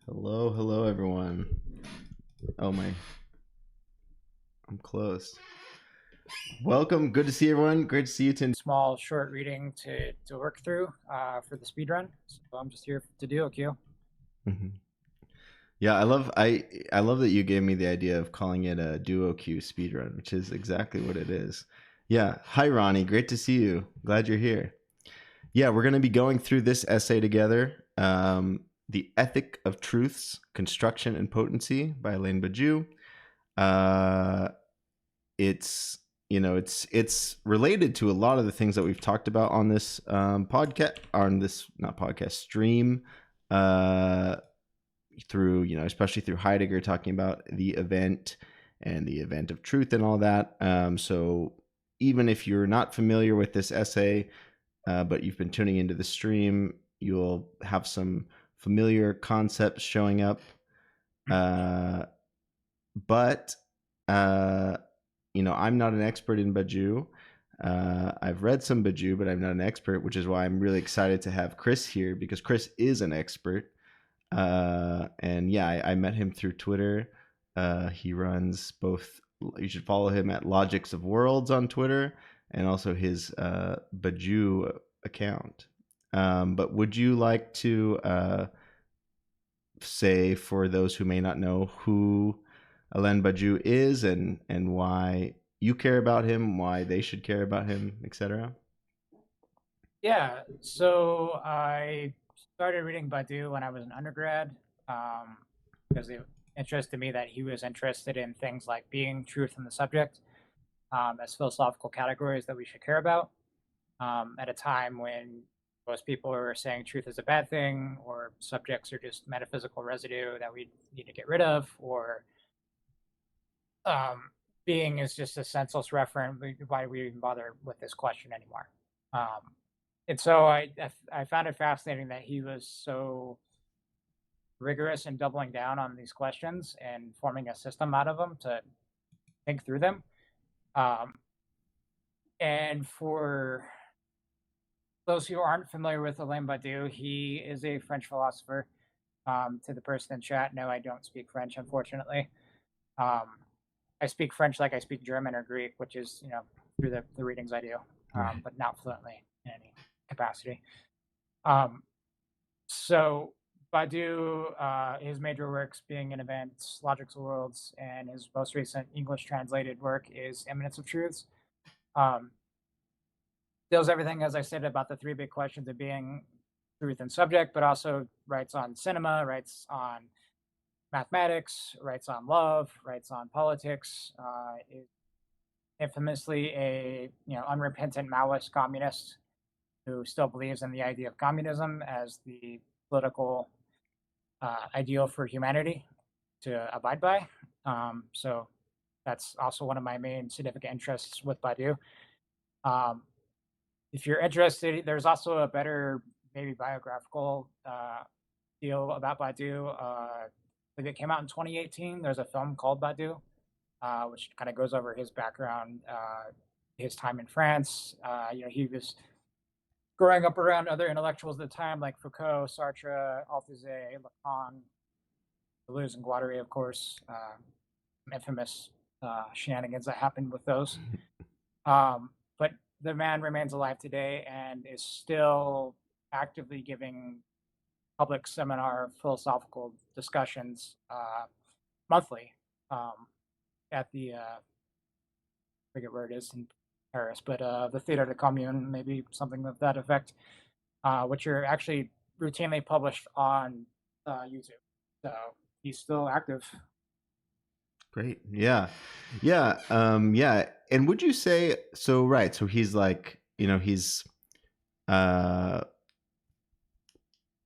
Hello, hello, everyone. Oh my, I'm close. Welcome. Good to see everyone. Great to see you, Tin. Small short reading to work through for the speed run. So I'm just here to do a Q. Yeah, I love that you gave me the idea of calling it a duo Q speedrun, which is exactly what it is. Yeah. Hi, Ronnie. Great to see you. Glad you're here. Yeah, we're going to be going through this essay together. The Ethic of Truths, Consctuction and Potency by Alain Badiou. It's related to a lot of the things that we've talked about on this podcast, on this not podcast stream, through especially through Heidegger talking about the event and the event of truth and all that. So even if you're not familiar with this essay, but you've been tuning into the stream, you'll have some familiar concepts showing up. But I'm not an expert in Badiou. I've read some Badiou, but I'm not an expert, which is why I'm really excited to have Chris here, because Chris is an expert. And yeah, I met him through Twitter. He runs both. You should follow him at Logics of Worlds on Twitter, and also his Badiou account. But would you like to say, for those who may not know, who Alain Badiou is and why you care about him, why they should care about him, etc.? Yeah, so I started reading Badiou when I was an undergrad because it interested me that he was interested in things like being, truth, and the subject as philosophical categories that we should care about at a time when most people are saying truth is a bad thing, or subjects are just metaphysical residue that we need to get rid of, or being is just a senseless referent. Why do we even bother with this question anymore? And so I found it fascinating that he was so rigorous in doubling down on these questions and forming a system out of them to think through them. And for those who aren't familiar with Alain Badiou, he is a French philosopher. To the person in chat, no, I don't speak French, unfortunately. I speak French like I speak German or Greek, which is, through the readings I do, but not fluently in any capacity. So Badiou, his major works being in Events, Logics of Worlds, and his most recent English translated work is Eminence of Truths. Deals everything, as I said, about the three big questions of being, truth, and subject, but also writes on cinema, writes on mathematics, writes on love, writes on politics. Is infamously a unrepentant Maoist communist who still believes in the idea of communism as the political ideal for humanity to abide by. So that's also one of my main significant interests with Badiou. If you're interested, there's also a better, maybe biographical deal about Badiou. I think it came out in 2018. There's a film called Badiou, which kind of goes over his background, his time in France. He was growing up around other intellectuals at the time, like Foucault, Sartre, Althusser, Lacan, Deleuze, and Guattari, of course. Infamous shenanigans that happened with those. But the man remains alive today and is still actively giving public seminar philosophical discussions monthly at the I forget where it is in Paris, but the Theatre de Commune, maybe something of that effect, which are actually routinely published on YouTube. So he's still active. Great. Yeah. And would you say so? Right. So he's like, he's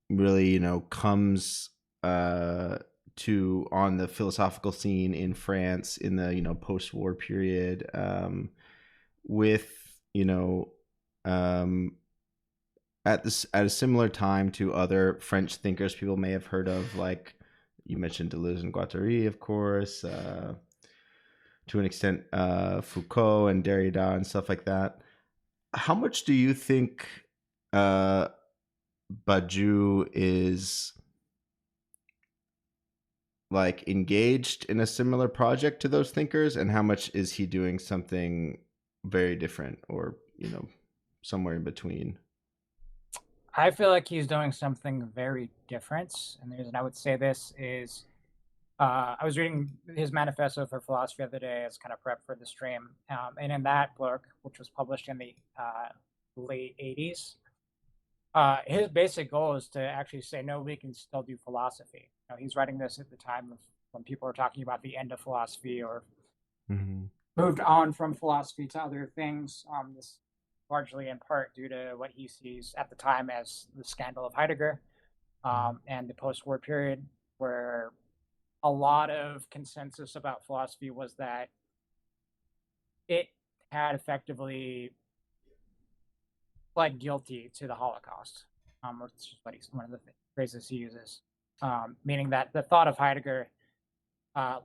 really, comes to on the philosophical scene in France in the post-war period, with at a similar time to other French thinkers people may have heard of, like you mentioned Deleuze and Guattari, of course, to an extent Foucault and Derrida and stuff like that. How much do you think Badiou is like engaged in a similar project to those thinkers, and how much is he doing something very different, or somewhere in between? I feel like he's doing something very different, and the reason I would say this is I was reading his manifesto for philosophy the other day as kind of prep for the stream, and in that book, which was published in the late '80s, his basic goal is to actually say, no, we can still do philosophy. He's writing this at the time of when people are talking about the end of philosophy or moved on from philosophy to other things. This largely in part due to what he sees at the time as the scandal of Heidegger and the post-war period, where a lot of consensus about philosophy was that it had effectively pled guilty to the Holocaust, which is what one of the phrases he uses, meaning that the thought of Heidegger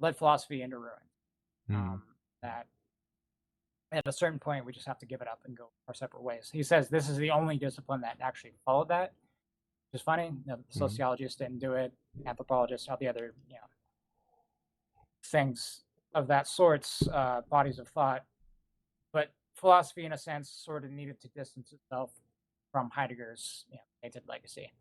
led philosophy into ruin. That at a certain point, we just have to give it up and go our separate ways. He says this is the only discipline that actually followed that, which is funny. Sociologists didn't do it, anthropologists, all the other things of that sorts, bodies of thought. But philosophy, in a sense, sort of needed to distance itself from Heidegger's tainted legacy.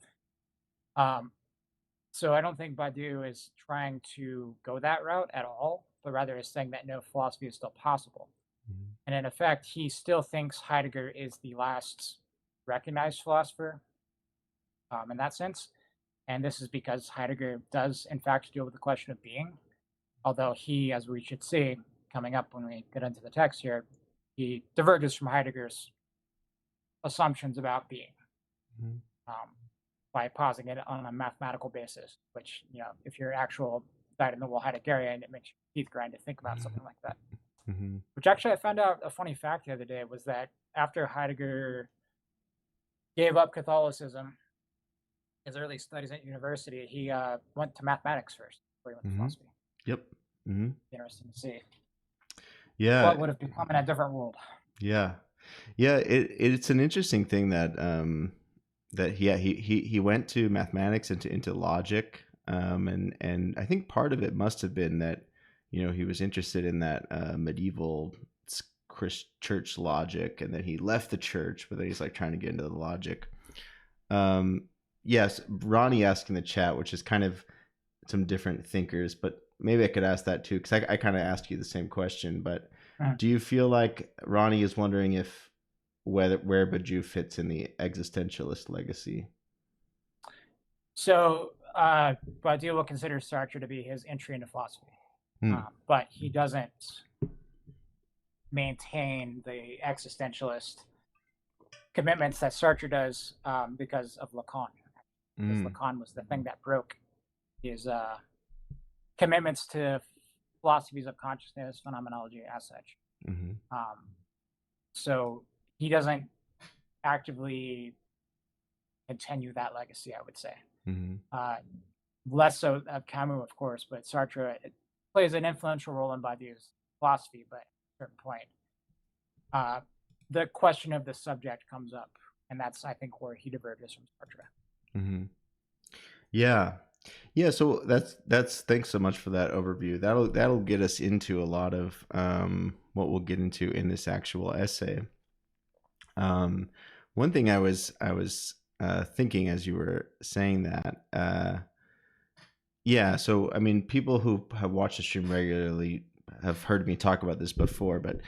So I don't think Badiou is trying to go that route at all, but rather is saying that no, philosophy is still possible. And in effect, he still thinks Heidegger is the last recognized philosopher in that sense. And this is because Heidegger does, in fact, deal with the question of being, although he, as we should see coming up when we get into the text here, he diverges from Heidegger's assumptions about being by posing it on a mathematical basis, which, if you're actual dyed-in-the-wool Heideggerian, it makes your teeth grind to think about something like that. Which actually I found out a funny fact the other day was that after Heidegger gave up Catholicism, his early studies at university, he went to mathematics first before he went to philosophy. Yep. Interesting to see. Yeah. What would have become in a different world. Yeah. It's an interesting thing that he went to mathematics and into logic, and I think part of it must have been that he was interested in that medieval church logic, and then he left the church, but then he's like trying to get into the logic. Yes, Ronnie asked in the chat, which is kind of some different thinkers, but maybe I could ask that too, because I kind of asked you the same question. But do you feel like Ronnie is wondering if where Badiou fits in the existentialist legacy? So Badiou will consider Sartre to be his entry into philosophy. But he doesn't maintain the existentialist commitments that Sartre does because of Lacan. Because Lacan was the thing that broke his commitments to philosophies of consciousness, phenomenology, as such. So he doesn't actively continue that legacy, I would say. Less so of Camus, of course, but Sartre plays an influential role in Badiou's philosophy, but at a certain point, the question of the subject comes up, and that's, I think, where he diverges from Sartre. Yeah. So that's thanks so much for that overview. That'll get us into a lot of what we'll get into in this actual essay. One thing I was thinking as you were saying that. So I mean, people who have watched the stream regularly have heard me talk about this before, but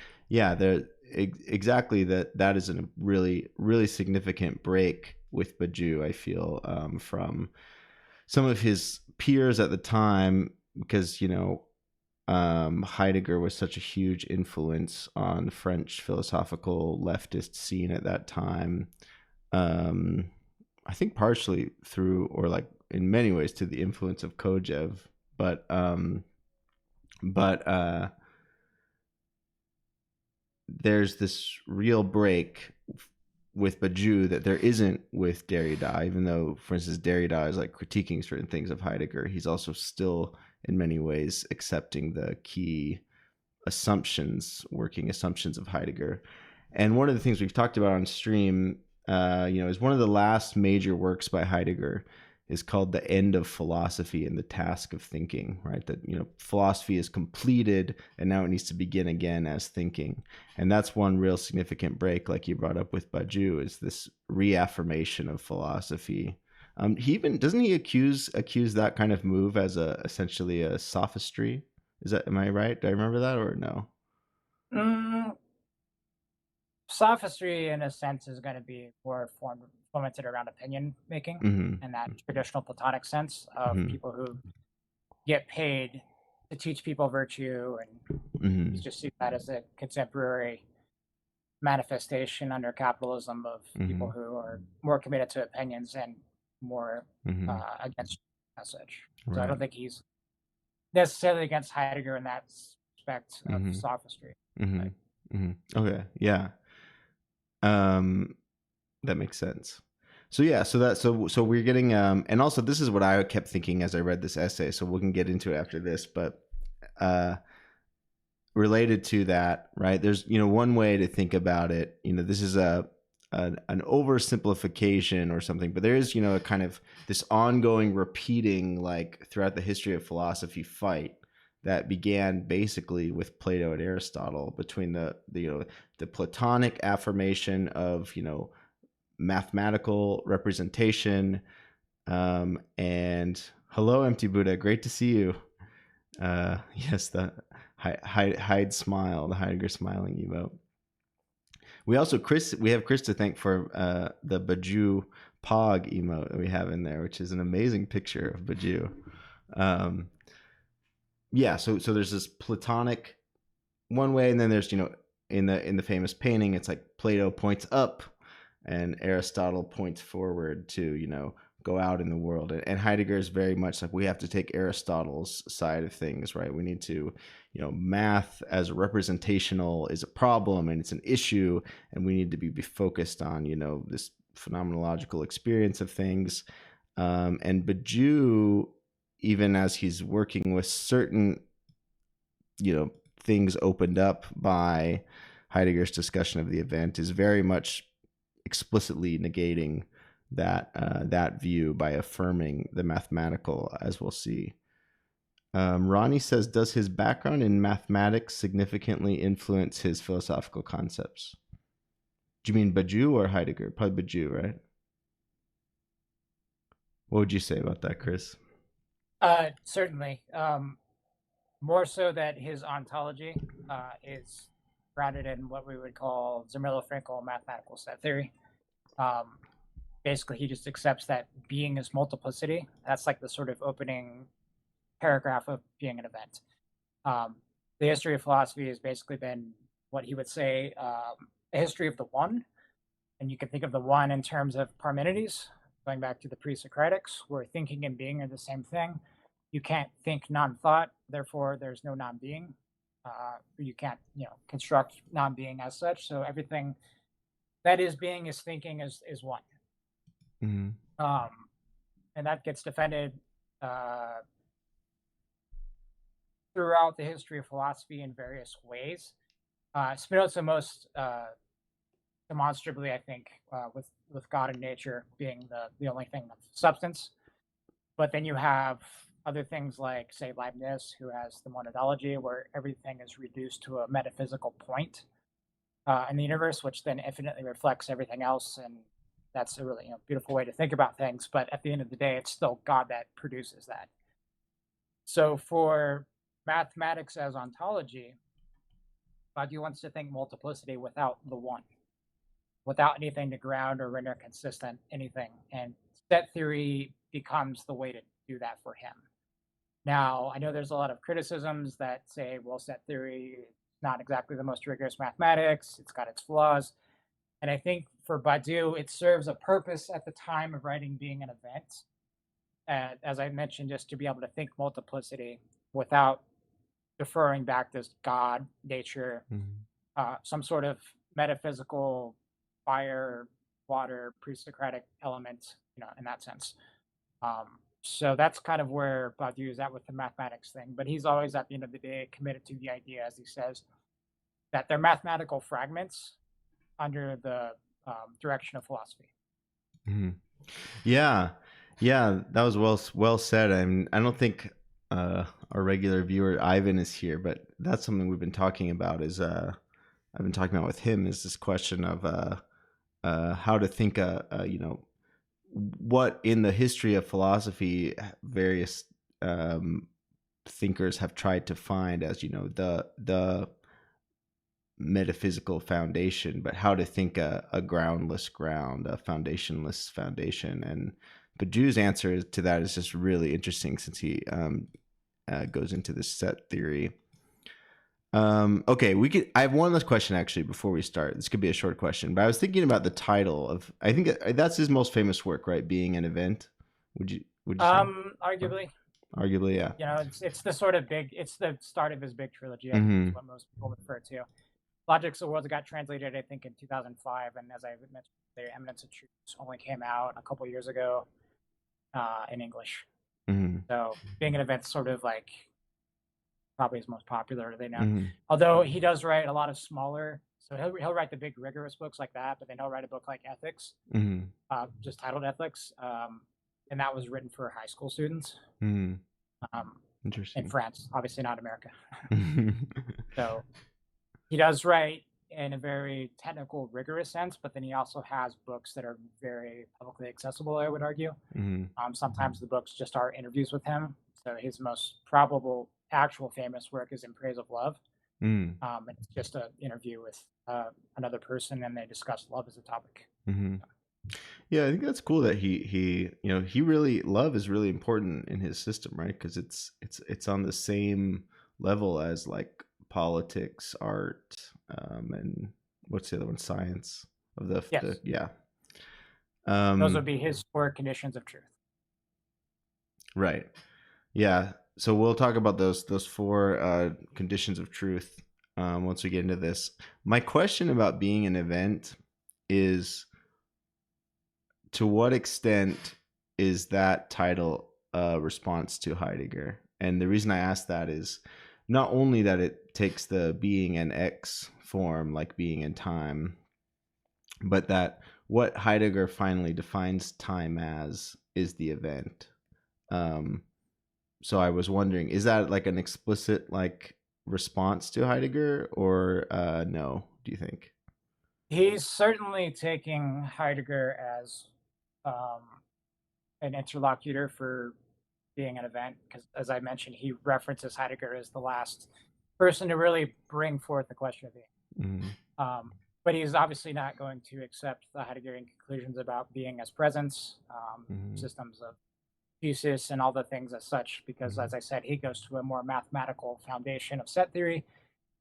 exactly that is a really, really significant break with Badiou, I feel, from some of his peers at the time, because Heidegger was such a huge influence on French philosophical leftist scene at that time. I think partially through, or like in many ways, to the influence of Kojève, but there's this real break with Badiou that there isn't with Derrida. Even though, for instance, Derrida is like critiquing certain things of Heidegger, he's also still in many ways accepting the key working assumptions of Heidegger. And one of the things we've talked about on stream, is one of the last major works by Heidegger is called the end of philosophy and the task of thinking, right? That, philosophy is completed and now it needs to begin again as thinking. And that's one real significant break, like you brought up with Badiou, is this reaffirmation of philosophy. He even doesn't he accuse that kind of move as essentially a sophistry? Am I right? Do I remember that or no? Sophistry, in a sense, is going to be more fomented around opinion making in that traditional Platonic sense of people who get paid to teach people virtue, and you just see that as a contemporary manifestation under capitalism of people who are more committed to opinions and more against message. So I don't think he's necessarily against Heidegger in that aspect of sophistry. Okay, yeah. That makes sense. So yeah, so we're getting and also this is what I kept thinking as I read this essay, so we can get into it after this, but related to that, right? There's one way to think about it. This is an oversimplification or something, but there is a kind of this ongoing repeating, like throughout the history of philosophy, fight that began basically with Plato and Aristotle between the Platonic affirmation of mathematical representation, and hello, Empty Buddha, great to see you. Yes, the Hyde smile, the Heidegger smiling emote. We also we have Chris to thank for the Badiou Pog emote that we have in there, which is an amazing picture of Badiou. Yeah, so there's this Platonic one way, and then there's in the famous painting, it's like Plato points up and Aristotle points forward to go out in the world, and Heidegger is very much like, we have to take Aristotle's side of things, right? We need to math as representational is a problem and it's an issue, and we need to be focused on this phenomenological experience of things. And Badiou, even as he's working with certain things opened up by Heidegger's discussion of the event, is very much explicitly negating that view by affirming the mathematical, as we'll see. Ronnie says, does his background in mathematics significantly influence his philosophical concepts? Do you mean Badiou or Heidegger? Probably Badiou, right? What would you say about that, Chris? Certainly. More so that his ontology is grounded in what we would call Zermelo-Fraenkel mathematical set theory. Basically, he just accepts that being is multiplicity. That's like the sort of opening paragraph of being an event. The history of philosophy has basically been what he would say a history of the one. And you can think of the one in terms of Parmenides, going back to the pre-Socratics, where thinking and being are the same thing. You can't think non-thought, therefore there's no non-being. You can't, construct non-being as such. So everything that is being is thinking is one. And that gets defended throughout the history of philosophy in various ways. Spinoza most demonstrably, I think, with God and nature being the only thing of substance. But then you have other things like, say, Leibniz, who has the monadology, where everything is reduced to a metaphysical point in the universe, which then infinitely reflects everything else. And that's a really beautiful way to think about things. But at the end of the day, it's still God that produces that. So for mathematics as ontology, Badiou wants to think multiplicity without the one, without anything to ground or render consistent anything. And set theory becomes the way to do that for him. Now, I know there's a lot of criticisms that say, well, set theory is not exactly the most rigorous mathematics. It's got its flaws. And I think for Badiou, it serves a purpose at the time of writing being an event. And as I mentioned, just to be able to think multiplicity without deferring back to God, nature, some sort of metaphysical fire, water, pre-Socratic element, in that sense. So that's kind of where Badiou is at with the mathematics thing. But he's always, at the end of the day, committed to the idea, as he says, that they're mathematical fragments under the direction of philosophy. Yeah. Yeah, that was well said. I don't think our regular viewer Ivan is here, but that's something we've been talking about. I've been talking about with him is this question of how to think. What in the history of philosophy various thinkers have tried to find as the metaphysical foundation, but how to think a groundless ground, a foundationless foundation. And Badiou's answer to that is just really interesting since he goes into this set theory. Okay, I have one last question actually before we start. This could be a short question, but I was thinking about the title of. I think that's his most famous work, right? Being an Event. Would you say? Arguably. Arguably, yeah. You know, it's the sort of it's the start of his big trilogy. I think is what most people refer to. Logics of Worlds got translated, I think, in 2005, and as I mentioned, the Eminence of Truths only came out a couple years ago in English. So Being an Event sort of like probably his most popular they know. Although he does write a lot of smaller, so he'll write the big rigorous books like that, but then he'll write a book like Ethics, just titled Ethics, and that was written for high school students. Interesting. In France, obviously not America. So he does write in a very technical, rigorous sense, but then he also has books that are very publicly accessible, I would argue. Sometimes the books just are interviews with him. So his most probable actual famous work is In Praise of Love. And it's just an interview with another person, and they discuss love as a topic. Yeah, I think that's cool that he really, love is really important in his system, right? Because it's on the same level as like politics, art, and what's the other one? Science of the Yes. yeah. Those would be his 4 conditions of truth. Right. Yeah. So we'll talk about those 4 conditions of truth once we get into this. My question about Being an Event is, to what extent is that title a response to Heidegger? And the reason I ask that is not only that it takes the being and X form, like being in time, but that what Heidegger finally defines time as is the event. So I was wondering, is that like an explicit like response to Heidegger, or no, do you think? He's certainly taking Heidegger as an interlocutor for Being an Event, because as I mentioned, he references Heidegger as the last person to really bring forth the question of being. But he's obviously not going to accept the Heideggerian conclusions about being as presence, systems of thesis, and all the things as such, because as I said, he goes to a more mathematical foundation of set theory.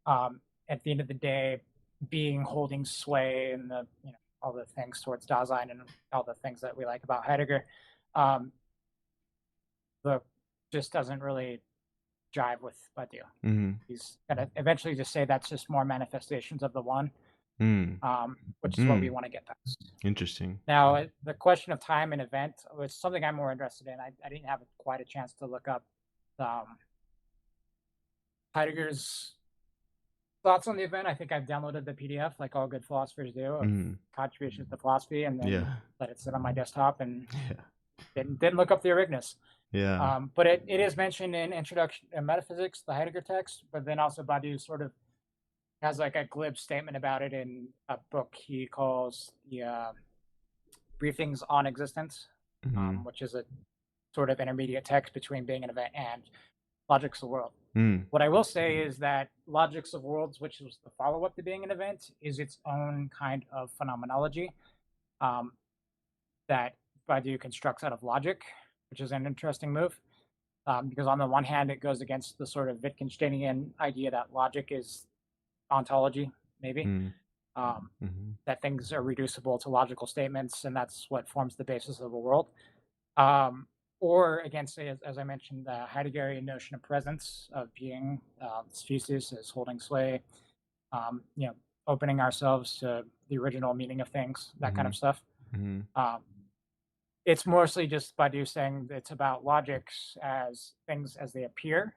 At the end of the day, being holding sway and all the things towards Dasein and all the things that we like about Heidegger, just doesn't really jive with Badiou. He's gonna eventually just say that's just more manifestations of the one, which is what we want to get past. Interesting. Now, the question of time and event was something I'm more interested in. I didn't have quite a chance to look up Heidegger's thoughts on the event. I think I've downloaded the PDF, like all good philosophers do, of contributions to philosophy, and then let it sit on my desktop, and didn't look up the Erignus. But it is mentioned in Introduction to Metaphysics, the Heidegger text, but then also Badiou sort of has like a glib statement about it in a book he calls the Briefings on Existence, which is a sort of intermediate text between Being an Event and Logics of the World. What I will say is that Logics of Worlds, which was the follow-up to Being an Event, is its own kind of phenomenology that Badiou constructs out of logic, which is an interesting move, because on the one hand, it goes against the sort of Wittgensteinian idea that logic is ontology, maybe, that things are reducible to logical statements, and that's what forms the basis of the world. Or against, as I mentioned, the Heideggerian notion of presence, of being, species as holding sway, opening ourselves to the original meaning of things, that kind of stuff. It's mostly just Badiou saying it's about logics as things as they appear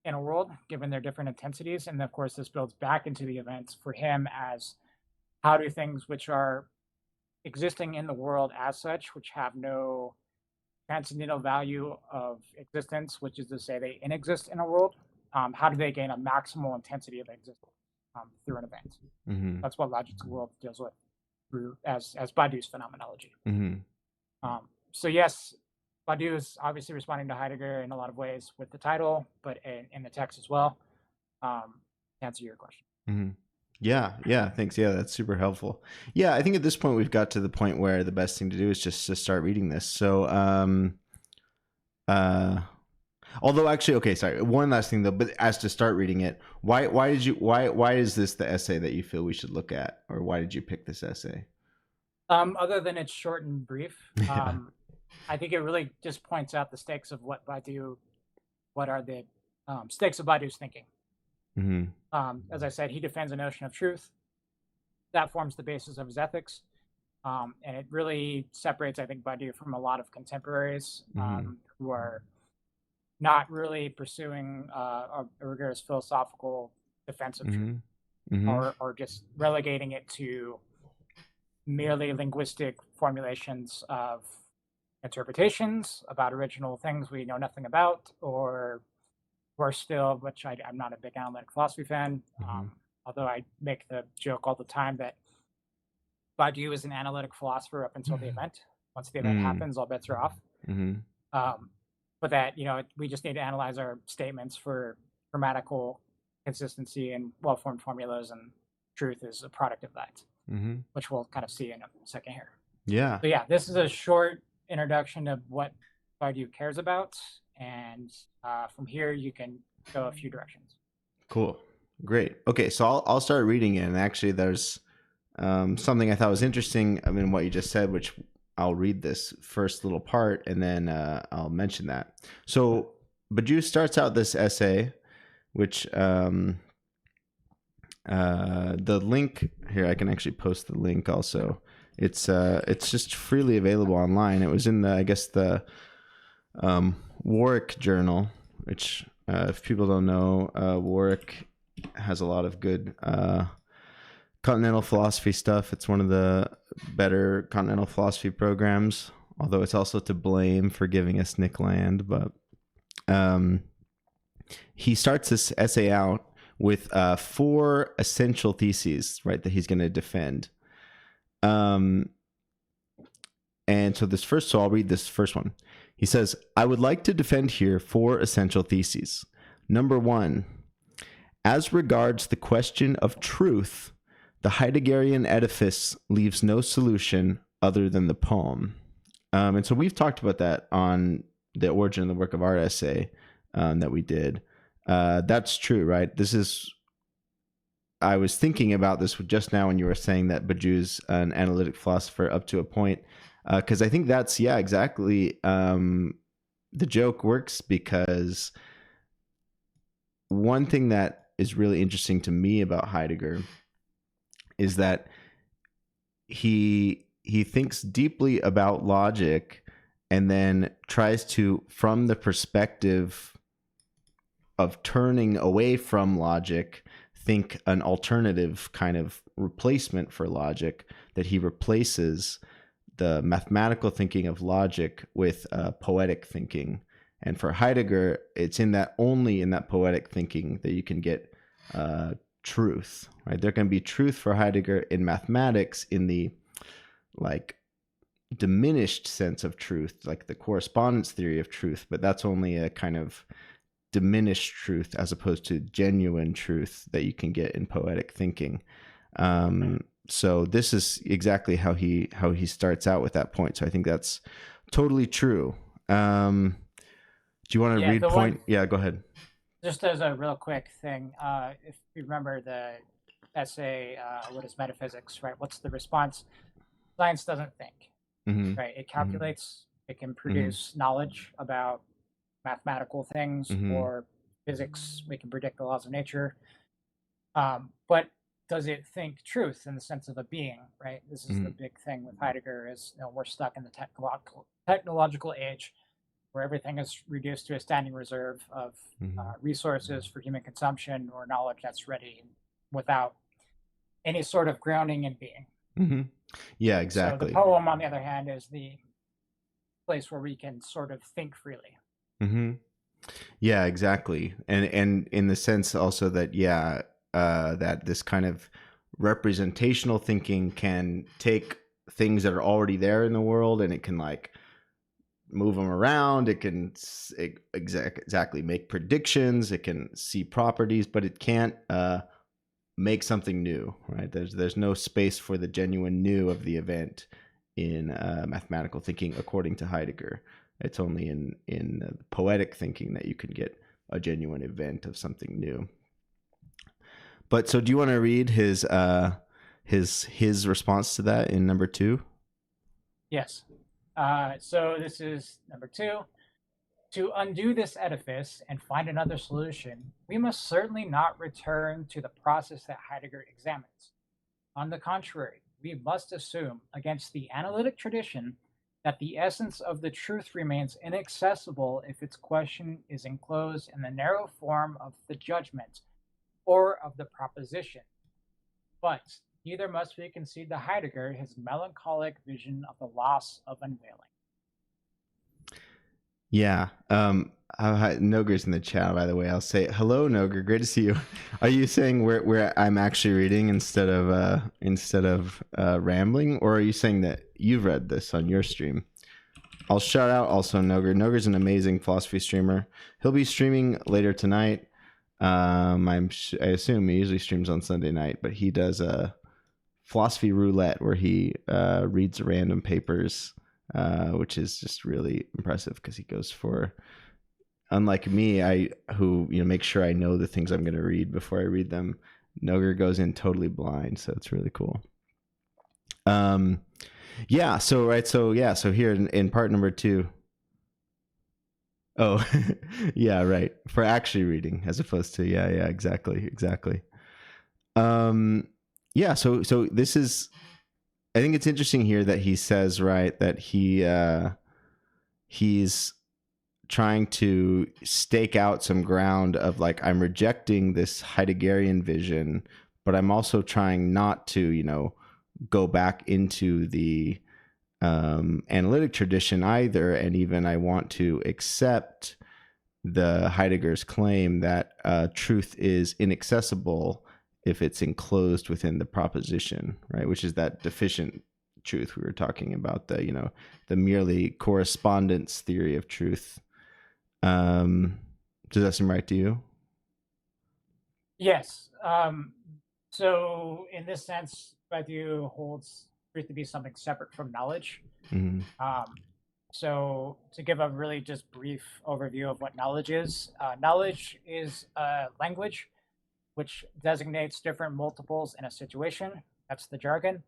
in a world, given their different intensities. And of course, this builds back into the events for him as how do things which are existing in the world as such, which have no transcendental value of existence, which is to say they inexist in a world, how do they gain a maximal intensity of existence through an event? Mm-hmm. That's what Logic's world deals with through as Badiou's phenomenology. Mm-hmm. So yes, Badiou is obviously responding to Heidegger in a lot of ways with the title, but in the text as well. To answer your question. Mm-hmm. Yeah, thanks. Yeah, that's super helpful. Yeah, I think at this point we've got to the point where the best thing to do is just to start reading this. So, although actually, okay, sorry, one last thing though, but as to start reading it, why is this the essay that you feel we should look at, or why did you pick this essay? Other than it's short and brief, Yeah. I think it really just points out the stakes of what are the stakes of Badiou's thinking. Mm-hmm. As I said, he defends a notion of truth that forms the basis of his ethics, and it really separates, I think, Badiou from a lot of contemporaries who are not really pursuing a rigorous philosophical defense of truth, or just relegating it to merely linguistic formulations of interpretations about original things we know nothing about, or worse still, which I'm not a big analytic philosophy fan, although I make the joke all the time that Badiou is an analytic philosopher up until the event. Once the event happens, all bets are off. But that, we just need to analyze our statements for grammatical consistency and well-formed formulas, and truth is a product of that, which we'll kind of see in a second here. Yeah. So yeah, this is a short introduction of what Badiou cares about, and from here you can go a few directions. Cool. Great. Okay, so I'll start reading it, and actually there's something I thought was interesting, I mean, what you just said, which I'll read this first little part and then I'll mention that. So Badiou starts out this essay, which the link here, I can actually post the link also. It's just freely available online. It was in the Warwick Journal, which if people don't know, Warwick has a lot of good continental philosophy stuff. It's one of the better continental philosophy programs, although it's also to blame for giving us Nick Land. But he starts this essay out with 4 essential theses, right, that he's going to defend. And so I'll read this first one. He says, I would like to defend here 4 essential theses. Number 1, as regards the question of truth, the Heideggerian edifice leaves no solution other than the poem. And so we've talked about that on the Origin of the Work of Art essay that we did. That's true, right? I was thinking about this just now when you were saying that Badiou's an analytic philosopher up to a point, because I think that's, exactly. The joke works because one thing that is really interesting to me about Heidegger is that he thinks deeply about logic and then tries to, from the perspective of turning away from logic, think an alternative kind of replacement for logic, that he replaces the mathematical thinking of logic with poetic thinking. And for Heidegger, it's only in that poetic thinking that you can get truth, right? There can be truth for Heidegger in mathematics in the diminished sense of truth, like the correspondence theory of truth, but that's only a kind of diminished truth as opposed to genuine truth that you can get in poetic thinking. So this is exactly how he starts out with that point. So I think that's totally true. Do you want to read point? Yeah, go ahead. Just as a real quick thing, if you remember the essay, What is Metaphysics, right? What's the response? Science doesn't think, right? It calculates, it can produce knowledge about mathematical things or physics. We can predict the laws of nature. But does it think truth in the sense of a being, right? This is the big thing with Heidegger is, we're stuck in the technological age where everything is reduced to a standing reserve of resources for human consumption or knowledge that's ready without any sort of grounding in being. Mm-hmm. Yeah, So the exactly. poem, on the other hand, is the place where we can sort of think freely. Mm-hmm. Yeah, exactly. And in the sense also that, yeah, that this kind of representational thinking can take things that are already there in the world, and it can like move them around. It can exactly make predictions. It can see properties, but it can't make something new, right? There's no space for the genuine new of the event in mathematical thinking, according to Heidegger. It's only in poetic thinking that you can get a genuine event of something new. But so, do you want to read his response to that in number 2? Yes. So this is number 2. To undo this edifice and find another solution, we must certainly not return to the process that Heidegger examines. On the contrary, we must assume, against the analytic tradition, that the essence of the truth remains inaccessible if its question is enclosed in the narrow form of the judgment or of the proposition. But neither must we concede to Heidegger his melancholic vision of the loss of unveiling. Yeah. Noger's in the chat, by the way. I'll say hello, Noger. Great to see you. Are you saying where I'm actually reading instead of rambling, or are you saying that you've read this on your stream? I'll shout out also Noger. Noger's an amazing philosophy streamer. He'll be streaming later tonight. I assume he usually streams on Sunday night, but he does a philosophy roulette where he reads random papers. Which is just really impressive because he goes for, unlike me, who make sure I know the things I'm going to read before I read them. Noger goes in totally blind, so it's really cool. Yeah. So here in part number 2. Oh, yeah, right. For actually reading as opposed to exactly. Yeah. So this is. I think it's interesting here that he says, right, that he's trying to stake out some ground of like, I'm rejecting this Heideggerian vision, but I'm also trying not to, go back into the analytic tradition either. And even I want to accept the Heidegger's claim that truth is inaccessible if it's enclosed within the proposition, right? Which is that deficient truth we were talking about, the merely correspondence theory of truth. Does that seem right to you? Yes. So in this sense, Badiou holds truth to be something separate from knowledge. Mm-hmm. So to give a really just brief overview of what knowledge is a language which designates different multiples in a situation. That's the jargon.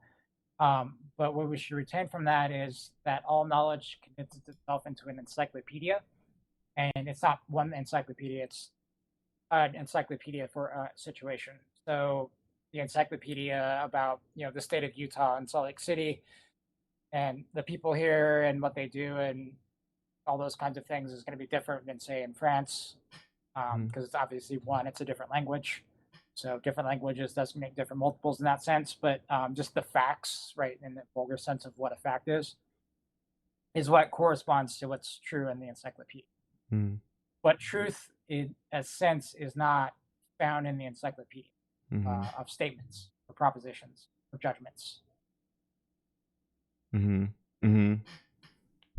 But what we should retain from that is that all knowledge condenses itself into an encyclopedia. And it's not one encyclopedia, it's an encyclopedia for a situation. So the encyclopedia about the state of Utah and Salt Lake City and the people here and what they do and all those kinds of things is going to be different than, say, in France, because it's obviously it's a different language. So different languages designate different multiples in that sense, but just the facts, right, in the vulgar sense of what a fact is what corresponds to what's true in the encyclopedia. But truth, in a sense, is not found in the encyclopedia of statements or propositions or judgments.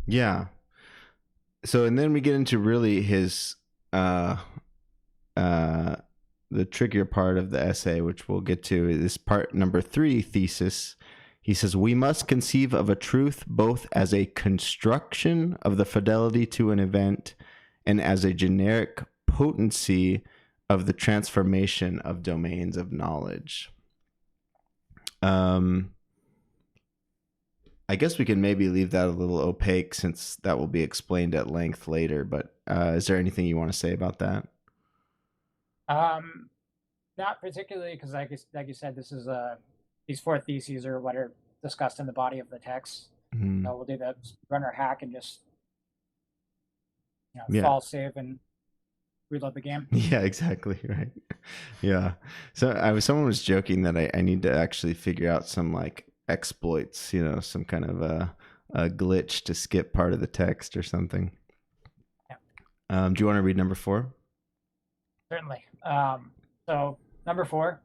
Yeah. So, and then we get into really his the trickier part of the essay, which we'll get to, is part number 3 thesis. He says, we must conceive of a truth both as a construction of the fidelity to an event and as a generic potency of the transformation of domains of knowledge. I guess we can maybe leave that a little opaque since that will be explained at length later, but is there anything you want to say about that? Not particularly, because like you said, this is these 4 theses are what are discussed in the body of the text. So we'll do the runner hack and just fall, save, and reload the game. Yeah, exactly, right. Yeah. So someone was joking that I need to actually figure out some like exploits, some kind of a glitch to skip part of the text or something. Yeah. Do you want to read number 4? Certainly. So number 4,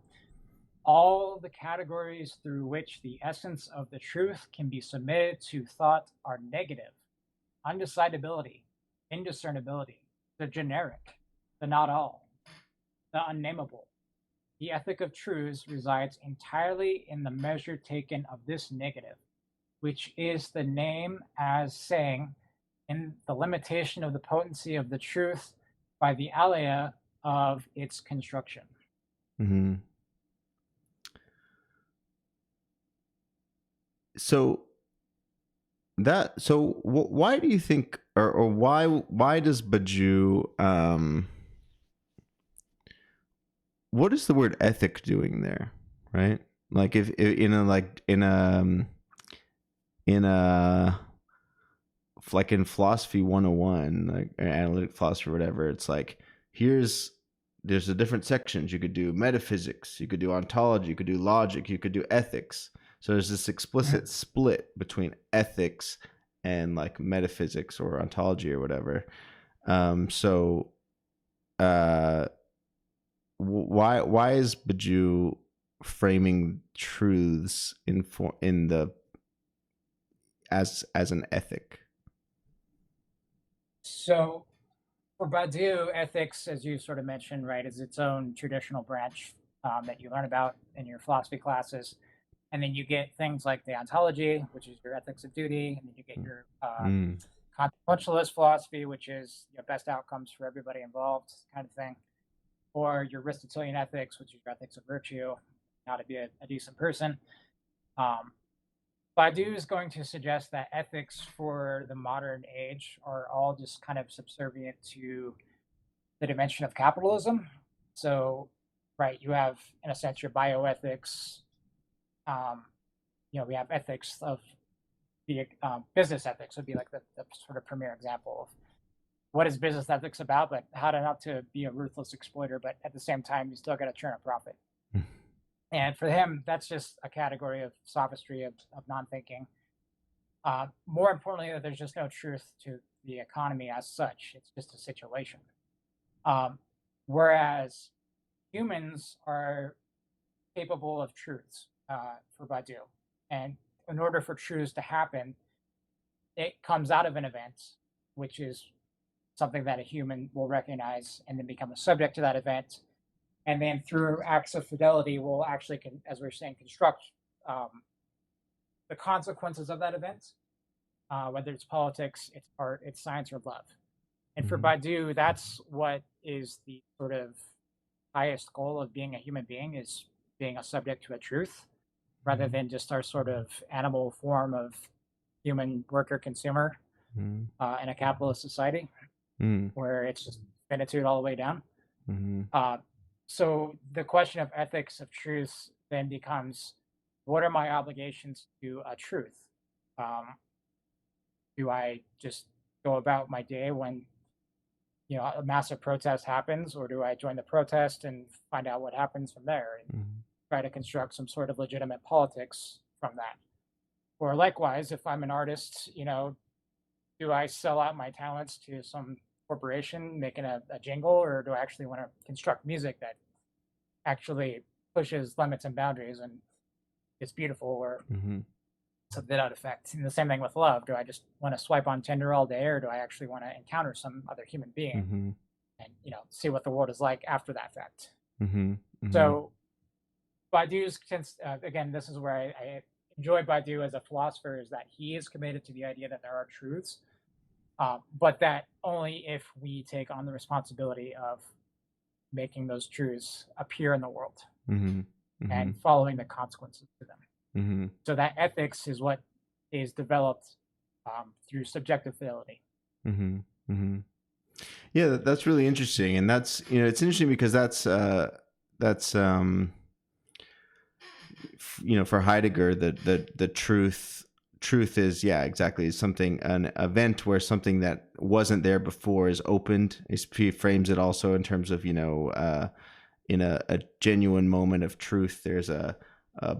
all the categories through which the essence of the truth can be submitted to thought are negative: undecidability, indiscernibility, the generic, the not all, the unnameable. The ethic of truths resides entirely in the measure taken of this negative, which is the name as saying, in the limitation of the potency of the truth by the alea of its construction. Mm-hmm. So why do you think, or why does Badiou, what is the word ethic doing there, right? Like if in philosophy 101, like analytic philosophy or whatever, it's like there's the different sections. You could do metaphysics, you could do ontology, you could do logic, you could do ethics. So there's this explicit split between ethics and like metaphysics or ontology or whatever. Why is Badiou framing truths as an ethic? So for Badiou, ethics, as you sort of mentioned, right, is its own traditional branch that you learn about in your philosophy classes. And then you get things like the ontology, which is your ethics of duty, and then you get your consequentialist philosophy, which is best outcomes for everybody involved, kind of thing, or your Aristotelian ethics, which is your ethics of virtue, how to be a decent person. Badiou is going to suggest that ethics for the modern age are all just kind of subservient to the dimension of capitalism. So, right, you have, in a sense, your bioethics. We have ethics of the business ethics would be like the sort of premier example of what is business ethics about, but how to not to be a ruthless exploiter, but at the same time, you still got to churn a profit. And for him, that's just a category of sophistry, of non-thinking. More importantly, there's just no truth to the economy as such. It's just a situation. Whereas humans are capable of truths for Badiou. And in order for truths to happen, it comes out of an event, which is something that a human will recognize and then become a subject to that event. And then through acts of fidelity, will actually, as we're saying, construct the consequences of that event, whether it's politics, it's art, it's science, or love. And for Badiou, that's what is the sort of highest goal of being a human being, is being a subject to a truth, rather than just our sort of animal form of human worker consumer in a capitalist society where it's just finitude all the way down. So the question of ethics of truth then becomes, what are my obligations to a truth? Do I just go about my day when a massive protest happens, or do I join the protest and find out what happens from there and try to construct some sort of legitimate politics from that? Or likewise, if I'm an artist, do I sell out my talents to some corporation making a jingle, or do I actually want to construct music that actually pushes limits and boundaries and it's beautiful, or something to that effect? And the same thing with love. Do I just want to swipe on Tinder all day, or do I actually want to encounter some other human being and see what the world is like after that fact? So Badiou's, again, this is where I enjoy Badiou as a philosopher, is that he is committed to the idea that there are truths, but that only if we take on the responsibility of making those truths appear in the world and following the consequences to them. So that ethics is what is developed through subjective fidelity. Yeah, that's really interesting, and that's it's interesting because that's for Heidegger, the truth is, yeah, exactly, is something, an event where something that wasn't there before is opened. He frames it also in terms of in a genuine moment of truth, there's a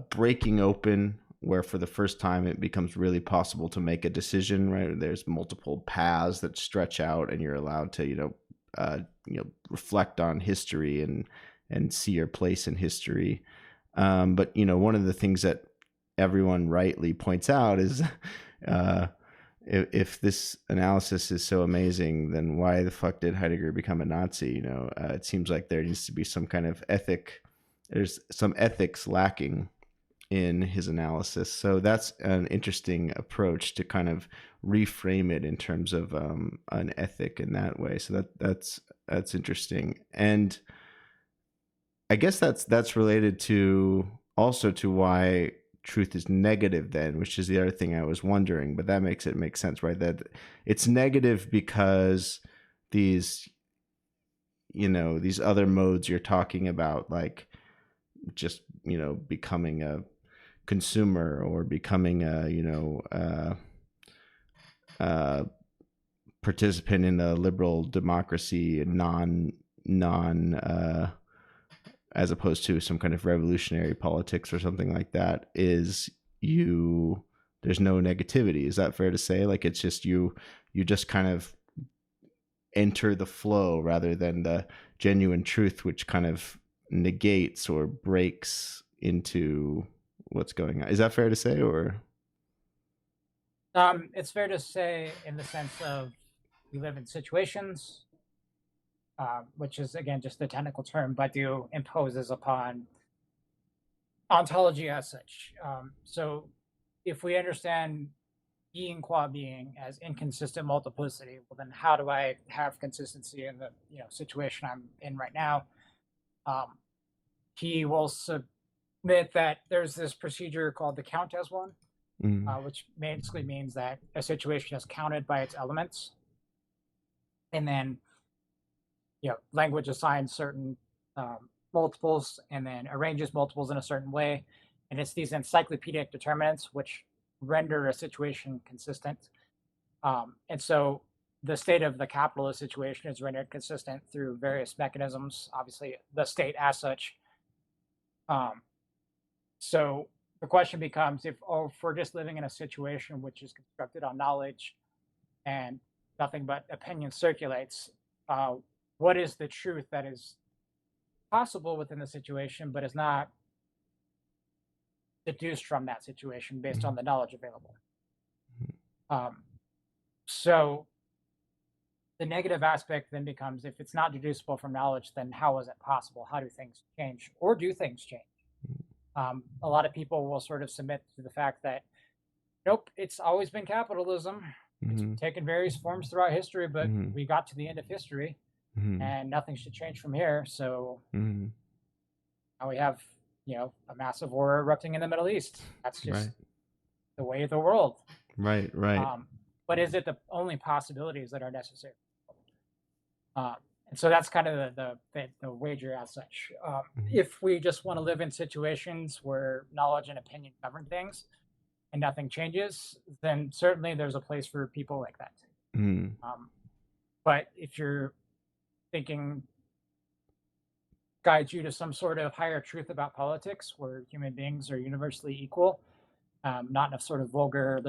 breaking open where for the first time it becomes really possible to make a decision, right? There's multiple paths that stretch out, and you're allowed to, reflect on history and see your place in history. But one of the things that everyone rightly points out is, if this analysis is so amazing, then why the fuck did Heidegger become a Nazi? It seems like there needs to be some kind of ethic. There's some ethics lacking in his analysis. So that's an interesting approach to kind of reframe it in terms of an ethic in that way. So that's interesting. And I guess that's related to also to why truth is negative then, which is the other thing I was wondering, but that makes it make sense, right? That it's negative because these other modes you're talking about, like just, becoming a consumer or becoming a, participant in a liberal democracy and non as opposed to some kind of revolutionary politics or something like that, there's no negativity. Is that fair to say? Like, it's just you just kind of enter the flow rather than the genuine truth, which kind of negates or breaks into what's going on. Is that fair to say, or? It's fair to say in the sense of we live in situations, which is, again, just the technical term Badiou imposes upon ontology as such. So if we understand being qua being as inconsistent multiplicity, well, then how do I have consistency in the situation I'm in right now? He will submit that there's this procedure called the count as one, which basically means that a situation is counted by its elements, and then language assigns certain multiples and then arranges multiples in a certain way. And it's these encyclopedic determinants which render a situation consistent. And so the state of the capitalist situation is rendered consistent through various mechanisms, obviously the state as such. So the question becomes, if we're just living in a situation which is constructed on knowledge and nothing but opinion circulates, what is the truth that is possible within the situation, but is not deduced from that situation based on the knowledge available? So the negative aspect then becomes, if it's not deducible from knowledge, then how is it possible? How do things change, or do things change? A lot of people will sort of submit to the fact that, nope, it's always been capitalism. It's taken various forms throughout history, but we got to the end of history. And nothing should change from here. So now we have, a massive war erupting in the Middle East. That's just the way of the world. Right. But is it the only possibilities that are necessary? And so that's kind of the wager as such. If we just want to live in situations where knowledge and opinion govern things and nothing changes, then certainly there's a place for people like that. But if you're thinking guides you to some sort of higher truth about politics where human beings are universally equal, not in a sort of vulgar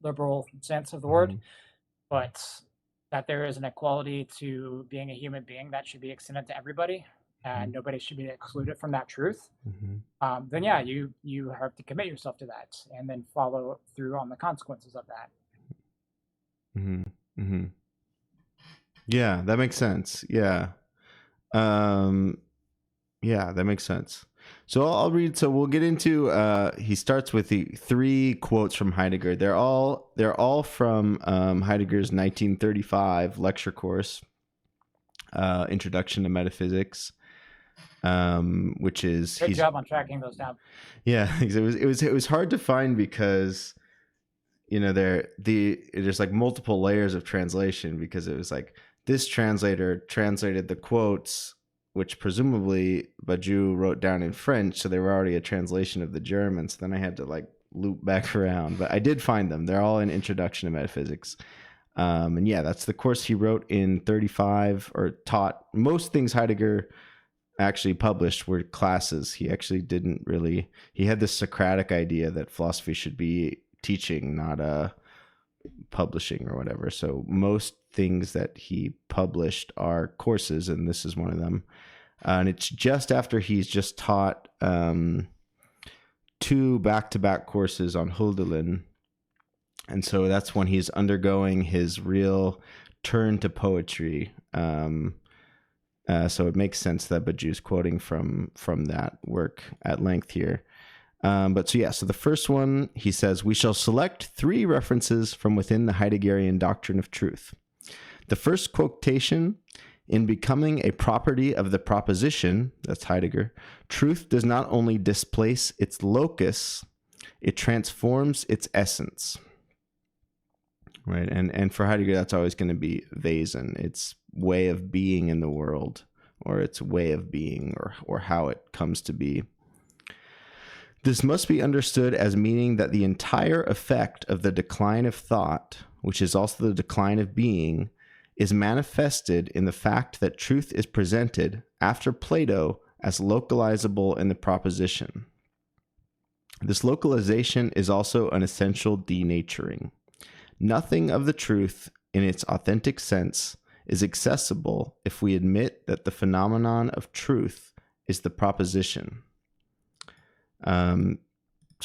liberal sense of the word, but that there is an equality to being a human being that should be extended to everybody, and nobody should be excluded from that truth, then yeah, you have to commit yourself to that and then follow through on the consequences of that. Yeah, that makes sense. Yeah. Yeah, that makes sense. So I'll read. So we'll get into. He starts with the 3 quotes from Heidegger. They're all from Heidegger's 1935 lecture course, Introduction to Metaphysics, which is good job on tracking those down. Yeah, it was hard to find because there's like multiple layers of translation, because it was like this translator translated the quotes, which presumably Badiou wrote down in French, so they were already a translation of the German. So then I had to like loop back around, but I did find them. They're all in Introduction to Metaphysics. And yeah, that's the course he wrote in 35, or taught most things Heidegger actually published were classes. He actually didn't really. He had this Socratic idea that philosophy should be teaching, not publishing or whatever. So most things that he published are courses, and this is one of them. And it's just after he's just taught 2 back-to-back courses on Hölderlin. And so that's when he's undergoing his real turn to poetry. So it makes sense that Badiou's quoting from that work at length here. So the first one, he says, we shall select 3 references from within the Heideggerian doctrine of truth. The first quotation, in becoming a property of the proposition, that's Heidegger, truth does not only displace its locus, it transforms its essence. Right, and for Heidegger, that's always going to be Wesen, its way of being in the world, or its way of being, or how it comes to be. This must be understood as meaning that the entire effect of the decline of thought, which is also the decline of being, is manifested in the fact that truth is presented, after Plato, as localizable in the proposition. This localization is also an essential denaturing. Nothing of the truth in its authentic sense is accessible if we admit that the phenomenon of truth is the proposition. So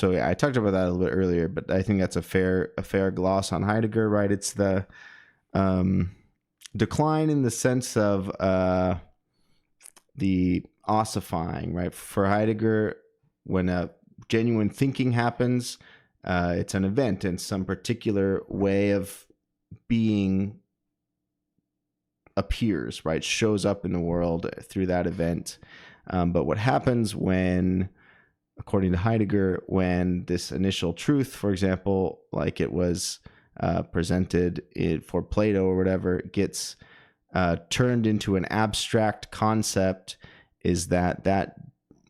I talked about that a little bit earlier, but I think that's a fair gloss on Heidegger, right? It's the decline in the sense of the ossifying, right? For Heidegger, when a genuine thinking happens, it's an event, and some particular way of being appears, right? Shows up in the world through that event. But what happens when, according to Heidegger, when this initial truth, for example, like it was presented for Plato or whatever, gets turned into an abstract concept, is that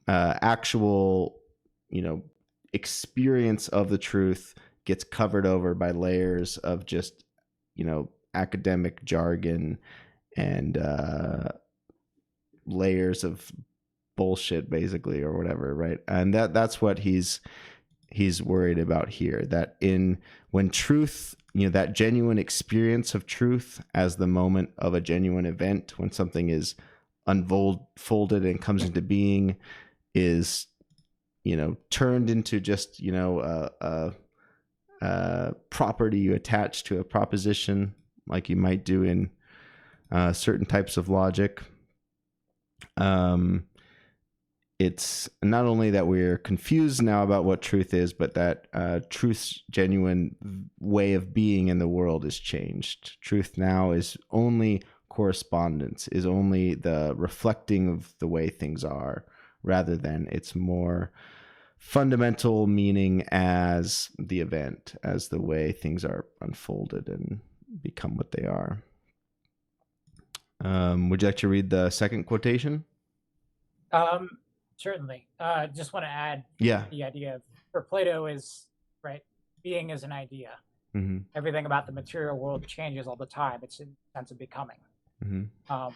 actual, experience of the truth gets covered over by layers of just, academic jargon and layers of bullshit, basically, or whatever, right? And that's what he's worried about here, that when truth, that genuine experience of truth as the moment of a genuine event, when something is unfolded and comes into being, is turned into just a property you attach to a proposition, like you might do in certain types of logic. It's not only that we're confused now about what truth is, but that truth's genuine way of being in the world is changed. Truth now is only correspondence, is only the reflecting of the way things are, rather than its more fundamental meaning as the event, as the way things are unfolded and become what they are. Would you like to read the second quotation? Certainly. Just want to add the idea of, for Plato, is, right, being is an idea. Mm-hmm. Everything about the material world changes all the time. It's a sense of becoming. Mm-hmm.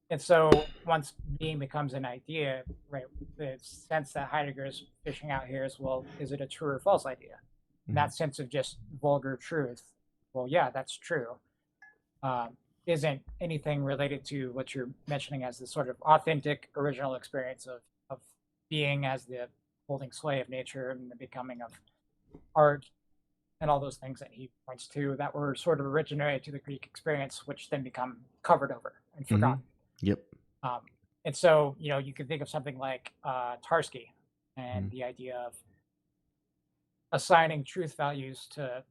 And so once being becomes an idea, right, the sense that Heidegger is fishing out here is, well, is it a true or false idea? Mm-hmm. That sense of just vulgar truth, well, yeah, that's true. Isn't anything related to what you're mentioning as the sort of authentic, original experience of being as the holding sway of nature and the becoming of art and all those things that he points to that were sort of originated to the Greek experience, which then become covered over and forgotten. Mm-hmm. Yep. And so, you can think of something like Tarski and the idea of assigning truth values to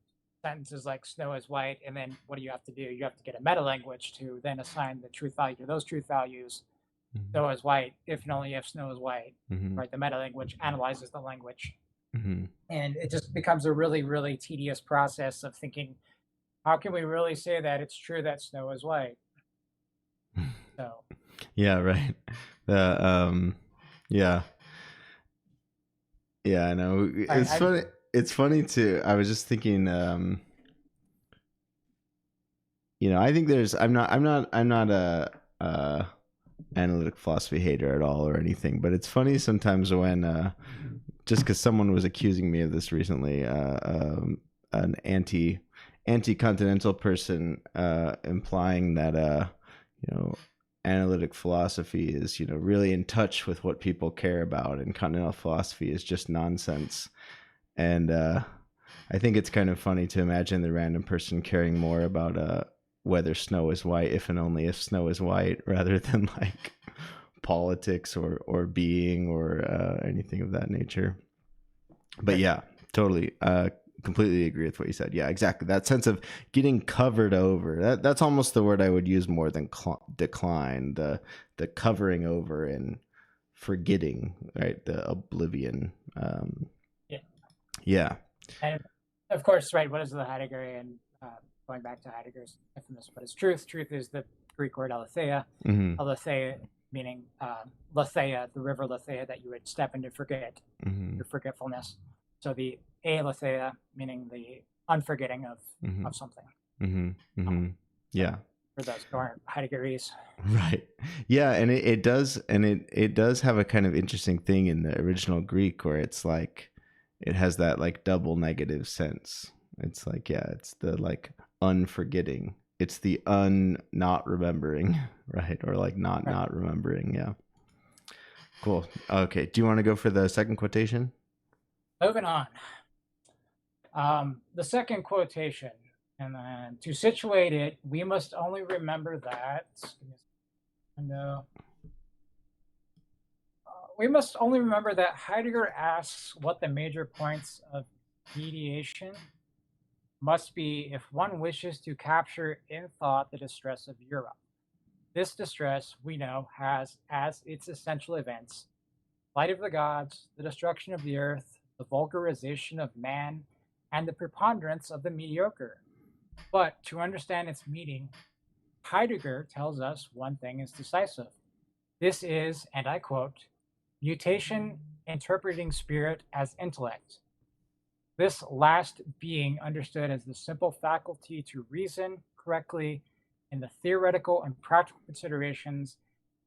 sentences like snow is white, and then what do you have to do? You have to get a meta language to then assign the truth value to those truth values. Snow is white if and only if snow is white, right? The meta language analyzes the language. And it just becomes a really, really tedious process of thinking, how can we really say that it's true that snow is white? So yeah, right. I know. Funny. It's funny too. I was just thinking, I think there's, I'm not analytic philosophy hater at all or anything, but it's funny sometimes when just because someone was accusing me of this recently, an anti-continental person implying that analytic philosophy is really in touch with what people care about, and continental philosophy is just nonsense. And I think it's kind of funny to imagine the random person caring more about whether snow is white, if and only if snow is white, rather than like politics or being or anything of that nature. But yeah, totally. Completely agree with what you said. Yeah, exactly. That sense of getting covered over. That's almost the word I would use more than decline. The covering over and forgetting, right? The oblivion. Yeah. And of course, right, what is the Heideggerian, going back to Heidegger's infamous, what is truth? Truth is the Greek word aletheia. Mm-hmm. Aletheia meaning letheia, the river letheia that you would step into forget, your forgetfulness. So the aletheia meaning the unforgetting of something. Yeah. For those who aren't Heideggeries. Right. Yeah, and it does have a kind of interesting thing in the original Greek where it's like it has that like double negative sense. It's like, yeah, it's the like unforgetting. It's the not remembering, right? Or like not remembering. Yeah. Cool. Okay. Do you want to go for the second quotation? Moving on. The second quotation, and then to situate it, we must only remember that. We must only remember that Heidegger asks what the major points of mediation must be if one wishes to capture in thought the distress of Europe. This distress, we know, has as its essential events flight of the gods, the destruction of the earth, the vulgarization of man, and the preponderance of the mediocre. But to understand its meaning, Heidegger tells us one thing is decisive. This is, and I quote, mutation interpreting spirit as intellect. This last being understood as the simple faculty to reason correctly in the theoretical and practical considerations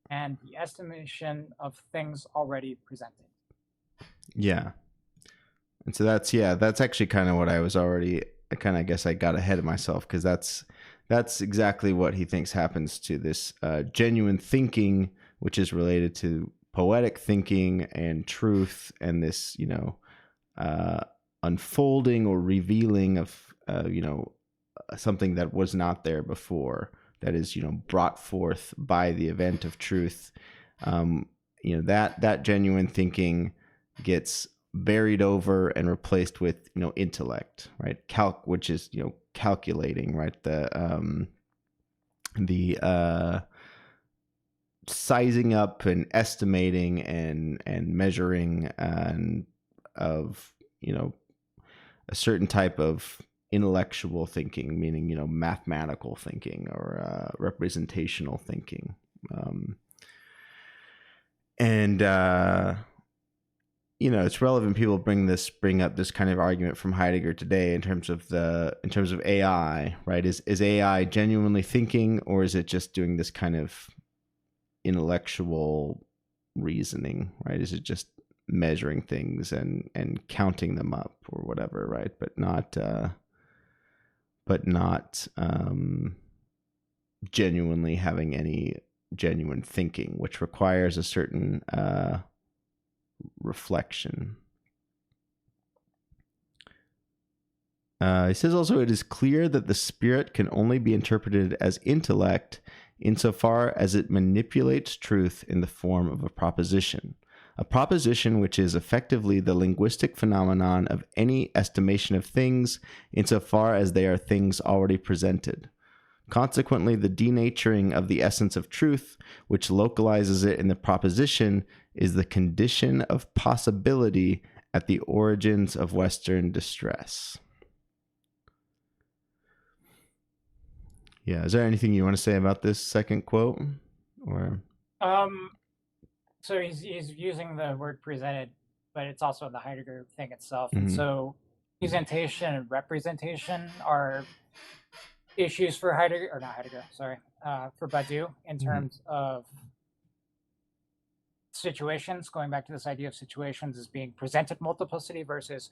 and the estimation of things already presented. Yeah. And so that's actually kind of what I was already I guess I got ahead of myself, because that's exactly what he thinks happens to this genuine thinking, which is related to poetic thinking and truth, and this unfolding or revealing of something that was not there before, that is brought forth by the event of truth. That genuine thinking gets buried over and replaced with intellect, right? Which is calculating, right? The sizing up and estimating and measuring and of a certain type of intellectual thinking, meaning mathematical thinking or representational thinking, it's relevant. People bring up this kind of argument from Heidegger today in terms of AI, right? Is AI genuinely thinking, or is it just doing this kind of intellectual reasoning, right? Is it just measuring things and counting them up or whatever, right? But not genuinely having any genuine thinking, which requires a certain reflection. He says also, it is clear that the spirit can only be interpreted as intellect insofar as it manipulates truth in the form of a proposition which is effectively the linguistic phenomenon of any estimation of things insofar as they are things already presented. Consequently, the denaturing of the essence of truth, which localizes it in the proposition, is the condition of possibility at the origins of Western distress. Yeah, is there anything you want to say about this second quote? Or so he's using the word presented, but it's also the Heidegger thing itself. Mm-hmm. And so presentation and representation are issues for Heidegger, or not Heidegger, sorry, for Badiou in terms of situations, going back to this idea of situations as being presented multiplicity versus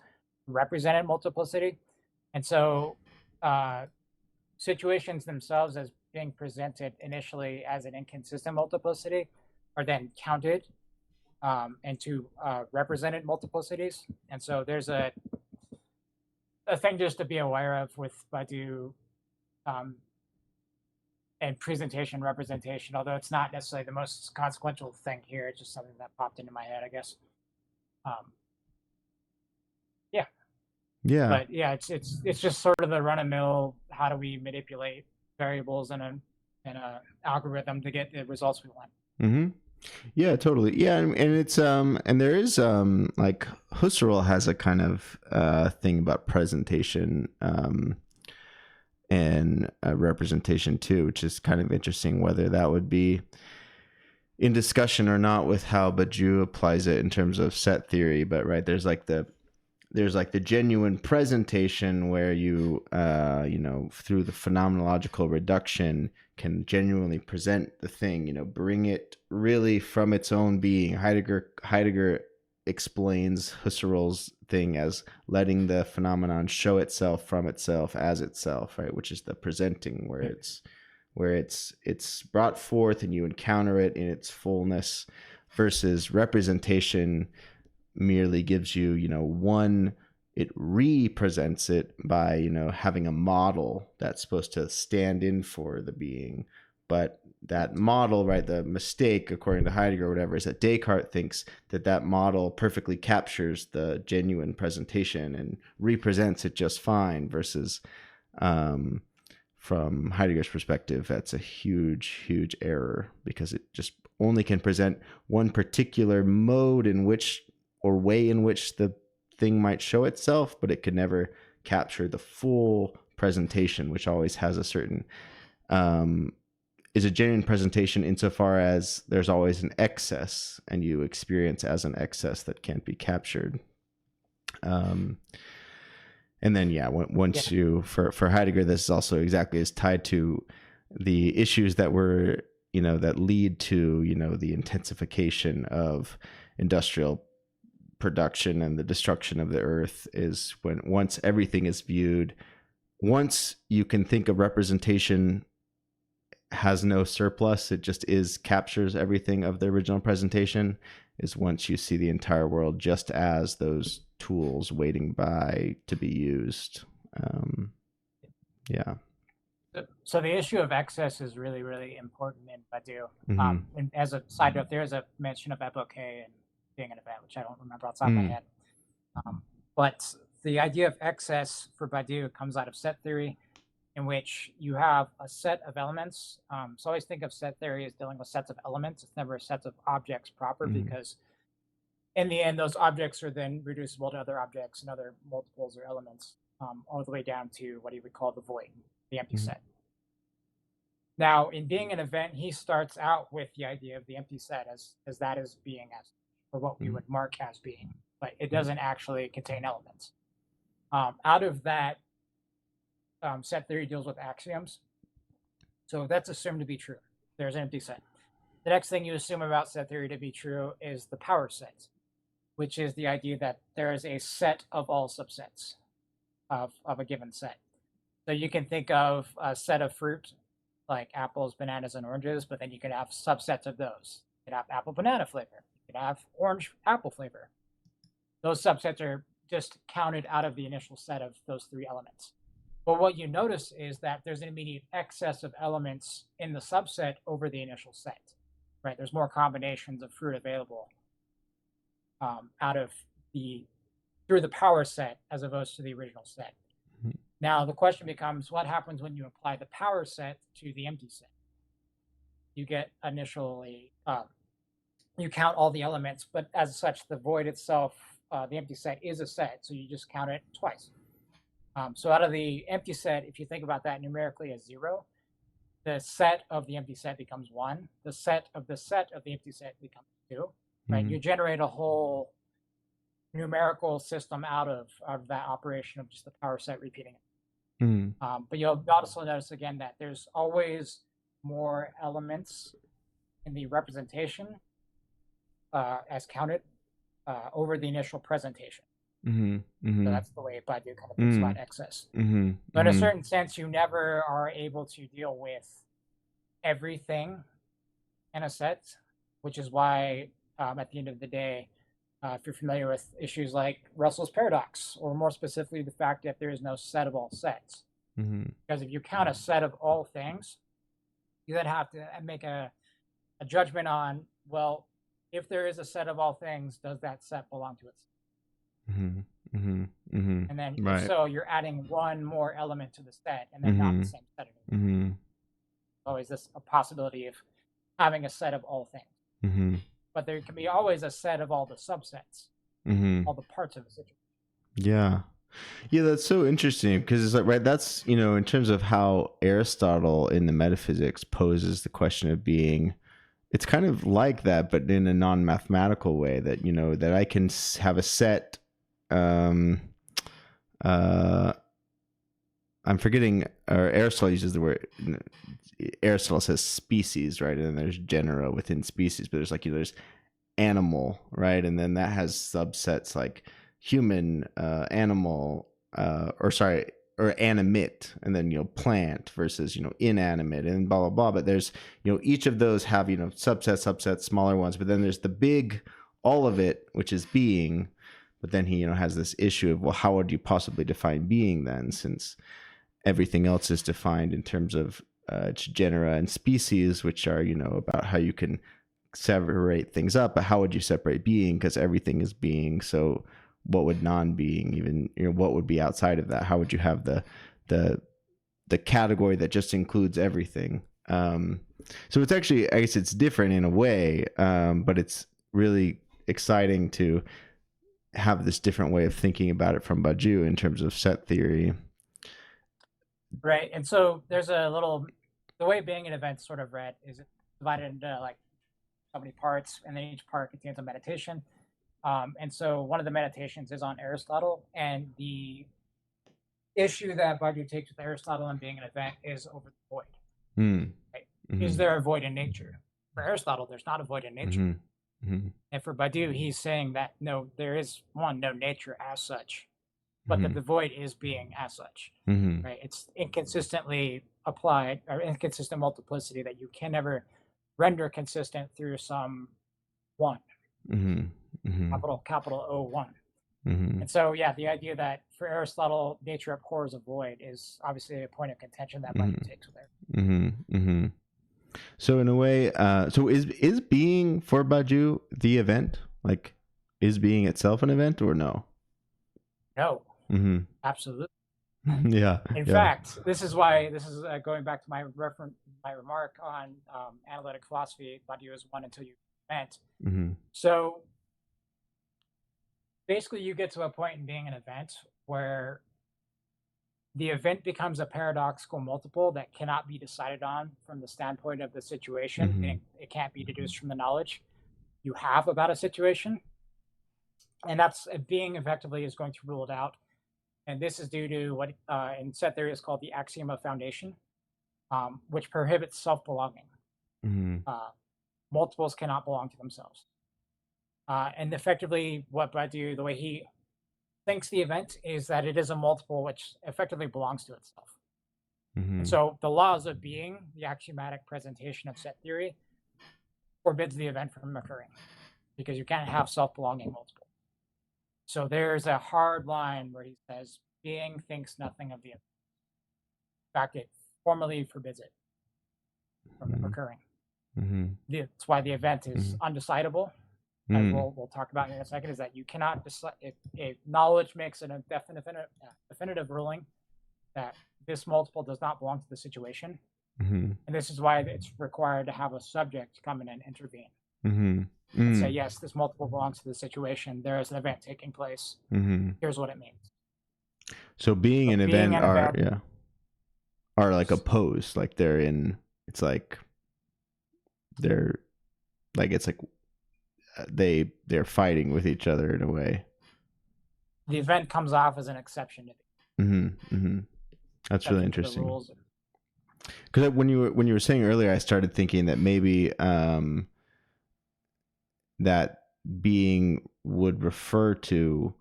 represented multiplicity. And so situations themselves as being presented initially as an inconsistent multiplicity are then counted into represented multiplicities. And so there's a thing just to be aware of with Badiou and presentation representation, although it's not necessarily the most consequential thing here. It's just something that popped into my head, I guess. Yeah. Yeah. But yeah, it's just sort of the run-of-the-mill, how do we manipulate variables in a algorithm to get the results we want. Mm-hmm. Yeah, totally. Yeah, and it's and there is like Husserl has a kind of thing about presentation and representation too, which is kind of interesting whether that would be in discussion or not with how Badiou applies it in terms of set theory. But right, there's like the genuine presentation where you through the phenomenological reduction can genuinely present the thing, bring it really from its own being. Heidegger explains Husserl's thing as letting the phenomenon show itself from itself as itself, right? Which is the presenting, where it's brought forth and you encounter it in its fullness, versus representation merely gives you, one, it represents it by, having a model that's supposed to stand in for the being. But that model, right, the mistake, according to Heidegger or whatever, is that Descartes thinks that model perfectly captures the genuine presentation and represents it just fine, versus from Heidegger's perspective, that's a huge, huge error, because it just only can present one particular mode in which, or way in which the thing might show itself, but it could never capture the full presentation, which always has a certain is a genuine presentation insofar as there's always an excess, and you experience as an excess that can't be captured. And then once you for Heidegger, this is also exactly is tied to the issues that were that lead to the intensification of industrial production and the destruction of the earth, is when once everything is viewed, once you can think of representation has no surplus, it just captures everything of the original presentation, is once you see the entire world just as those tools waiting by to be used. So the issue of excess is really, really important in Badiou. And as a side note, there's a mention of epoche and being an event, which I don't remember off the top of my head. But the idea of excess for Badiou comes out of set theory, in which you have a set of elements. So always think of set theory as dealing with sets of elements. It's never a set of objects proper, because in the end, those objects are then reducible to other objects and other multiples or elements, all the way down to what he would call the void, the empty set. Now, in being an event, he starts out with the idea of the empty set as that is being as, or what we would mark as being, but it doesn't actually contain elements. Out of that, set theory deals with axioms. So that's assumed to be true. There's an empty set. The next thing you assume about set theory to be true is the power set, which is the idea that there is a set of all subsets of a given set. So you can think of a set of fruit like apples, bananas, and oranges, but then you could have subsets of those. You could have apple banana flavor. You could have orange apple flavor. Those subsets are just counted out of the initial set of those three elements. But what you notice is that there's an immediate excess of elements in the subset over the initial set, right? There's more combinations of fruit available through the power set as opposed to the original set. Now, the question becomes, what happens when you apply the power set to the empty set? You get initially, you count all the elements, but as such, the void itself, the empty set is a set, so you just count it twice. So out of the empty set, if you think about that numerically as 0, the set of the empty set becomes 1. The set of the empty set becomes 2. Right? You generate a whole numerical system out of that operation of just the power set repeating it. But you'll also notice again that there's always more elements in the representation as counted over the initial presentation. So So that's the way Badiou kind of thinks about excess. So in a certain sense, you never are able to deal with everything in a set, which is why at the end of the day, if you're familiar with issues like Russell's paradox, or more specifically the fact that there is no set of all sets. Because if you count a set of all things, you then have to make a judgment on, well, if there is a set of all things, does that set belong to itself? And then if so, you're adding one more element to the set, and then not the same set anymore. Always this a possibility of having a set of all things. But there can be always a set of all the subsets, all the parts of the situation. Yeah, that's so interesting, because it's like, right, that's, in terms of how Aristotle in the Metaphysics poses the question of being, it's kind of like that, but in a non-mathematical way, that, that I can have a set, I'm forgetting, or Aristotle uses the word, Aristotle says species, right? And then there's genera within species, but there's like, there's animal, right? And then that has subsets like human, animal, or animate, and then, plant versus, inanimate, and blah, blah, blah. But there's, each of those have, subsets, smaller ones, but then there's the big, all of it, which is being. But then he, has this issue of, well, how would you possibly define being then, since everything else is defined in terms of genera and species, which are, about how you can separate things up, but how would you separate being? Because everything is being. So what would non-being even, what would be outside of that? How would you have the category that just includes everything? So it's actually, I guess it's different in a way, but it's really exciting to have this different way of thinking about it from Badiou in terms of set theory. Right. And so there's the way being an event sort of read is divided into like so many parts, and then each part contains a meditation. And so one of the meditations is on Aristotle, and the issue that Badiou takes with Aristotle and being an event is over the void. Right? Is there a void in nature? For Aristotle, there's not a void in nature. And for Badiou, he's saying that no, there is no nature as such, but that the void is being as such. Right? It's inconsistently applied, or inconsistent multiplicity that you can never render consistent through some one. Capital O1. And so, yeah, the idea that for Aristotle, nature abhors a void is obviously a point of contention that Badiou takes with there. So in a way, so is being for Badiou the event? Like, is being itself an event or no? No, absolutely. In Yeah. fact, this is going back to my remark on analytic philosophy. Badiou is one until you event. So basically, you get to a point in being an event where the event becomes a paradoxical multiple that cannot be decided on from the standpoint of the situation. It can't be deduced from the knowledge you have about a situation. And that's being effectively is going to rule it out. And this is due to what in set theory is called the axiom of foundation, which prohibits self-belonging. Multiples cannot belong to themselves. And effectively, what Badiou, the way he thinks the event is that it is a multiple which effectively belongs to itself. And so the laws of being, the axiomatic presentation of set theory, forbids the event from occurring, because you can't have self-belonging multiple. So there's a hard line where he says being thinks nothing of the event. In fact, it formally forbids it from occurring. That's why the event is undecidable. As we'll talk about in a second, is that you cannot decide if knowledge makes a definitive ruling that this multiple does not belong to the situation, and this is why it's required to have a subject come in and intervene and say, yes, this multiple belongs to the situation. There is an event taking place. Here's what it means. So being an event are like opposed, like they're in. It's like they're like it's like. They're fighting with each other in a way. The event comes off as an exception to the That's really interesting. Because when you were saying earlier, I started thinking that maybe that being would refer to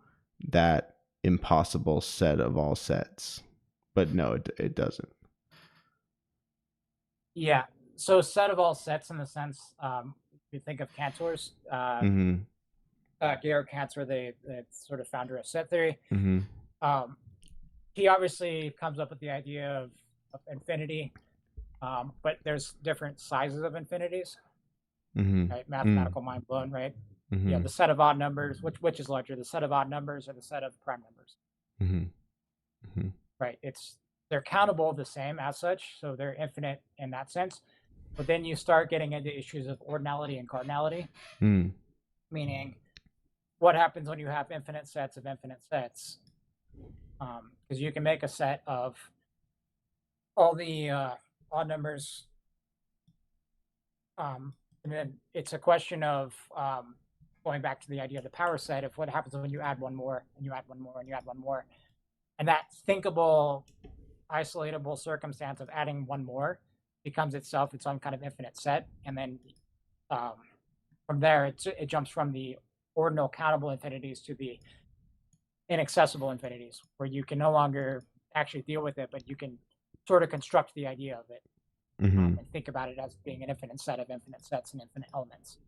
that impossible set of all sets, but no, it doesn't. Yeah. So set of all sets in the sense, if you think of Cantor's, Georg Cantor, the sort of founder of set theory, he obviously comes up with the idea of infinity, but there's different sizes of infinities, right? Mathematical mind blown, right? You know, the set of odd numbers, which is larger, the set of odd numbers or the set of prime numbers? Right. They're countable the same as such, so they're infinite in that sense. But then you start getting into issues of ordinality and cardinality, meaning what happens when you have infinite sets of infinite sets? Because you can make a set of all the odd numbers, and then it's a question of going back to the idea of the power set of what happens when you add one more and you add one more and you add one more. And that thinkable, isolatable circumstance of adding one more becomes itself its own kind of infinite set. And then from there, it jumps from the ordinal countable infinities to the inaccessible infinities, where you can no longer actually deal with it, but you can sort of construct the idea of it and think about it as being an infinite set of infinite sets and infinite elements,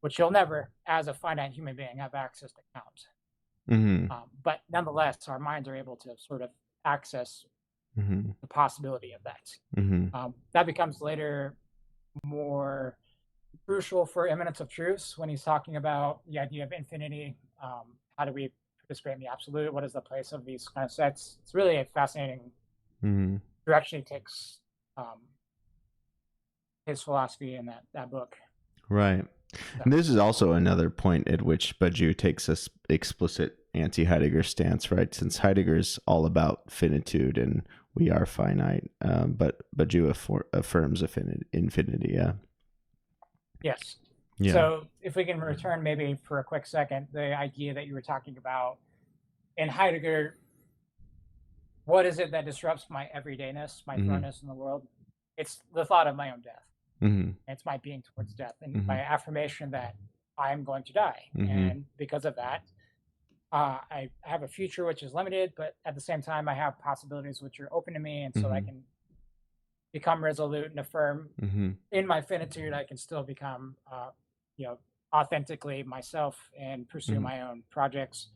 which you'll never, as a finite human being, have access to count. But nonetheless, our minds are able to sort of access the possibility of that. That becomes later more crucial for Immanence of Truths when he's talking about the idea of infinity. How do we participate in the absolute? What is the place of these kind of sets? It's really a fascinating direction he takes his philosophy in that book. Right. And this is also another point at which Badiou takes a explicit anti-Heidegger stance, right? Since Heidegger's all about finitude and we are finite, but Badiou affirms infinity, yeah. Yes. Yeah. So if we can return maybe for a quick second, the idea that you were talking about in Heidegger, what is it that disrupts my everydayness, my throwness in the world? It's the thought of my own death. It's my being towards death and my affirmation that I am going to die. And because of that, I have a future which is limited, but at the same time, I have possibilities which are open to me. And so I can become resolute and affirm in my finitude. I can still become, authentically myself and pursue my own projects.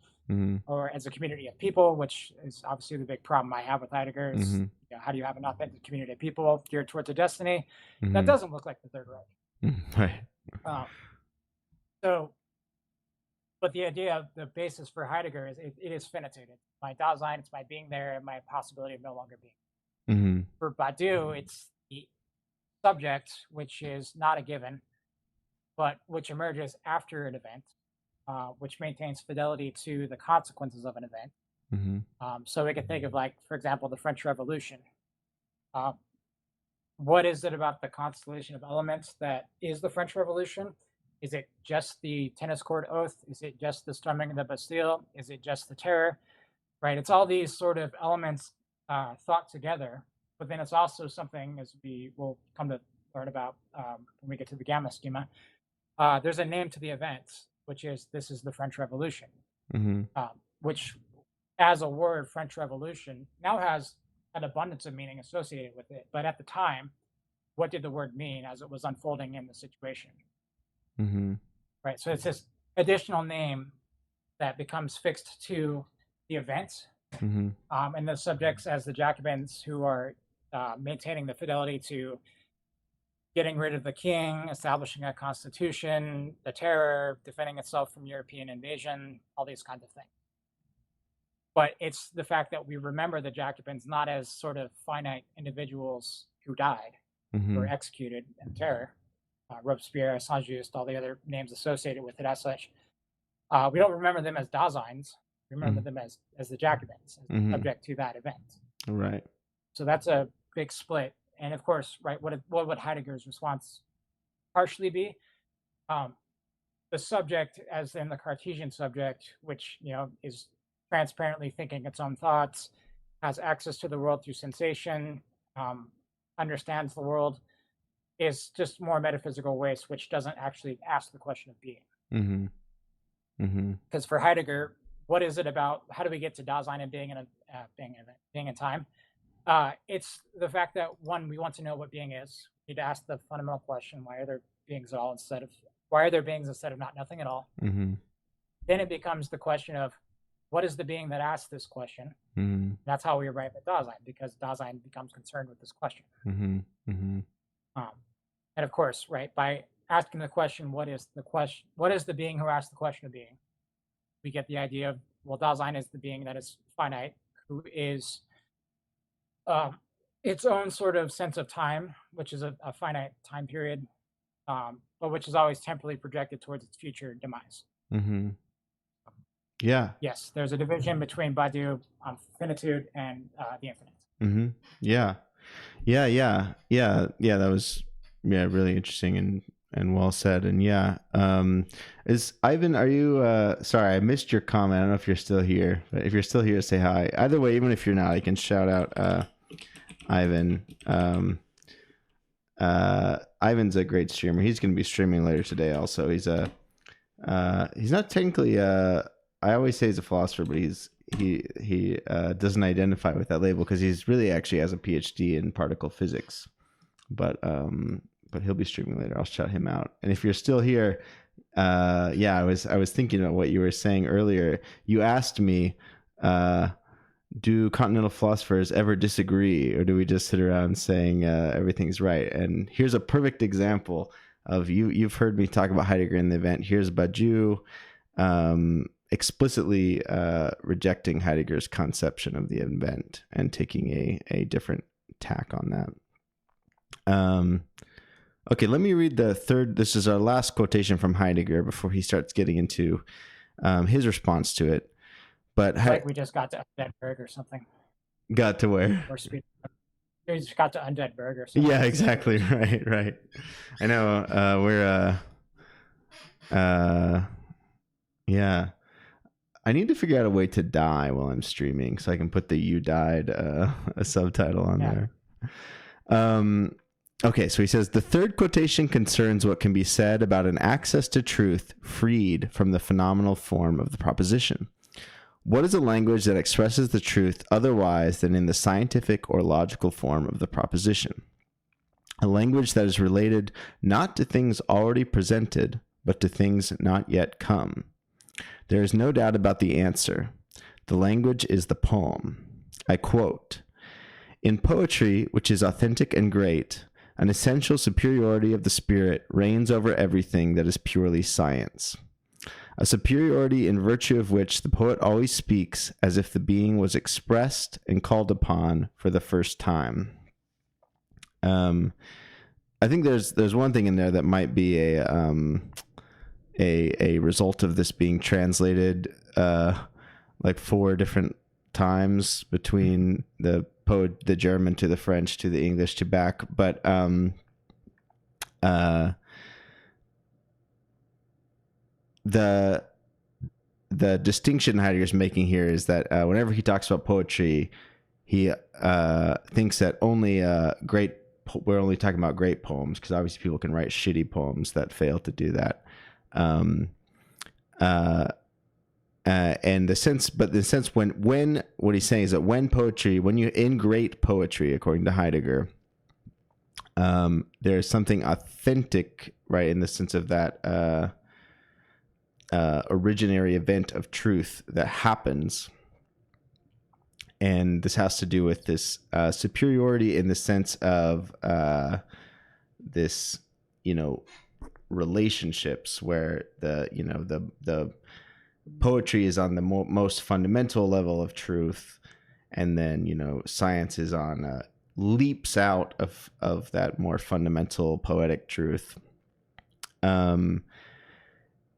Or as a community of people, which is obviously the big problem I have with Heidegger is, how do you have an authentic community of people geared towards a destiny that doesn't look like the Third Reich? Right. But the idea of the basis for Heidegger is it is finitude. It's my Dasein, it's my being there, and my possibility of no longer being. For Badiou, it's the subject, which is not a given, but which emerges after an event. Which maintains fidelity to the consequences of an event. So we can think of, like, for example, the French Revolution. What is it about the constellation of elements that is the French Revolution? Is it just the tennis court oath? Is it just the storming of the Bastille? Is it just the terror? Right? It's all these sort of elements thought together, but then it's also something, as we will come to learn about when we get to the gamma schema, there's a name to the events, which is this is the French Revolution, which as a word, French Revolution, now has an abundance of meaning associated with it. But at the time, what did the word mean as it was unfolding in the situation? Right. So it's this additional name that becomes fixed to the event. And the subjects as the Jacobins who are maintaining the fidelity to getting rid of the king, establishing a constitution, the terror, defending itself from European invasion, all these kinds of things. But it's the fact that we remember the Jacobins not as sort of finite individuals who died, who were executed in terror, Robespierre, Saint-Just, all the other names associated with it as such. We don't remember them as Daseins. We remember them as the Jacobins, as subject to that event. Right. So that's a big split. And of course, right, what would Heidegger's response partially be? The subject, as in the Cartesian subject, which is transparently thinking its own thoughts, has access to the world through sensation, understands the world, is just more metaphysical waste, which doesn't actually ask the question of being. Because for Heidegger, what is it about? How do we get to Dasein and being in time? It's the fact that one, we want to know what being is. We need to ask the fundamental question: why are there beings at all instead of not nothing at all? Mm-hmm. Then it becomes the question of what is the being that asks this question? Mm-hmm. That's how we arrive at Dasein, because Dasein becomes concerned with this question. Mm-hmm. Mm-hmm. And of course, right, by asking the question, what is the being who asks the question of being? We get the idea of, well, Dasein is the being that is finite, who is its own sort of sense of time, which is a finite time period, but which is always temporally projected towards its future demise. Mm-hmm. Yeah. Yes, there's a division between Badiou on finitude and the infinite. Mm-hmm. Yeah. That was really interesting and well said. And is Ivan? Are you? Sorry, I missed your comment. I don't know if you're still here, but if you're still here, say hi. Either way, even if you're not, I can shout out Ivan. Ivan's a great streamer. He's going to be streaming later today. Also, he's not technically I always say he's a philosopher, but he doesn't identify with that label because he's really actually has a PhD in particle physics. But he'll be streaming later. I'll shout him out. And if you're still here, I was thinking about what you were saying earlier. You asked me, do continental philosophers ever disagree, or do we just sit around saying everything's right? And here's a perfect example of you've heard me talk about Heidegger in the event. Here's Badiou explicitly rejecting Heidegger's conception of the event and taking a different tack on that. Okay, let me read the third. This is our last quotation from Heidegger before he starts getting into his response to it. But like we just got to Undead Berg or something. Got to where? We just got to Undead Berg or something. Yeah, exactly. Right. I know. I need to figure out a way to die while I'm streaming so I can put the "You Died" a subtitle on there. Okay, so he says, the third quotation concerns what can be said about an access to truth freed from the phenomenal form of the proposition. What is a language that expresses the truth otherwise than in the scientific or logical form of the proposition? A language that is related not to things already presented, but to things not yet come. There is no doubt about the answer. The language is the poem. I quote, "In poetry, which is authentic and great, an essential superiority of the spirit reigns over everything that is purely science. A superiority in virtue of which the poet always speaks as if the being was expressed and called upon for the first time." I think there's one thing in there that might be a result of this being translated like 4 different times between the German to the French to the English to back, but the distinction Heidegger's making here is that whenever he talks about poetry, he thinks that we're only talking about great poems, because obviously people can write shitty poems that fail to do that. And the sense when what he's saying is that in great poetry, according to Heidegger, there's something authentic, right, in the sense of that originary event of truth that happens. And this has to do with this superiority in the sense of this, relationships where the poetry is on the most fundamental level of truth, and then science is on leaps out of that more fundamental poetic truth.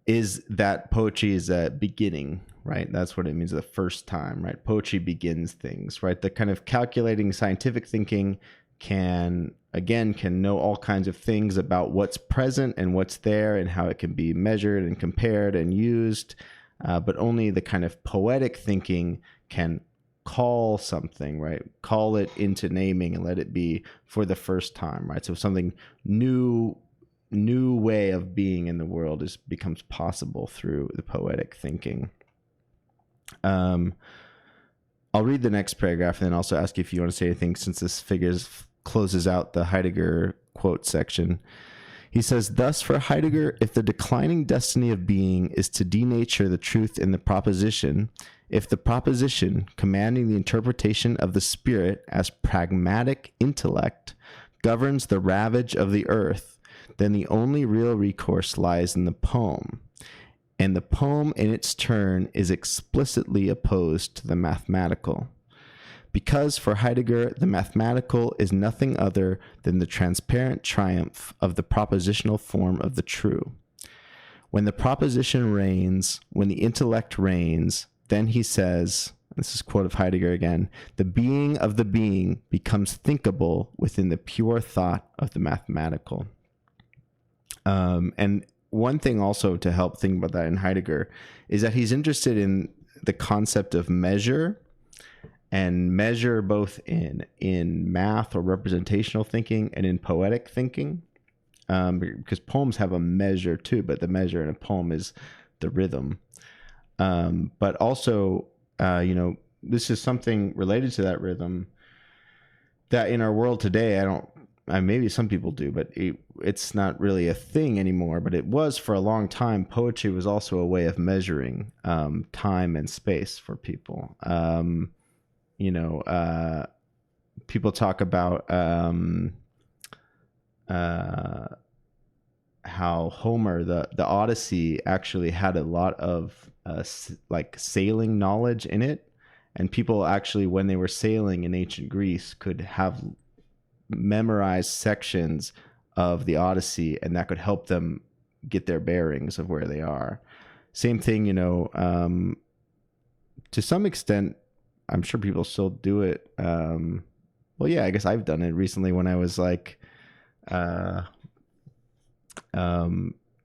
Is that poetry is a beginning, right? That's what it means the first time, right? Poetry begins things, right? The kind of calculating scientific thinking can know all kinds of things about what's present and what's there and how it can be measured and compared and used. But only the kind of poetic thinking can call something, right? Call it into naming and let it be for the first time, right? So something new new way of being in the world becomes possible through the poetic thinking. I'll read the next paragraph and then also ask you if you want to say anything, since this closes out the Heidegger quote section. He says, thus for Heidegger, if the declining destiny of being is to denature the truth in the proposition, if the proposition commanding the interpretation of the spirit as pragmatic intellect governs the ravage of the earth, then the only real recourse lies in the poem. And the poem in its turn is explicitly opposed to the mathematical. Because for Heidegger, the mathematical is nothing other than the transparent triumph of the propositional form of the true. When the proposition reigns, when the intellect reigns, then he says, this is a quote of Heidegger again, the being of the being becomes thinkable within the pure thought of the mathematical. And one thing also to help think about that in Heidegger is that he's interested in the concept of measure, and measure both in math or representational thinking and in poetic thinking, because poems have a measure too, but the measure in a poem is the rhythm. But also, this is something related to that rhythm that in our world today, maybe some people do, but it's not really a thing anymore. But it was for a long time. Poetry was also a way of measuring time and space for people. People talk about how Homer, the Odyssey, actually had a lot of like sailing knowledge in it, and people actually, when they were sailing in ancient Greece, could have memorized sections of the Odyssey, and that could help them get their bearings of where they are. Same thing, to some extent, I'm sure people still do it. Well, yeah, I guess I've done it recently when I was like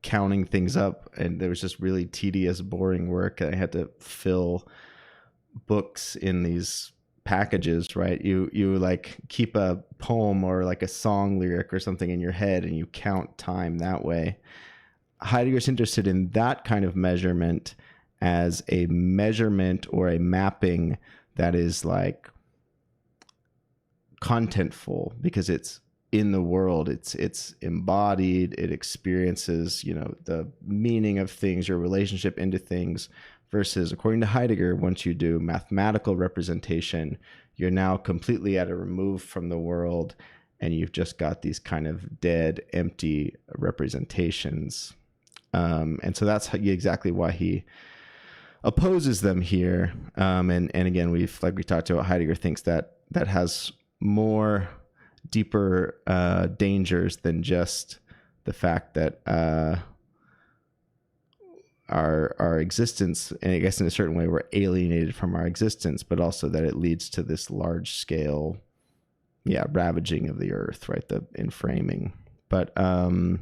counting things up, and there was just really tedious, boring work. I had to fill books in these packages, right? You like keep a poem or like a song lyric or something in your head, and you count time that way. Heidegger's interested in that kind of measurement as a measurement or a mapping that is like contentful, because it's in the world, it's embodied, it experiences, the meaning of things, your relationship into things, versus, according to Heidegger, once you do mathematical representation, you're now completely at a remove from the world, and you've just got these kind of dead, empty representations. And so that's exactly why he opposes them here. And again, we talked about, Heidegger thinks that has more deeper dangers than just the fact that our existence, and I guess in a certain way we're alienated from our existence, but also that it leads to this large scale ravaging of the earth, right? The inframing. But do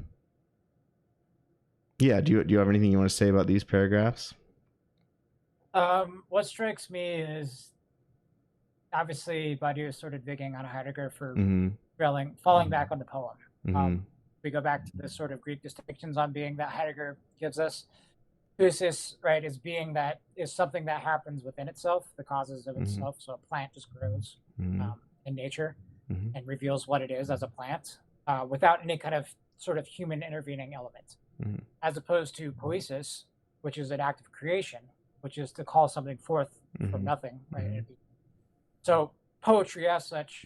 you have anything you want to say about these paragraphs? What strikes me is, obviously, Badiou is sort of digging on Heidegger for falling back on the poem. We go back to the sort of Greek distinctions on being that Heidegger gives us. Physis, right, is being that is something that happens within itself, the causes of itself. So a plant just grows in nature and reveals what it is as a plant without any kind of sort of human intervening element, as opposed to poesis, which is an act of creation, which is to call something forth from nothing, right? So poetry as such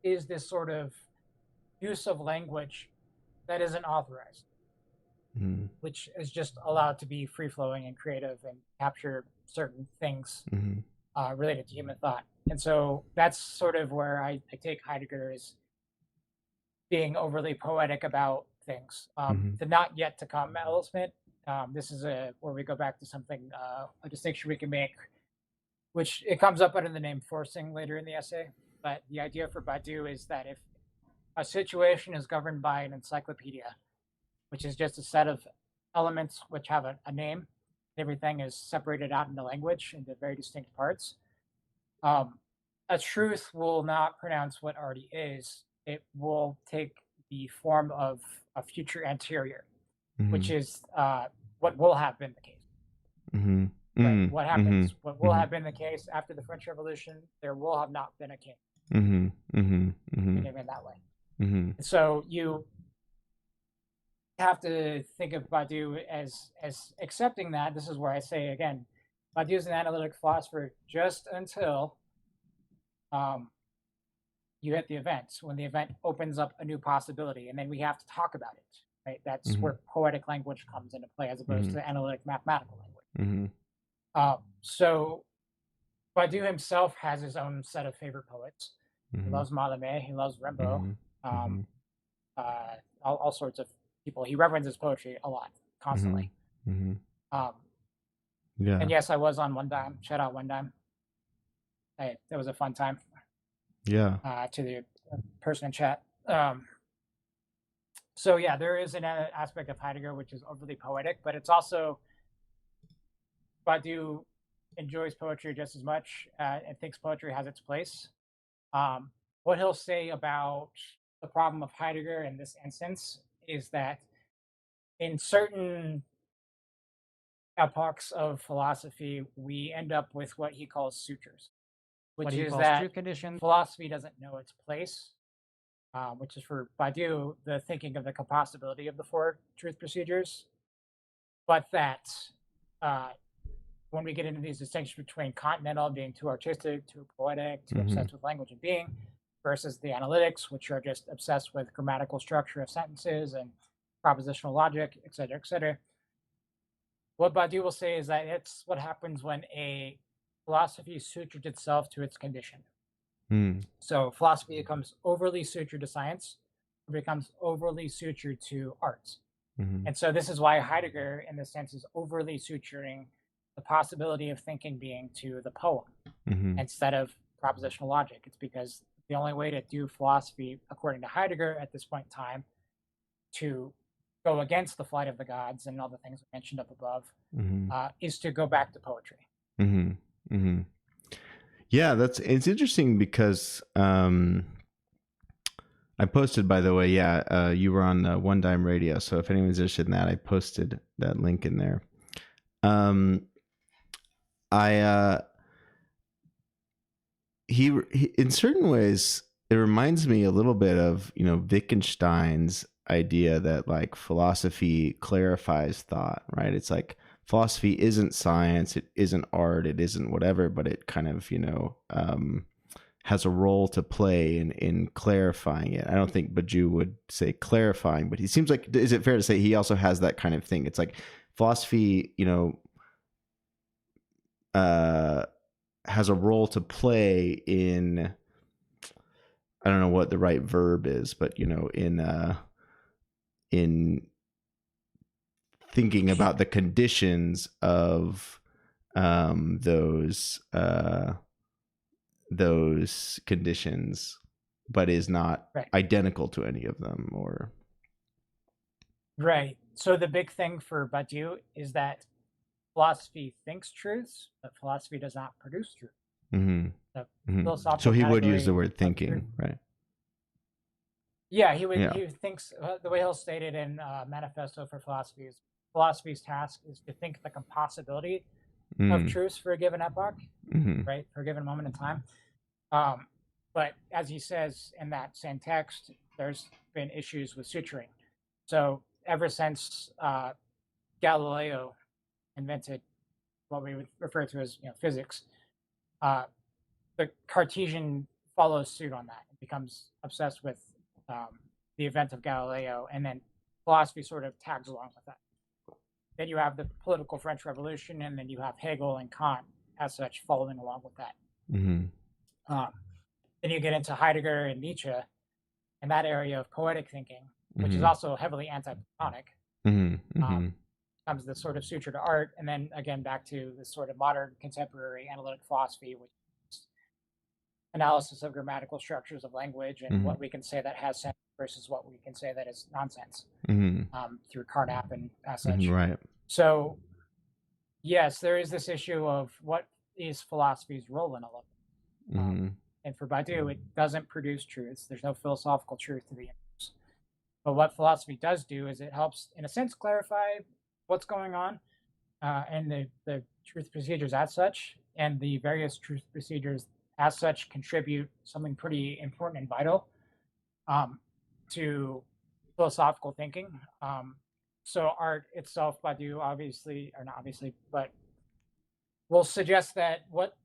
is this sort of use of language that isn't authorized, which is just allowed to be free-flowing and creative and capture certain things related to human thought. And so that's sort of where I take Heidegger as being overly poetic about things. The not yet to come element, this is where we go back to something, a distinction we can make, which it comes up under the name forcing later in the essay. But the idea for Badiou is that if a situation is governed by an encyclopedia, which is just a set of elements which have a name, everything is separated out into language into very distinct parts, a truth will not pronounce what already is. It will take the form of a future anterior, Mm-hmm. which is what will have been the case. Mm-hmm. Right? What happens? Mm-hmm. What will have been the case after the French Revolution? There will have not been a king. Mm-hmm. Mm-hmm. Think of it that way. Mm-hmm. And so you have to think of Badiou as accepting that. This is where I say again, Badiou is an analytic philosopher just until you hit the event, when the event opens up a new possibility, and then we have to talk about it. Right? That's where poetic language comes into play, as opposed to analytic mathematical language. So Badiou himself has his own set of favorite poets. He loves Mallarmé. He loves Rimbaud. All sorts of people. He references poetry a lot, constantly. Yeah. And yes, I was on One Dime. Shout out One Dime. Hey, that was a fun time. Yeah. To the person in chat. So yeah, there is an aspect of Heidegger which is overly poetic, but it's also Badiou enjoys poetry just as much and thinks poetry has its place. What he'll say about the problem of Heidegger in this instance is that in certain epochs of philosophy, we end up with what he calls sutures, which is that truth condition. Philosophy doesn't know its place, which is for Badiou, the thinking of the compossibility of the four truth procedures, but that when we get into these distinctions between continental being too artistic, too poetic, too obsessed with language and being, versus the analytics, which are just obsessed with grammatical structure of sentences and propositional logic, et cetera, what Badiou will say is that it's what happens when a philosophy sutures itself to its condition. So philosophy becomes overly sutured to science, or becomes overly sutured to arts. And so this is why Heidegger, in this sense, is overly suturing the possibility of thinking being to the poem instead of propositional logic. It's because the only way to do philosophy, according to Heidegger at this point in time, to go against the flight of the gods and all the things mentioned up above, is to go back to poetry. Yeah, it's interesting because I posted, by the way, you were on One Dime Radio, so if anyone's interested in that, I posted that link in there. He in certain ways, it reminds me a little bit of, Wittgenstein's idea that like philosophy clarifies thought, right? It's like philosophy isn't science, it isn't art, it isn't whatever, but it kind of, has a role to play in clarifying it. I don't think Badiou would say clarifying, but he seems like, is it fair to say he also has that kind of thing? It's like philosophy, has a role to play in, I don't know what the right verb is, but in thinking about the conditions of those conditions, but is not identical to any of them, or right. So the big thing for Badiou is that philosophy thinks truths, but philosophy does not produce truth. So he would use the word thinking, right? Yeah, he would. Yeah. He thinks the way he'll state it in Manifesto for Philosophy is philosophy's task is to think the compossibility of truths for a given epoch, right, for a given moment in time. But as he says in that same text, there's been issues with suturing. So ever since Galileo invented what we would refer to as physics, the Cartesian follows suit on that. It becomes obsessed with the event of Galileo, and then philosophy sort of tags along with that. Then you have the political French Revolution, and then you have Hegel and Kant as such following along with that. Then you get into Heidegger and Nietzsche and that area of poetic thinking, which is also heavily anti-Platonic. Comes this sort of suture to art, and then again back to this sort of modern contemporary analytic philosophy, which is analysis of grammatical structures of language and what we can say that has sense versus what we can say that is nonsense through Carnap and as such. Right. So, yes, there is this issue of what is philosophy's role in all of it. And for Badiou, it doesn't produce truths. There's no philosophical truth to the universe. But what philosophy does do is it helps, in a sense, clarify what's going on, and the truth procedures as such, and the various truth procedures as such contribute something pretty important and vital, to philosophical thinking. So art itself, Badiou, obviously, or not obviously, but will suggest that what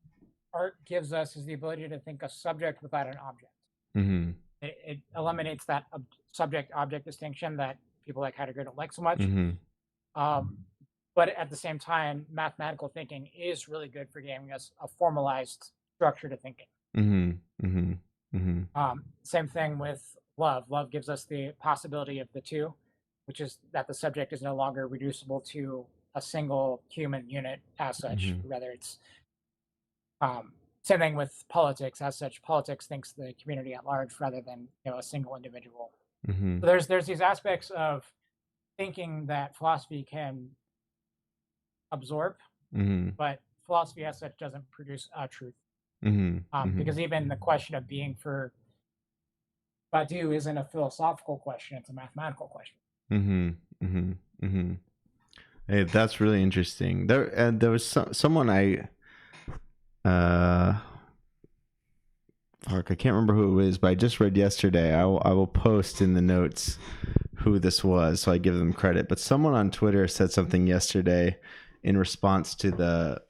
art gives us is the ability to think a subject without an object. Mm-hmm. It eliminates that subject-object distinction that people like Heidegger don't like so much. Mm-hmm. But at the same time, mathematical thinking is really good for giving us a formalized structure to thinking. Mm-hmm. Mm-hmm. Mm-hmm. Same thing with love. Love gives us the possibility of the two, which is that the subject is no longer reducible to a single human unit as such. Mm-hmm. Rather, it's same thing with politics as such. Politics thinks the community at large rather than a single individual. Mm-hmm. So there's these aspects of thinking that philosophy can absorb, Mm-hmm. but philosophy as such doesn't produce a truth. Mm-hmm. Mm-hmm. Because even the question of being for Badiou isn't a philosophical question; it's a mathematical question. Mm-hmm. Mm-hmm. Mm-hmm. Hey, that's really interesting. There was someone I can't remember who it was, but I just read yesterday. I will post in the notes who this was, so I give them credit. But someone on Twitter said something yesterday in response to the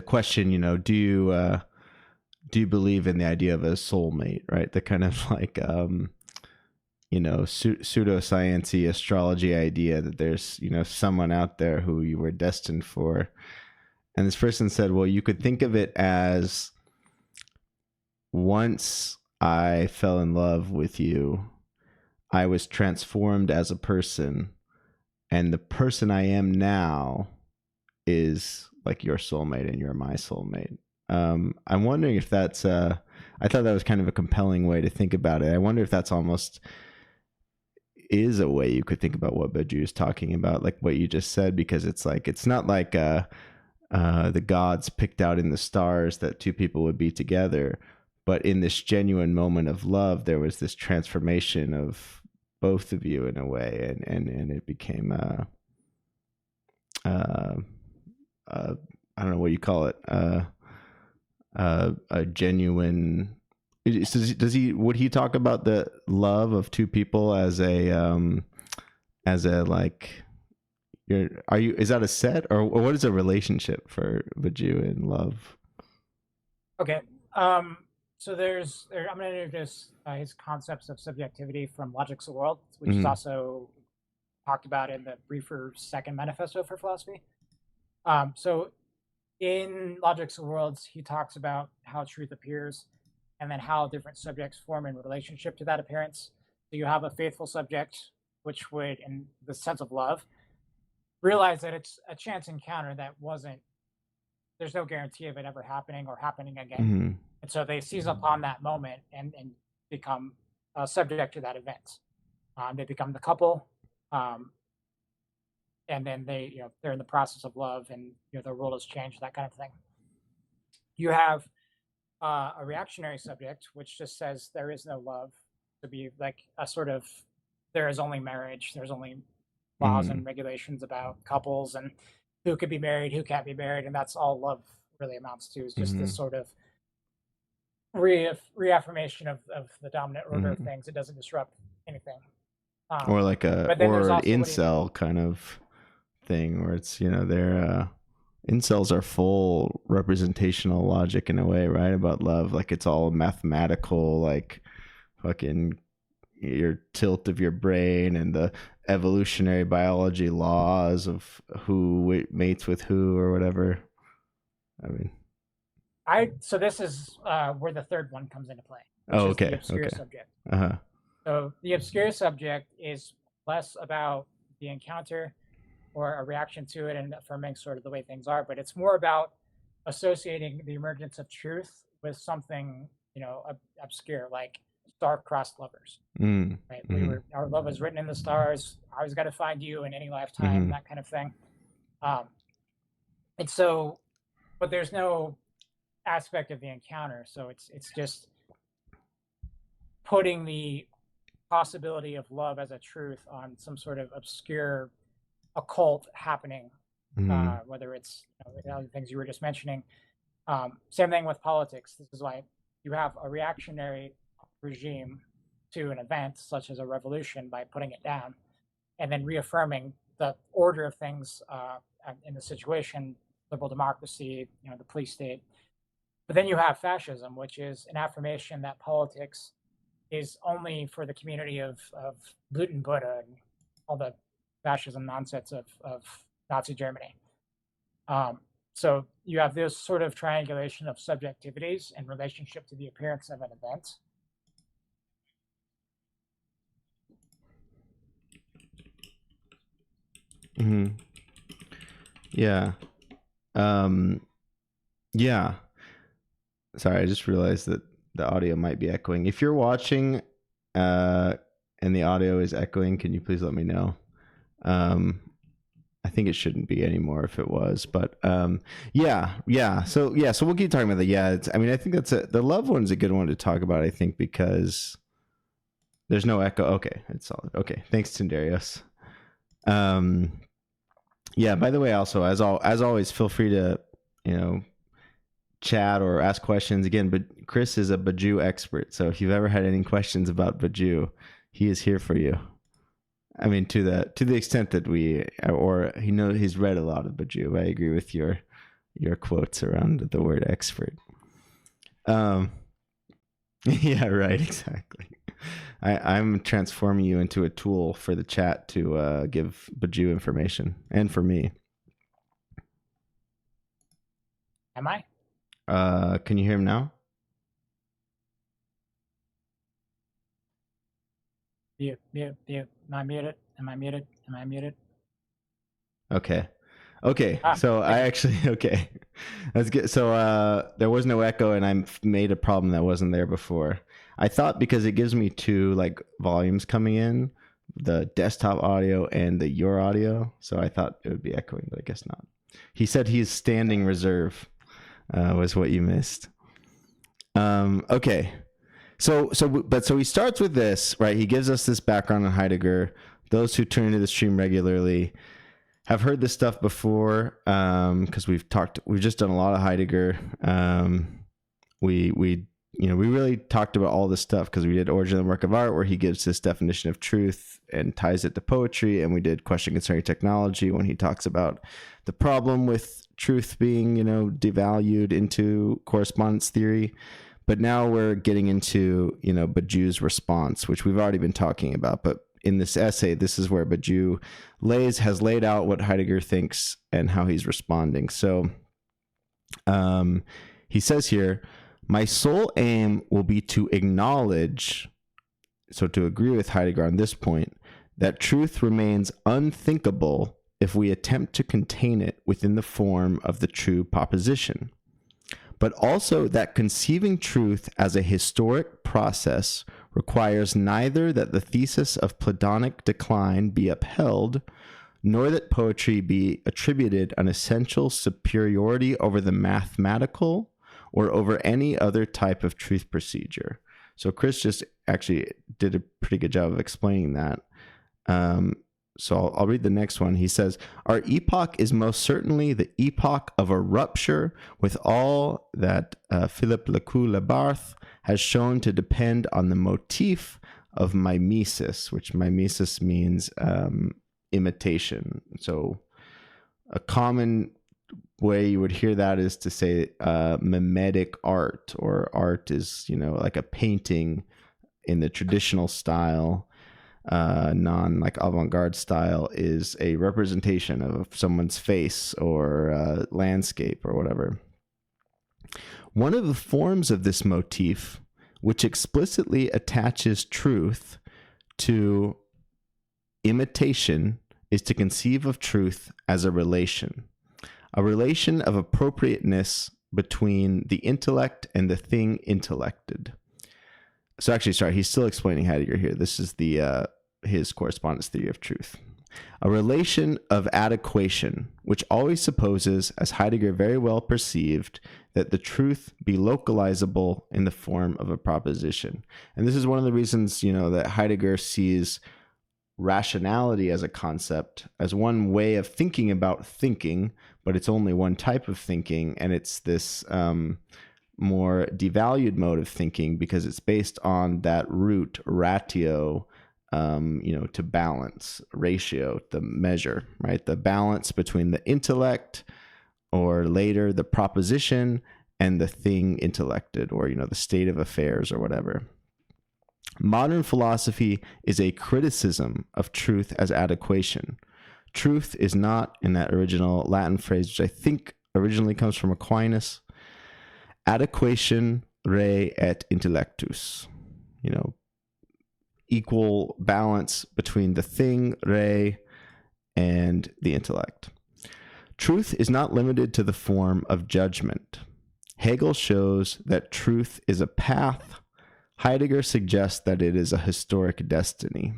question, do you believe in the idea of a soulmate, right? The kind of like pseudoscience-y astrology idea that there's someone out there who you were destined for. And this person said, well, you could think of it as, once I fell in love with you, I was transformed as a person, and the person I am now is like your soulmate and you're my soulmate. I'm wondering if that's I thought that was kind of a compelling way to think about it. I wonder if that's almost is a way you could think about what Badiou is talking about, like what you just said, because it's like, it's not like the gods picked out in the stars that two people would be together, but in this genuine moment of love, there was this transformation of both of you in a way, and it became I don't know what you call it, a genuine. Would he talk about the love of two people as a like, is that a set, or what is a relationship for Badiou in love? Okay. So I'm going to introduce his concepts of subjectivity from Logic's the World, which Mm-hmm. is also talked about in the briefer second manifesto for philosophy. So in Logic's the World, he talks about how truth appears, and then how different subjects form in relationship to that appearance. So you have a faithful subject, which would, in the sense of love, realize that it's a chance encounter that there's no guarantee of it ever happening or happening again. Mm-hmm. And so they seize upon that moment and become subject to that event. They become the couple, and then they're in the process of love, and their world has changed, that kind of thing. You have a reactionary subject, which just says there is no love, to be like a sort of, there is only marriage, there's only laws and regulations about couples and who could be married, who can't be married, and that's all love really amounts to, is just this sort of reaffirmation of the dominant order of things. It doesn't disrupt anything. Or like an incel kind of thing, where it's they're incels are full representational logic in a way, right, about love. Like it's all mathematical, like fucking your tilt of your brain and the evolutionary biology laws of who mates with who or whatever. I mean, so this is where the third one comes into play. Oh, okay. The obscure subject. Uh-huh. So the obscure subject is less about the encounter or a reaction to it and affirming sort of the way things are, but it's more about associating the emergence of truth with something, obscure, like star-crossed lovers. Right? Our love is written in the stars. I always got to find you in any lifetime, that kind of thing. And so, but there's no aspect of the encounter, so it's just putting the possibility of love as a truth on some sort of obscure occult happening, whether it's the things you were just mentioning. Same thing with politics. This is why you have a reactionary regime to an event such as a revolution by putting it down and then reaffirming the order of things in the situation, liberal democracy, the police state. But then you have fascism, which is an affirmation that politics is only for the community of Blut and Buddha and all the fascism nonsense of Nazi Germany. So you have this sort of triangulation of subjectivities in relationship to the appearance of an event. Yeah. Yeah. Sorry, I just realized that the audio might be echoing. If you're watching and the audio is echoing, can you please let me know? I think it shouldn't be anymore if it was, but yeah. So we'll keep talking about that. Yeah, I think the love one's a good one to talk about, I think, because there's no echo. Okay, it's solid. Okay, thanks, Tindarios. Yeah, by the way, also, as always, feel free to, chat or ask questions again, but Chris is a Badiou expert. So if you've ever had any questions about Badiou, he is here for you. I mean, to the extent that he's read a lot of Badiou. I agree with your quotes around the word expert. Yeah, right. Exactly. I'm transforming you into a tool for the chat to give Badiou information, and for me. Am I? Can you hear him now? Mute. Am I muted? Am I muted? Okay. So okay. That's good. So there was no echo, and I made a problem that wasn't there before. I thought because it gives me two volumes coming in, the desktop audio and the your audio. So I thought it would be echoing, but I guess not. He said he's standing reserve, was what you missed. Okay. So he starts with this, right? He gives us this background on Heidegger. Those who tune into the stream regularly have heard this stuff before, because we've just done a lot of Heidegger. We really talked about all this stuff because we did Origin of the Work of Art, where he gives this definition of truth and ties it to poetry, and we did Question Concerning Technology when he talks about the problem with truth being, devalued into correspondence theory. But now we're getting into, Badiou's response, which we've already been talking about. But in this essay, this is where Badiou has laid out what Heidegger thinks and how he's responding. So he says here, my sole aim will be to acknowledge, so to agree with Heidegger on this point, that truth remains unthinkable if we attempt to contain it within the form of the true proposition, but also that conceiving truth as a historic process requires neither that the thesis of Platonic decline be upheld, nor that poetry be attributed an essential superiority over the mathematical or over any other type of truth procedure. So Chris just actually did a pretty good job of explaining that. So I'll read the next one. He says, our epoch is most certainly the epoch of a rupture with all that Philippe Lacoue-Labarthe has shown to depend on the motif of mimesis, which mimesis means imitation. So a common way you would hear that is to say mimetic art, or art is, like a painting in the traditional style. Avant-garde style is a representation of someone's face or landscape or whatever. One of the forms of this motif, which explicitly attaches truth to imitation, is to conceive of truth as a relation of appropriateness between the intellect and the thing intellected. So actually, sorry, he's still explaining Heidegger here. This is his correspondence theory of truth. A relation of adequation, which always supposes, as Heidegger very well perceived, that the truth be localizable in the form of a proposition. And this is one of the reasons, that Heidegger sees rationality as a concept, as one way of thinking about thinking, but it's only one type of thinking, and it's this more devalued mode of thinking because it's based on that root ratio, to balance, ratio, the measure, right? The balance between the intellect, or later the proposition, and the thing intellected, or, the state of affairs or whatever. Modern philosophy is a criticism of truth as adequation. Truth is not, in that original Latin phrase, which I think originally comes from Aquinas, adequation re et intellectus, equal balance between the thing, re, and the intellect. Truth is not limited to the form of judgment. Hegel shows that truth is a path. Heidegger suggests that it is a historic destiny.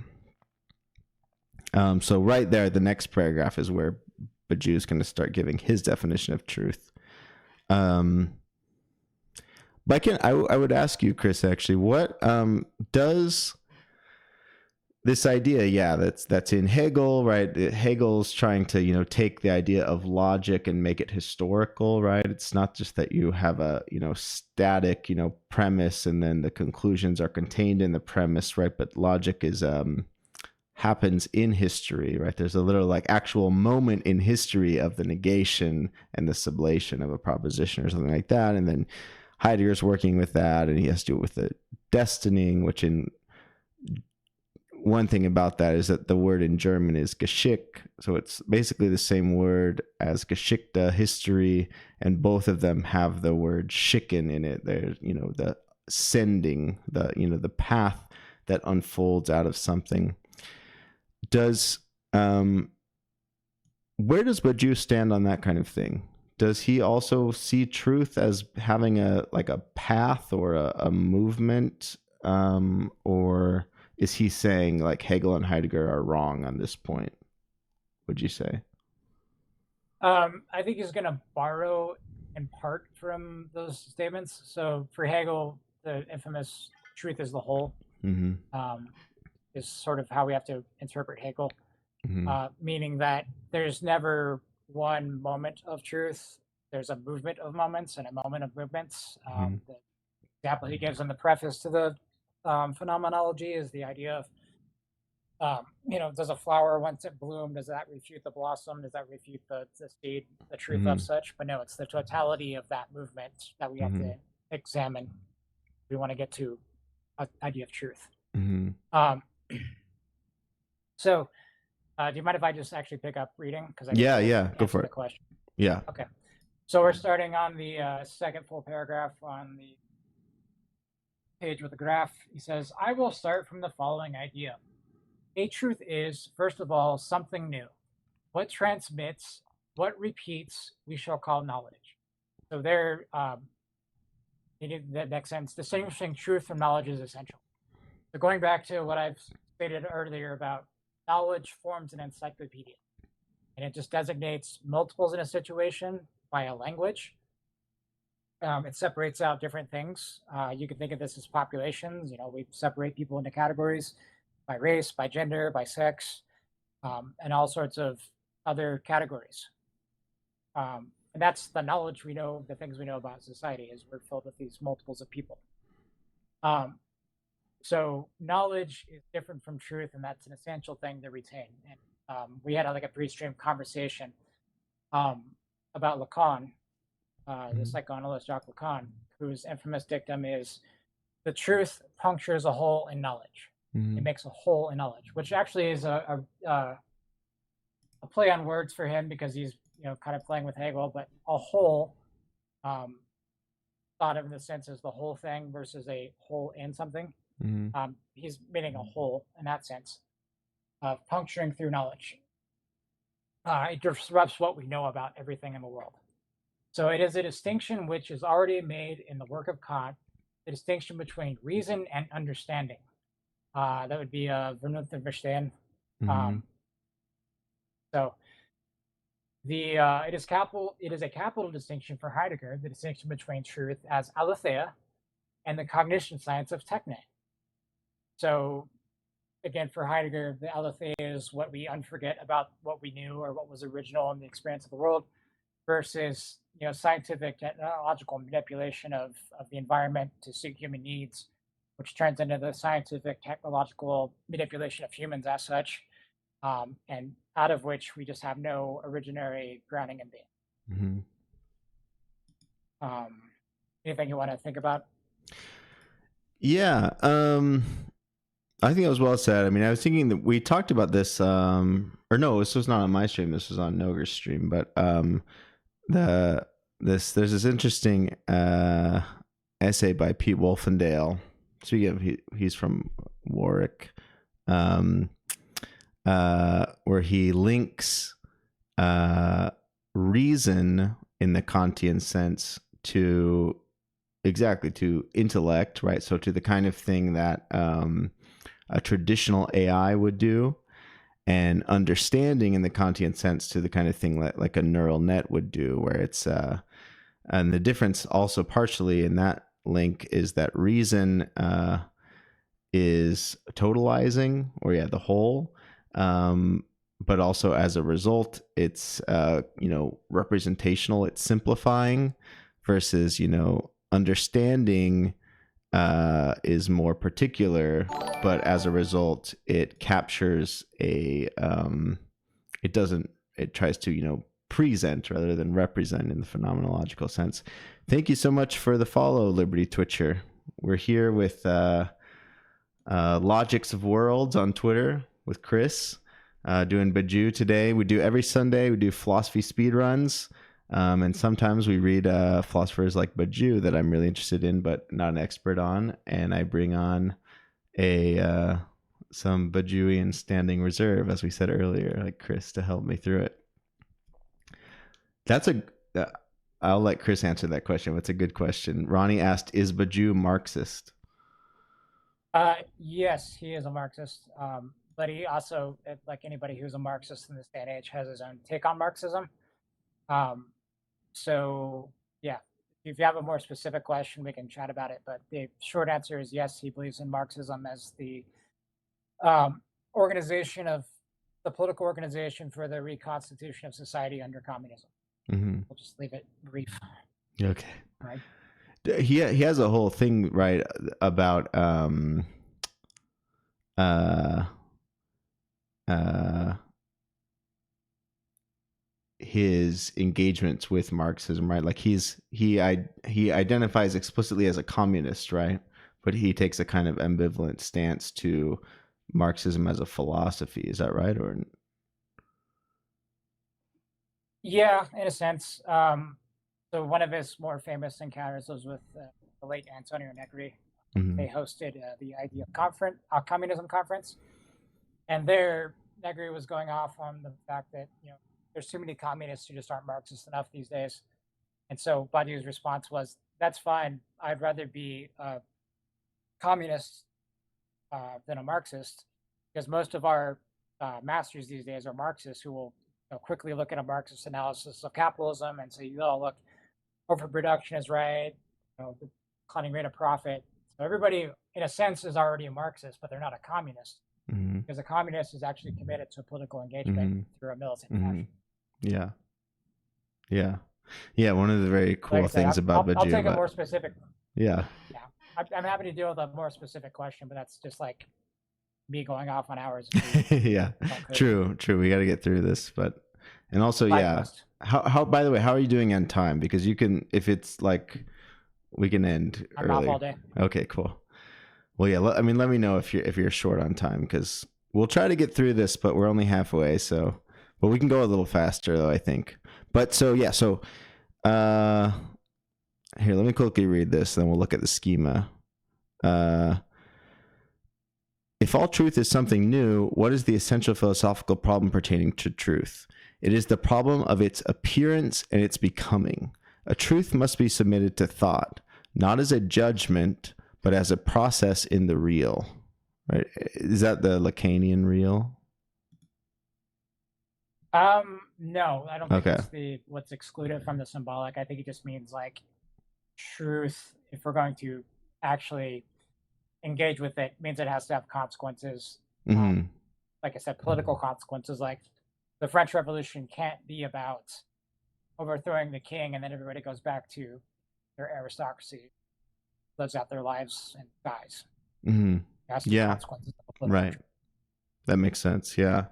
So right there, the next paragraph is where Badiou is going to start giving his definition of truth. But I would ask you, Chris, actually, what does this idea, that's in Hegel, right? Hegel's trying to, take the idea of logic and make it historical, right? It's not just that you have a, static, premise and then the conclusions are contained in the premise, right? But logic is happens in history, right? There's a little actual moment in history of the negation and the sublation of a proposition or something like that. And then Heidegger's working with that, and he has to do it with the destining, which one thing about that is that the word in German is Geschick, so it's basically the same word as Geschichte, history, and both of them have the word schicken in it. There's, the sending, the path that unfolds out of something. Where does Badiou stand on that kind of thing? Does he also see truth as having a path or a movement, or is he saying Hegel and Heidegger are wrong on this point? Would you say? I think he's going to borrow in part from those statements. So for Hegel, the infamous truth is the whole, is sort of how we have to interpret Hegel, meaning that there's never one moment of truth. There's a movement of moments and a moment of movements. The example he gives in the preface to the phenomenology is the idea of, does a flower, once it bloomed, does that refute the blossom? Does that refute the seed, the truth of such? But no, it's the totality of that movement that we have to examine if we want to get to an idea of truth. So do you mind if I just actually pick up reading? Yeah, go for it. The question. Yeah. Okay. So we're starting on the second full paragraph on the page with the graph. He says, I will start from the following idea. A truth is, first of all, something new. What transmits, what repeats, we shall call knowledge. So there, in that sense, distinguishing truth from knowledge is essential. So going back to what I've stated earlier about knowledge forms an encyclopedia, and it just designates multiples in a situation by a language. It separates out different things. You can think of this as populations. We separate people into categories by race, by gender, by sex, and all sorts of other categories. And that's the knowledge we know, the things we know about society, is we're filled with these multiples of people. So knowledge is different from truth, and that's an essential thing to retain. And we had a pre-stream conversation about Lacan, the psychoanalyst Jacques Lacan, whose infamous dictum is, the truth punctures a hole in knowledge. It makes a hole in knowledge, which actually is a play on words for him, because he's kind of playing with Hegel. But a hole, thought of in the sense as the whole thing versus a hole in something. He's meaning a hole in that sense of puncturing through knowledge. It disrupts what we know about everything in the world. So it is a distinction which is already made in the work of Kant, the distinction between reason and understanding. That would be Vernunft und Verstehen. So it is a capital distinction for Heidegger, the distinction between truth as aletheia and the cognition science of techne. So again, for Heidegger, the aletheia is what we unforget about what we knew or what was original in the experience of the world, versus scientific technological manipulation of the environment to suit human needs, which turns into the scientific technological manipulation of humans as such, and out of which we just have no originary grounding in being. Mm-hmm. Anything you want to think about? Yeah, I think it was well said. I mean, I was thinking that we talked about this, or no, this was not on my stream. This was on Noger's stream. But there's this interesting essay by Pete Wolfendale. Speaking of, he's from Warwick, where he links reason in the Kantian sense to intellect, right? So to the kind of thing that a traditional AI would do, and understanding in the Kantian sense to the kind of thing that like a neural net would do, where it's and the difference also partially in that link is that reason is totalizing, or the whole, but also as a result it's representational, it's simplifying, versus understanding is more particular, but as a result it captures it tries to present rather than represent in the phenomenological sense. Thank you so much for the follow, Liberty Twitcher. We're here with Logics of Worlds on Twitter with Chris, doing Badiou today. We do every Sunday, we do philosophy speed runs. And sometimes we read philosophers like Badiou that I'm really interested in, but not an expert on. And I bring on some Badiouian standing reserve, as we said earlier, like Chris, to help me through it. I'll let Chris answer that question. That's a good question. Ronnie asked, is Badiou Marxist? Yes, he is a Marxist. But he also, like anybody who's a Marxist in this day and age, has his own take on Marxism. So yeah, if you have a more specific question, we can chat about it. But the short answer is yes, he believes in Marxism as the political organization for the reconstitution of society under communism. Mm-hmm. We'll just leave it brief. Okay. Right. He has a whole thing, right, about his engagements with Marxism, right? Like he identifies explicitly as a communist, right? But he takes a kind of ambivalent stance to Marxism as a philosophy. Is that right? Or yeah, in a sense. So one of his more famous encounters was with the late Antonio Negri. Mm-hmm. They hosted the Idea of Communism conference, and there Negri was going off on the fact that there's too many communists who just aren't Marxist enough these days. And so Badiou's response was, that's fine. I'd rather be a communist than a Marxist, because most of our masters these days are Marxists who will quickly look at a Marxist analysis of capitalism and say, look, overproduction is right, the declining rate of profit. So everybody, in a sense, is already a Marxist, but they're not a communist. Mm-hmm. Because a communist is actually committed to a political engagement mm-hmm. through a militant mm-hmm. fashion. Yeah. One of the very cool things about Badiou. I'll take a more specific. Yeah. I'm happy to deal with a more specific question, but that's just like me going off on hours. Yeah. True. We got to get through this, and also, How by the way, how are you doing on time? Because you can, if it's like, we can end I'm early. off all day. Okay, cool. Well, yeah. Let me know if you're short on time, because we'll try to get through this, but we're only halfway. So, but we can go a little faster though, I think. But so yeah, here, let me quickly read this, then we'll look at the schema. If all truth is something new, what is the essential philosophical problem pertaining to truth? It is the problem of its appearance and its becoming. A truth must be submitted to thought, not as a judgment, but as a process in the real. Right? Is that the Lacanian real? No, I don't think Okay. it's what's excluded from the symbolic. I think it just means like truth. If we're going to actually engage with it, means it has to have consequences. Mm-hmm. Like I said, political consequences. Like the French Revolution can't be about overthrowing the king and then everybody goes back to their aristocracy, lives out their lives and dies. Mm-hmm. It has to be Yeah. consequences of a Right. truth. That makes sense. Yeah.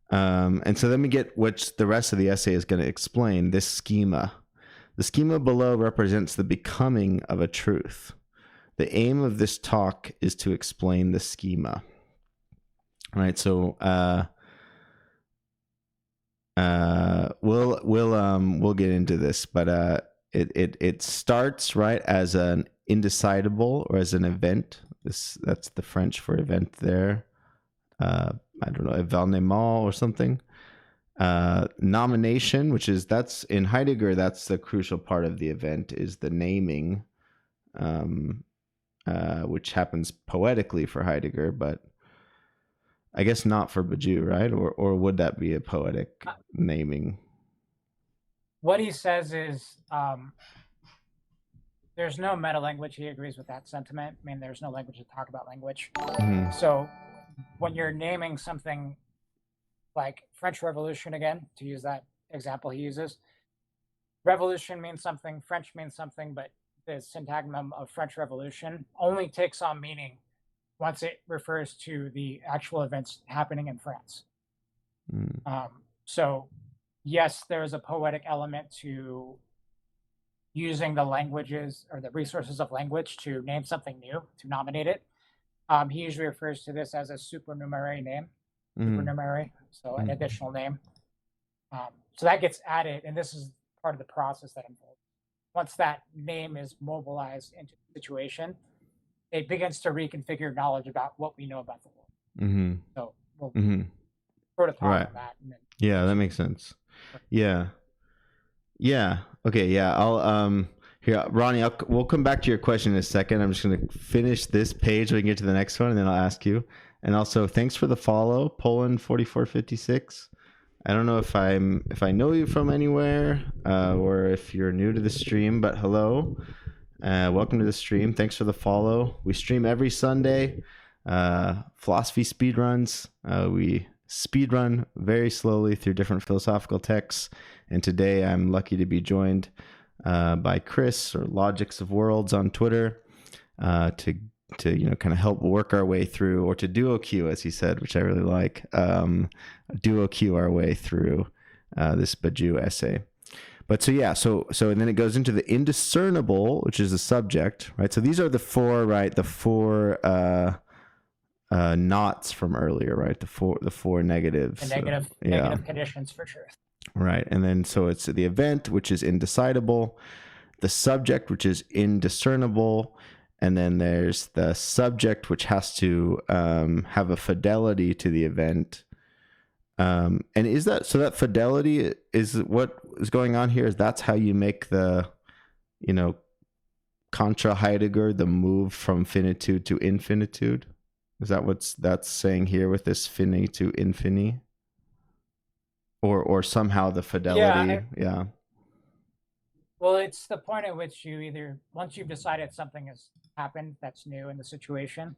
And so let me get what the rest of the essay is going to explain. This schema. The schema below represents the becoming of a truth. The aim of this talk is to explain the schema. All right. So we'll get into this, but it starts right as an indecidable or as an event. That's the French for event there. I don't know, événement or something. Nomination, that's in Heidegger, that's the crucial part of the event, is the naming, which happens poetically for Heidegger, but I guess not for Badiou, right? Or would that be a poetic naming? What he says is there's no meta language. He agrees with that sentiment. I mean, there's no language to talk about language. Mm-hmm. So when you're naming something like French Revolution, again, to use that example he uses, revolution means something, French means something, but the syntagmum of French Revolution only takes on meaning once it refers to the actual events happening in France. So yes, there is a poetic element to using the languages or the resources of language to name something new, to nominate it. He usually refers to this as a supernumerary name, supernumerary, so an additional name. So that gets added, and this is part of the process that unfolds. Once that name is mobilized into the situation, it begins to reconfigure knowledge about what we know about the world. So we'll sort of talk on that. And then yeah, that makes sense. Yeah. Okay. Yeah. I'll here, Ronnie. We'll come back to your question in a second. I'm just going to finish this page so we can get to the next one, and then I'll ask you. And also, thanks for the follow, Poland 4456. I don't know if I know you from anywhere or if you're new to the stream, but hello. Welcome to the stream. Thanks for the follow. We stream every Sunday. Philosophy speedruns. We speedrun very slowly through different philosophical texts. And today I'm lucky to be joined by Chris, or Logics of Worlds on Twitter, to kind of help work our way through, or to duo Q, as he said, which I really like, duo Q our way through this Badiou essay. But and then it goes into the indiscernible, which is the subject, right? So these are the four, right? The four knots from earlier, right? The four negatives. The negative conditions for truth. Right. And then so it's the event, which is indecidable, the subject, which is indiscernible, and then there's the subject, which has to have a fidelity to the event. And is that so? That fidelity is what is going on here. Is that's how you make the, contra Heidegger, the move from finitude to infinitude? Is that that's saying here with this fini to infini? Or somehow the fidelity? Yeah. Well, it's the point at which you either, once you've decided something has happened that's new in the situation,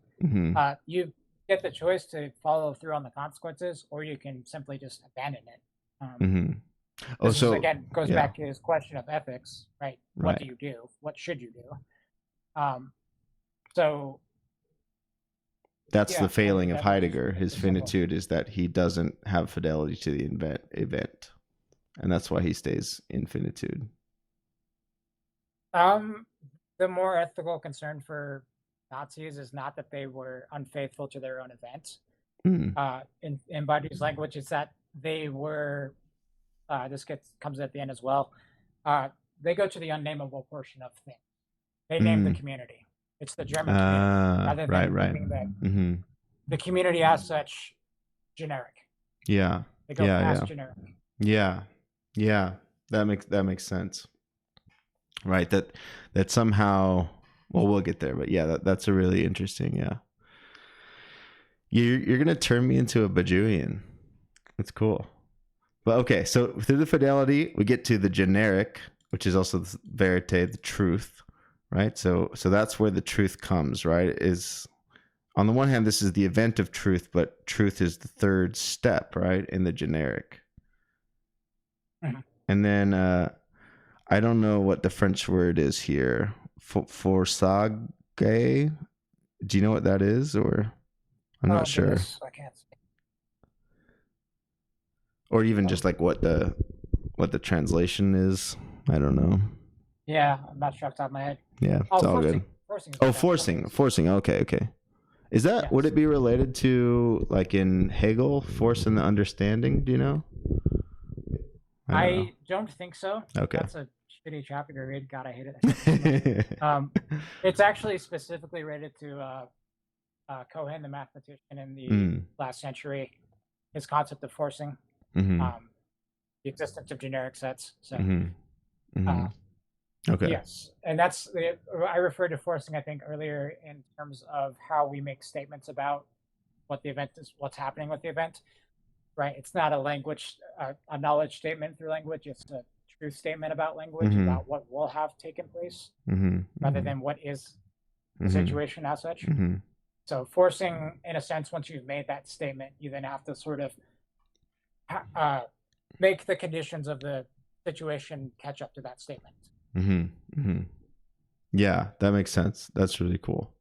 you get the choice to follow through on the consequences, or you can simply just abandon it. Again, goes back to his question of ethics, right? What do you do? What should you do? So that's the failing of Heidegger. His finitude is that he doesn't have fidelity to the event, and that's why he stays in finitude. The more ethical concern for Nazis is not that they were unfaithful to their own event. In Badiou's language, it's that they were. This comes at the end as well. They go to the unnameable portion of things. They name the community. It's the German community, rather than making the community as such generic. Yeah. They go past generic. Yeah. That makes sense. Right. That somehow. Well, we'll get there, but that's a really interesting. Yeah. You're gonna turn me into a Badiouian. That's cool. But okay, so through the fidelity, we get to the generic, which is also the verite, the truth, right? So that's where the truth comes, right? Is on the one hand, this is the event of truth, but truth is the third step, right, in the generic. Mm-hmm. And then I don't know what the French word is here. Forsage. Do you know what that is, or I'm not sure. Goodness, I can't see. Or even just like what the translation is. I don't know. Yeah, I'm not sure off the top of my head. Yeah, it's all good. Forcing. Okay. Is that, would it be related to, like in Hegel, force and the understanding? Do you know? I don't think so. Okay. That's a shitty chapter to read. God, I hate it. It's actually specifically related to Cohen, the mathematician in the last century, his concept of forcing, the existence of generic sets. So, okay. Yes, and that's I referred to forcing, I think, earlier in terms of how we make statements about what the event is, what's happening with the event. Right? It's not a language, a knowledge statement through language. It's a truth statement about language, about what will have taken place, rather than what is the situation as such. So forcing, in a sense, once you've made that statement, you then have to sort of make the conditions of the situation catch up to that statement. Yeah, that makes sense. That's really cool.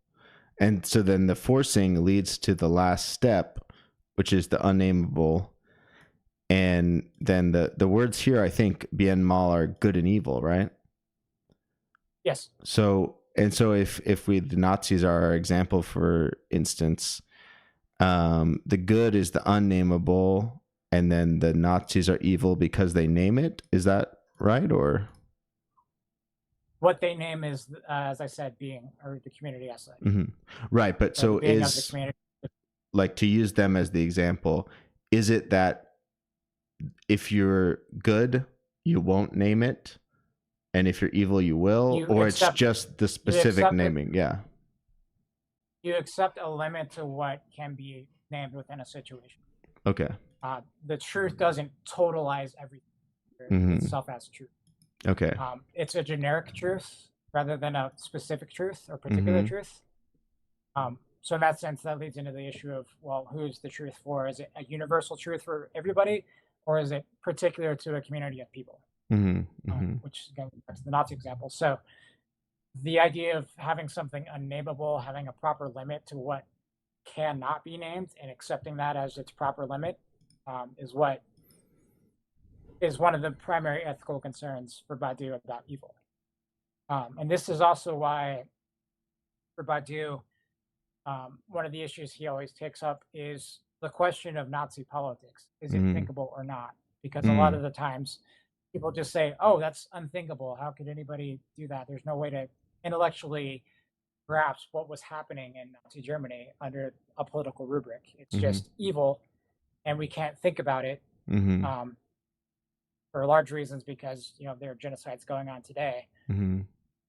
And so then the forcing leads to the last step, which is the unnameable. And then the words here, I think, bien mal, are good and evil, right? Yes. So if the Nazis are our example, for instance, the good is the unnameable, and then the Nazis are evil because they name it. Is that right? Or what they name is, as I said, being, or the community as such. Right, but so is, like, to use them as the example, is it that if you're good, you won't name it, and if you're evil, you will, or it's just the specific naming? Yeah. You accept a limit to what can be named within a situation. Okay. The truth doesn't totalize everything itself as truth. Okay. It's a generic truth rather than a specific truth or particular truth. So in that sense, that leads into the issue of, well, who's the truth for? Is it a universal truth for everybody, or is it particular to a community of people? Which, again, back to the Nazi example. So the idea of having something unnameable, having a proper limit to what cannot be named, and accepting that as its proper limit, is one of the primary ethical concerns for Badiou about evil. And this is also why, for Badiou, one of the issues he always takes up is the question of Nazi politics. Is it thinkable or not? Because a lot of the times people just say, oh, that's unthinkable. How could anybody do that? There's no way to intellectually grasp what was happening in Nazi Germany under a political rubric. It's just evil, and we can't think about it. For large reasons, because there are genocides going on today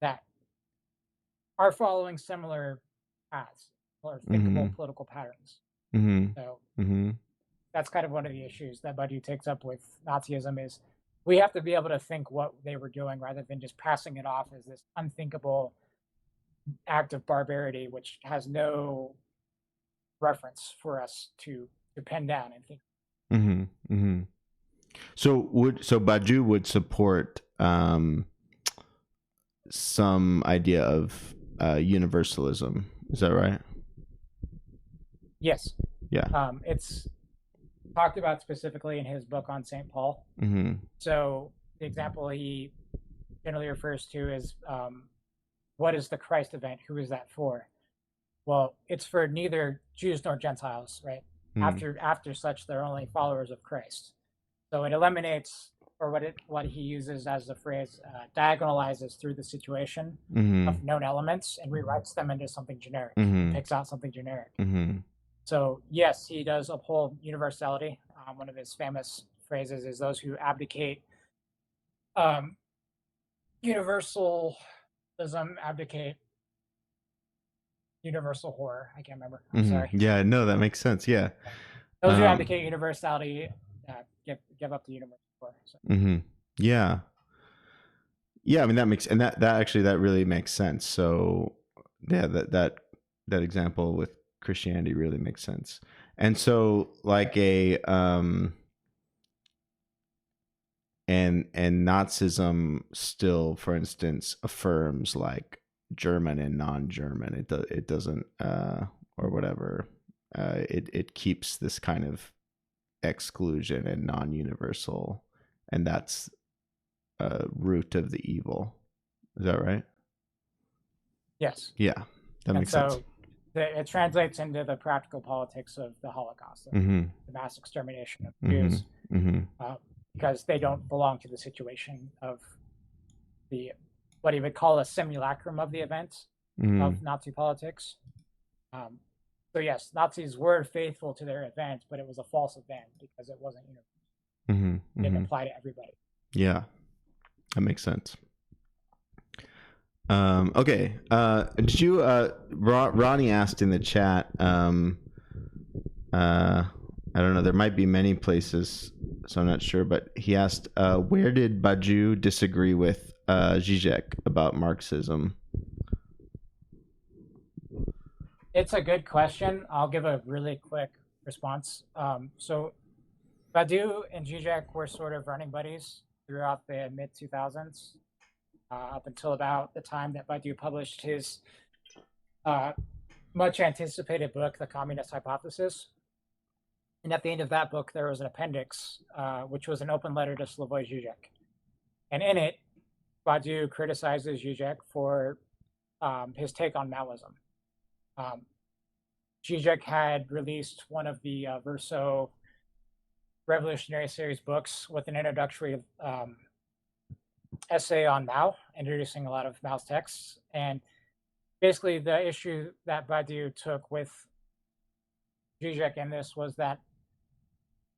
that are following similar paths or thinkable political patterns. So that's kind of one of the issues that Badiou takes up with Nazism, is we have to be able to think what they were doing rather than just passing it off as this unthinkable act of barbarity, which has no reference for us to pen down and think. So Badiou would support some idea of universalism. Is that right? Yes. Yeah. It's talked about specifically in his book on St. Paul. So the example he generally refers to is, what is the Christ event? Who is that for? Well, it's for neither Jews nor Gentiles, right? After such, they're only followers of Christ. So it eliminates, or what he uses as the phrase, diagonalizes through the situation of known elements and rewrites them into something generic, picks out something generic. So yes, he does uphold universality. One of his famous phrases is, those who abdicate universalism abdicate universal horror. I can't remember. I'm sorry. Yeah, no, that makes sense. Yeah. Those who abdicate universality give up the universe for. So. Yeah. Yeah, I mean that makes, and that actually that really makes sense. So yeah, that example with Christianity really makes sense. And so like and Nazism still, for instance, affirms like German and non-German. It doesn't or whatever. It keeps this kind of exclusion and non-universal, and that's root of the evil. Is that right? Yes. Yeah, that makes sense. It translates into the practical politics of the Holocaust, the mass extermination of Jews, because they don't belong to the situation of what he would call a simulacrum of the event of Nazi politics. So yes, Nazis were faithful to their event, but it was a false event because it wasn't universal. It didn't apply to everybody. Yeah. That makes sense. Okay. Did you, Ronnie asked in the chat, I don't know, there might be many places, so I'm not sure, but he asked, where did Badiou disagree with Zizek about Marxism? It's a good question. I'll give a really quick response. So Badiou and Zizek were sort of running buddies throughout the mid-2000s, up until about the time that Badiou published his much anticipated book, The Communist Hypothesis. And at the end of that book, there was an appendix, which was an open letter to Slavoj Žižek. And in it, Badiou criticizes Žižek for his take on Maoism. Žižek had released one of the Verso Revolutionary Series books with an introductory essay on Mao, introducing a lot of Mao's texts. And basically the issue that Badiou took with Žižek in this was that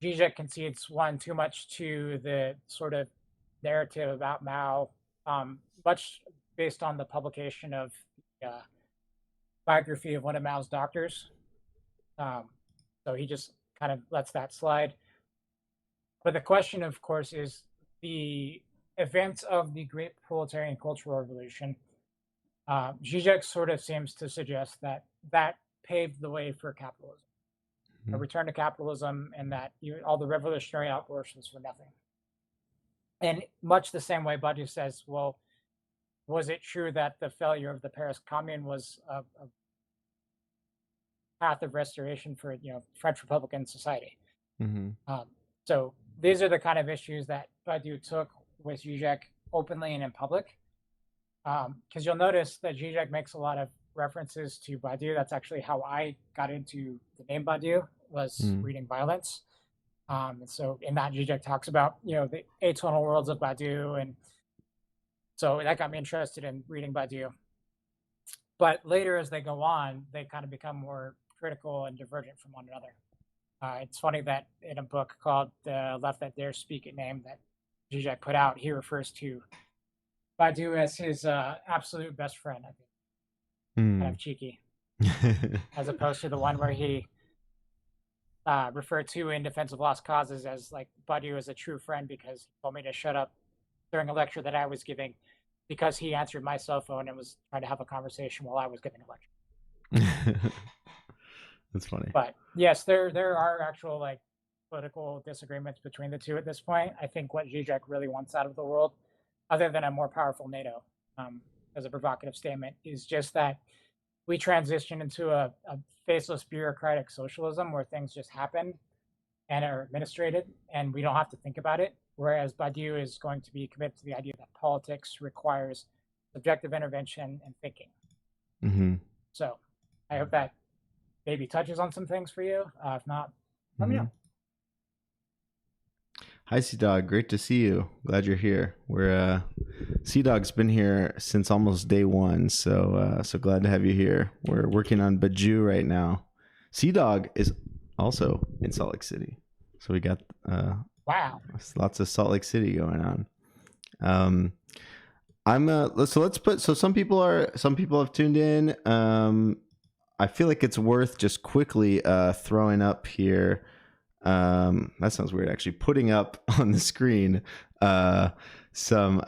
Žižek concedes too much to the sort of narrative about Mao, much based on the publication of the biography of one of Mao's doctors. So he just kind of lets that slide. But the question, of course, is the events of the Great Proletarian Cultural Revolution. Zizek sort of seems to suggest that paved the way for capitalism, a return to capitalism, and that all the revolutionary outbursts was for nothing. And much the same way Badiou says, well, was it true that the failure of the Paris Commune was a path of restoration for French Republican society? So these are the kind of issues that Badiou took with Zizek openly and in public. Because you'll notice that Zizek makes a lot of references to Badiou. That's actually how I got into the name Badiou, was reading Violence. And so in that, Zizek talks about the atonal worlds of Badiou, and so that got me interested in reading Badiou. But later, as they go on, they kind of become more critical and divergent from one another. It's funny that in a book called The Left That Dares Speak At Name that Zizek put out, he refers to Badiou as his absolute best friend, I think. Kind of cheeky. As opposed to the one where he referred to in Defense of Lost Causes as like Badiou is a true friend because he told me to shut up during a lecture that I was giving because he answered my cell phone and was trying to have a conversation while I was giving a lecture. That's funny. But yes, there are actual like political disagreements between the two at this point. I think what Zizek really wants out of the world, other than a more powerful NATO, as a provocative statement, is just that we transition into a faceless bureaucratic socialism where things just happen and are administrated and we don't have to think about it. Whereas Badiou is going to be committed to the idea that politics requires subjective intervention and thinking. So I hope that maybe touches on some things for you. If not, let me know. Hi, Sea-Dog. Great to see you. Glad you're here. We're Sea-Dog's been here since almost day one, so glad to have you here. We're working on Badiou right now. Sea-Dog is also in Salt Lake City, so we got wow, lots of Salt Lake City going on. Some people have tuned in. I feel like it's worth just quickly throwing up here that sounds weird actually, putting up on the screen some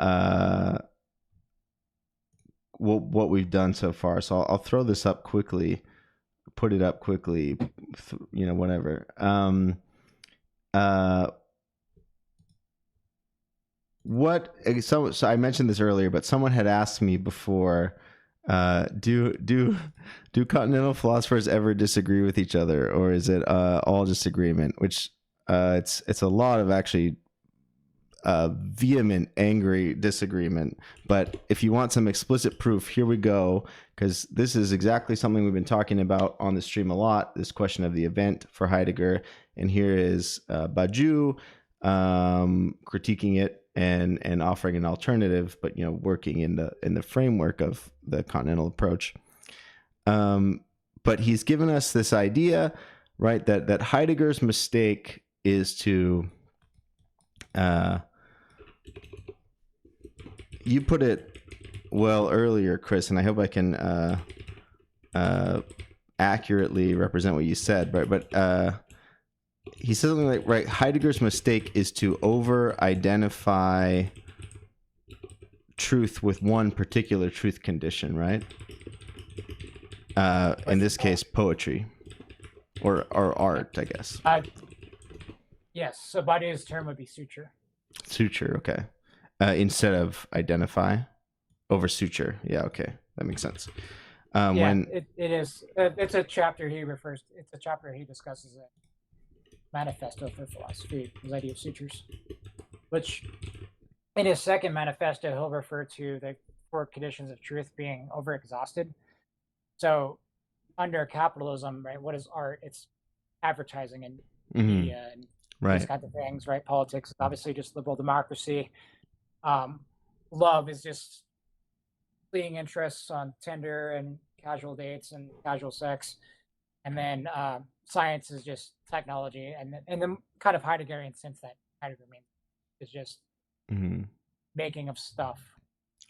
what we've done so far. So I'll throw this up quickly, put it up quickly, whatever. So I mentioned this earlier, but someone had asked me before, do continental philosophers ever disagree with each other, or is it all disagreement? Which it's a lot of actually vehement, angry disagreement. But if you want some explicit proof, here we go, because this is exactly something we've been talking about on the stream a lot, this question of the event for Heidegger. And here is Badiou critiquing it and offering an alternative, but working in the framework of the continental approach. But he's given us this idea, right, that Heidegger's mistake is to you put it well earlier, Chris, and I hope I can accurately represent what you said, but he says something like, right, Heidegger's mistake is to over-identify truth with one particular truth condition, right? In this case, poetry or art, I guess. Yes, so Badiou's term would be suture. Suture, okay. Instead of identify, over suture. Yeah, okay, that makes sense. It is. It's a chapter he refers to. It's a chapter he discusses it. Manifesto for Philosophy, his idea of sutures, which in his second manifesto he'll refer to the 4 conditions of truth being overexhausted. So under capitalism, right, what is art? It's advertising and media and these kinds of things, right? Politics is obviously just liberal democracy. Love is just fleeting interests on Tinder and casual dates and casual sex. And then science is just technology, and the kind of Heideggerian sense that Heidegger means is just making of stuff.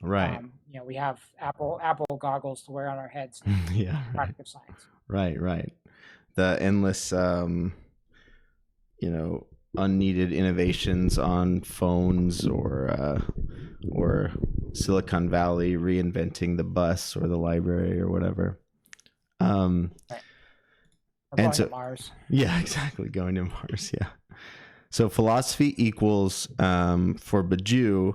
Right. We have Apple goggles to wear on our heads. Yeah. Product of science. Right. The endless, unneeded innovations on phones, or Silicon Valley reinventing the bus or the library or whatever. Right. Going to Mars. Yeah, exactly. Going to Mars. Yeah. So philosophy equals, for Badiou,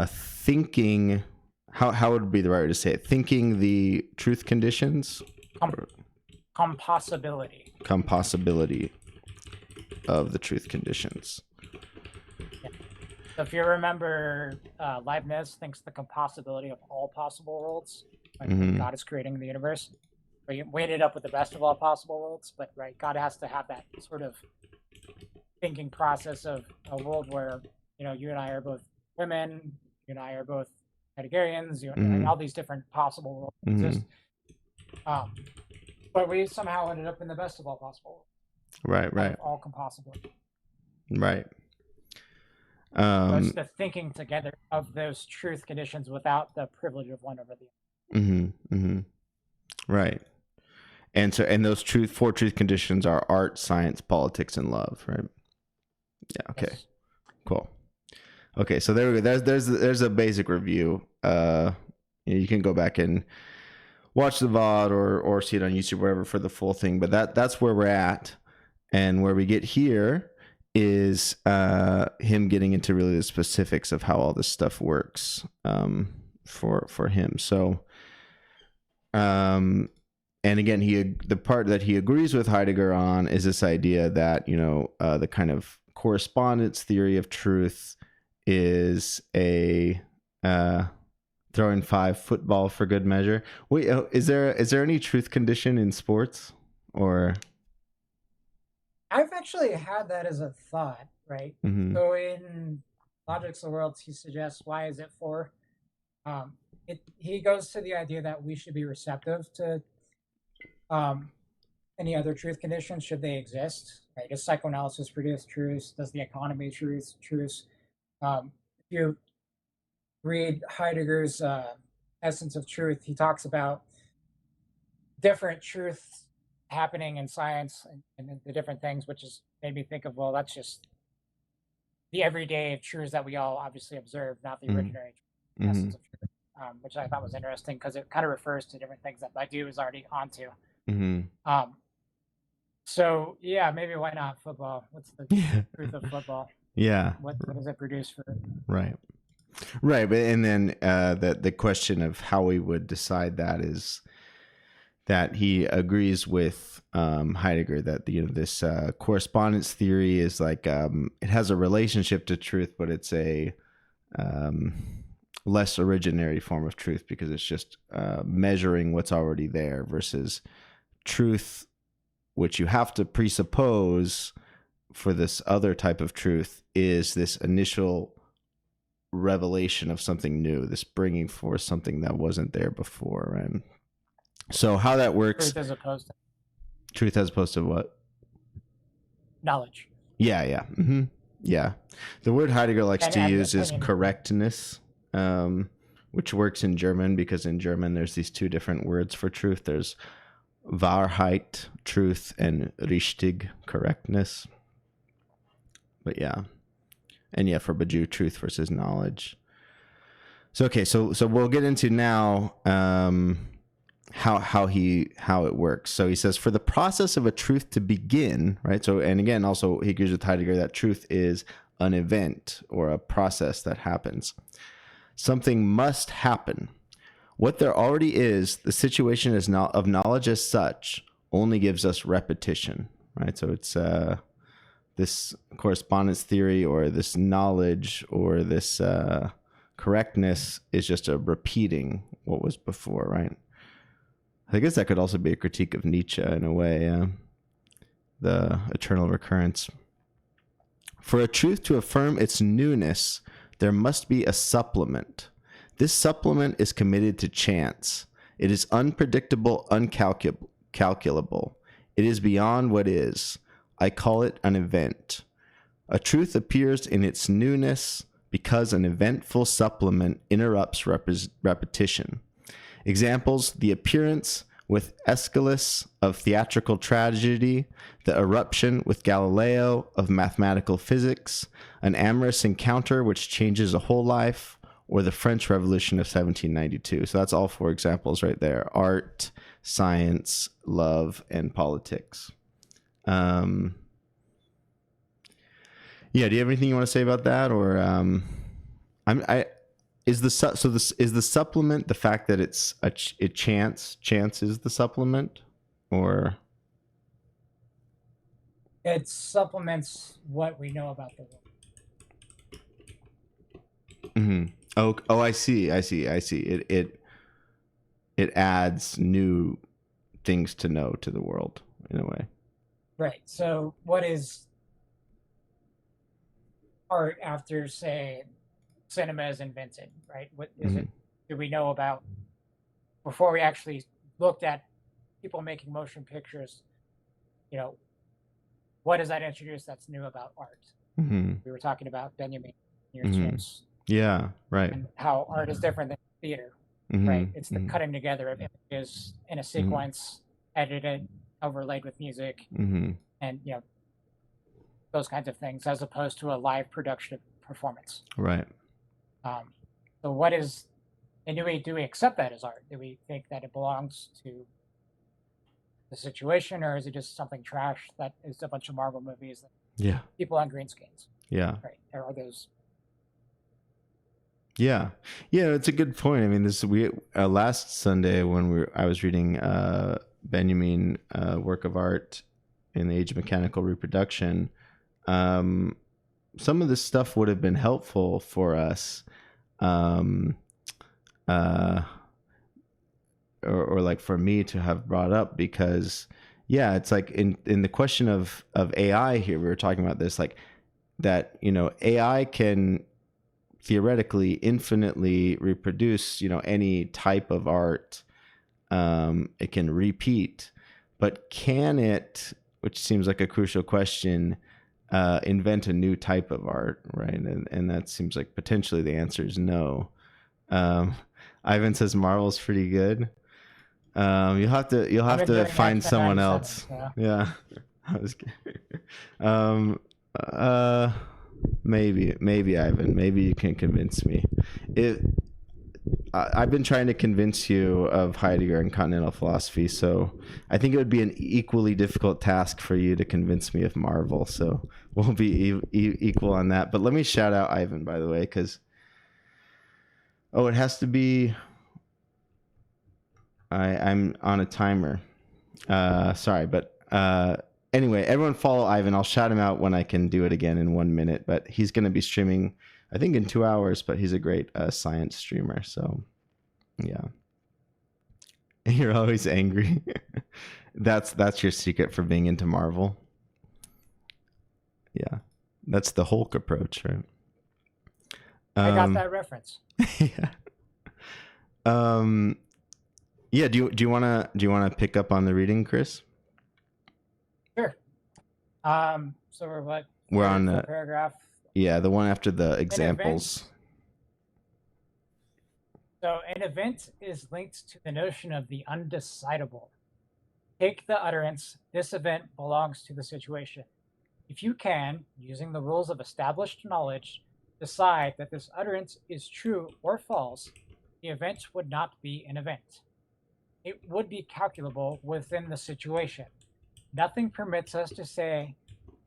thinking. How would be the right way to say it? Thinking the truth conditions. Compossibility. Compossibility of the truth conditions. Yeah. So if you remember, Leibniz thinks the compossibility of all possible worlds. Like God is creating the universe. We ended up with the best of all possible worlds, but right, God has to have that sort of thinking process of a world where you and I are both women, you and I are both Heideggerians, all these different possible worlds exist. But we somehow ended up in the best of all possible worlds. Right. All compossibility. Right. So it's the thinking together of those truth conditions without the privilege of one over the other. Right. And those 4 truth conditions are art, science, politics, and love, right? Yeah. Okay. Yes. Cool. Okay. So there we go. There's a basic review. You can go back and watch the VOD or see it on YouTube, wherever, for the full thing. But that's where we're at, and where we get here is him getting into really the specifics of how all this stuff works for him. So. And again, the part that he agrees with Heidegger on is this idea that the kind of correspondence theory of truth is a throwing 5 football for good measure. Wait, is there any truth condition in sports, or? I've actually had that as a thought, right? So in Logics of the World, he suggests, why is it 4? He goes to the idea that we should be receptive to any other truth conditions, should they exist. Right? Does psychoanalysis produce truths? Does the economy produce truths? If you read Heidegger's Essence of Truth, he talks about different truths happening in science and the different things, which is made me think of, well, that's just the everyday truths that we all obviously observe, not the originary essence of truth, which I thought was interesting because it kind of refers to different things that Badiou is already onto. So yeah, maybe why not football? What's the truth of football? Yeah. What does it produce for? Right. But and then the question of how we would decide that is that he agrees with Heidegger that this correspondence theory is like it has a relationship to truth, but it's a less originary form of truth because it's just measuring what's already there versus truth, which you have to presuppose for this other type of truth is this initial revelation of something new, this bringing forth something that wasn't there before, right? So how that works, truth as opposed to what? Knowledge. Yeah. Yeah. The word Heidegger likes to use is correctness, which works in German because in German there's these two different words for truth. There's Wahrheit, truth, and richtig, correctness. But yeah. And yeah, for Badiou, truth versus knowledge. So okay, so we'll get into now how it works. So he says, for the process of a truth to begin, right? So, and again, also he agrees with Heidegger that truth is an event or a process that happens. Something must happen. What there already is, the situation is not of knowledge as such, only gives us repetition, right? So it's this correspondence theory or this knowledge or this correctness is just a repeating what was before, right? I guess that could also be a critique of Nietzsche in a way, the eternal recurrence. For a truth to affirm its newness, there must be a supplement. This supplement is committed to chance. It is unpredictable, uncalculable. It is beyond what is. I call it an event. A truth appears in its newness because an eventful supplement interrupts repetition. Examples: the appearance with Aeschylus of theatrical tragedy, the eruption with Galileo of mathematical physics, an amorous encounter which changes a whole life, or the French Revolution of 1792. So that's all four examples right there: art, science, love, and politics. Yeah, do you have anything you want to say about that, or is the supplement the fact that it's a chance is the supplement, or it supplements what we know about the world? Oh, I see. It adds new things to know to the world in a way. Right. So what is art after, say, cinema is invented, right? What is it? Do we know about before we actually looked at people making motion pictures? What does that introduce that's new about art? We were talking about Benjamin in your streams. Yeah, right. And how art is different than theater, right? It's the cutting together of images in a sequence, edited, overlaid with music, and those kinds of things, as opposed to a live production performance. Right. So what is, and do we accept that as art? Do we think that it belongs to the situation, or is it just something trash that is a bunch of Marvel movies that people on green screens? Yeah. Right. There are those. Yeah, it's a good point. I mean, last Sunday when I was reading Benjamin work of art in the Age of Mechanical Reproduction, some of this stuff would have been helpful for us, or like for me to have brought up, because it's like in the question of AI here, we were talking about this, like that AI can theoretically infinitely reproduce any type of art. It can repeat, but can it, which seems like a crucial question, invent a new type of art, right? And that seems like potentially the answer is no. Ivan says Marvel's pretty good. You'll have to find someone else. So. Yeah. I was maybe Ivan, maybe you can convince me. I've been trying to convince you of Heidegger and continental philosophy, so I think it would be an equally difficult task for you to convince me of Marvel. So we'll be equal on that. But let me shout out Ivan, by the way, because it has to be. I'm on a timer. Sorry, but anyway, everyone follow Ivan. I'll shout him out when I can do it again in 1 minute. But he's going to be streaming, I think, in 2 hours. But he's a great science streamer. So, yeah. You're always angry. That's your secret for being into Marvel. Yeah, that's the Hulk approach, right? I got that reference. Yeah. Yeah. Do you wanna pick up on the reading, Chris? Sure. So we're what? We're on the paragraph. Yeah, the one after the examples. So an event is linked to the notion of the undecidable. Take the utterance, this event belongs to the situation. If you can, using the rules of established knowledge, decide that this utterance is true or false, the event would not be an event. It would be calculable within the situation. Nothing permits us to say,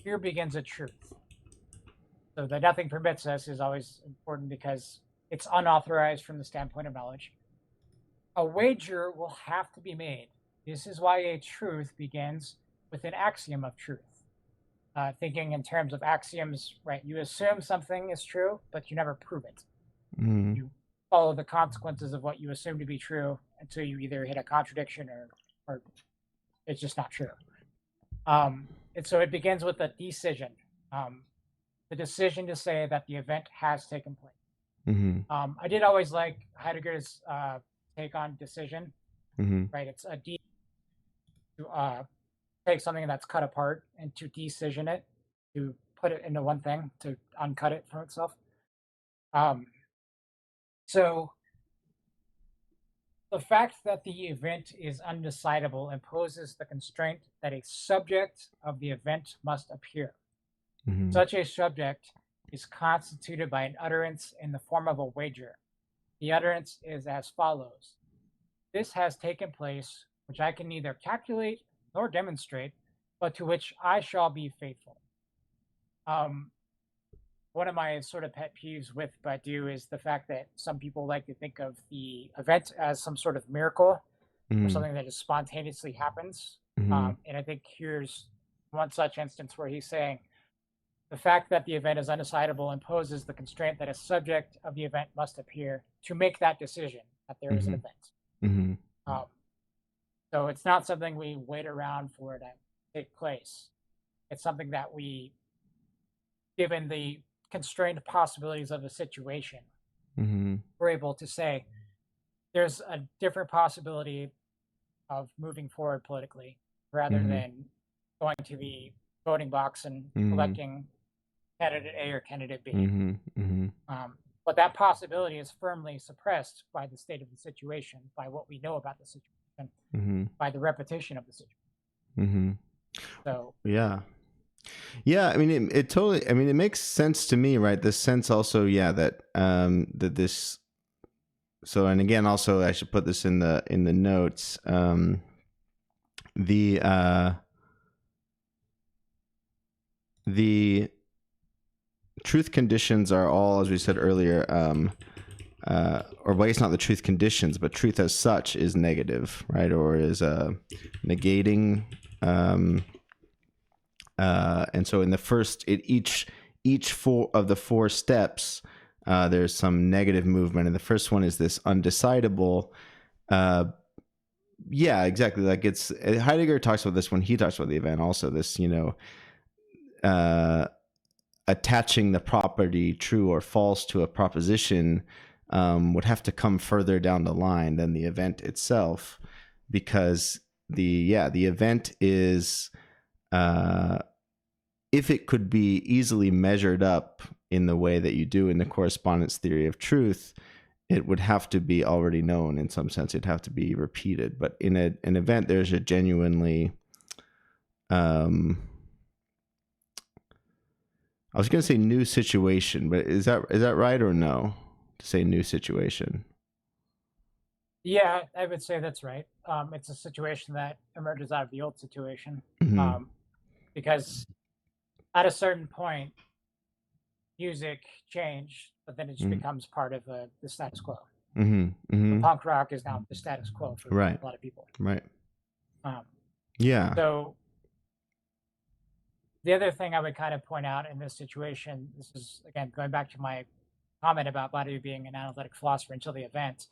here begins a truth. So the nothing permits us is always important because it's unauthorized from the standpoint of knowledge. A wager will have to be made. This is why a truth begins with an axiom of truth. Thinking in terms of axioms, right? You assume something is true, but you never prove it. Mm. You follow the consequences of what you assume to be true until you either hit a contradiction or it's just not true. And so it begins with a decision. The decision to say that the event has taken place. Mm-hmm. I did always like Heidegger's take on decision, right? It's a to take something that's cut apart and to decision it, to put it into one thing, to uncut it from itself. So the fact that the event is undecidable imposes the constraint that a subject of the event must appear. Mm-hmm. Such a subject is constituted by an utterance in the form of a wager. The utterance is as follows. This has taken place, which I can neither calculate nor demonstrate, but to which I shall be faithful. One of my sort of pet peeves with Badiou is the fact that some people like to think of the event as some sort of miracle or something that just spontaneously happens. And I think here's one such instance where he's saying, the fact that the event is undecidable imposes the constraint that a subject of the event must appear to make that decision that there is an event. So it's not something we wait around for to take place. It's something that we, given the constrained possibilities of the situation, we're able to say there's a different possibility of moving forward politically rather than going to the voting box and electing candidate A or candidate B. But that possibility is firmly suppressed by the state of the situation, by what we know about the situation, by the repetition of the situation. So yeah, I mean, it totally, I mean, it makes sense to me, right? This sense also, that that this. So, and again, also, I should put this in the notes. The truth conditions are all, as we said earlier, or well, it's not the truth conditions, but truth as such is negative, right? Or is negating. And so in the first, each four of the four steps, there's some negative movement. And the first one is this undecidable. Yeah, exactly. Like it's Heidegger talks about this when he talks about the event. Also, this attaching the property true or false to a proposition would have to come further down the line than the event itself, because the event is if it could be easily measured up in the way that you do in the correspondence theory of truth, it would have to be already known in some sense. It'd have to be repeated. But in an event, there's a genuinely, I was going to say new situation, but is that right or no to say new situation? Yeah, I would say that's right. It's a situation that emerges out of the old situation, Mm-hmm. because at a certain point, music changed, but then it just Mm-hmm. becomes part of the status quo. Mm-hmm. Mm-hmm. Punk rock is now the status quo for Right. a lot of people. Right. Um, Yeah. so the other thing I would kind of point out in this situation, this is again going back to my comment about Badiou being an analytic philosopher until the event.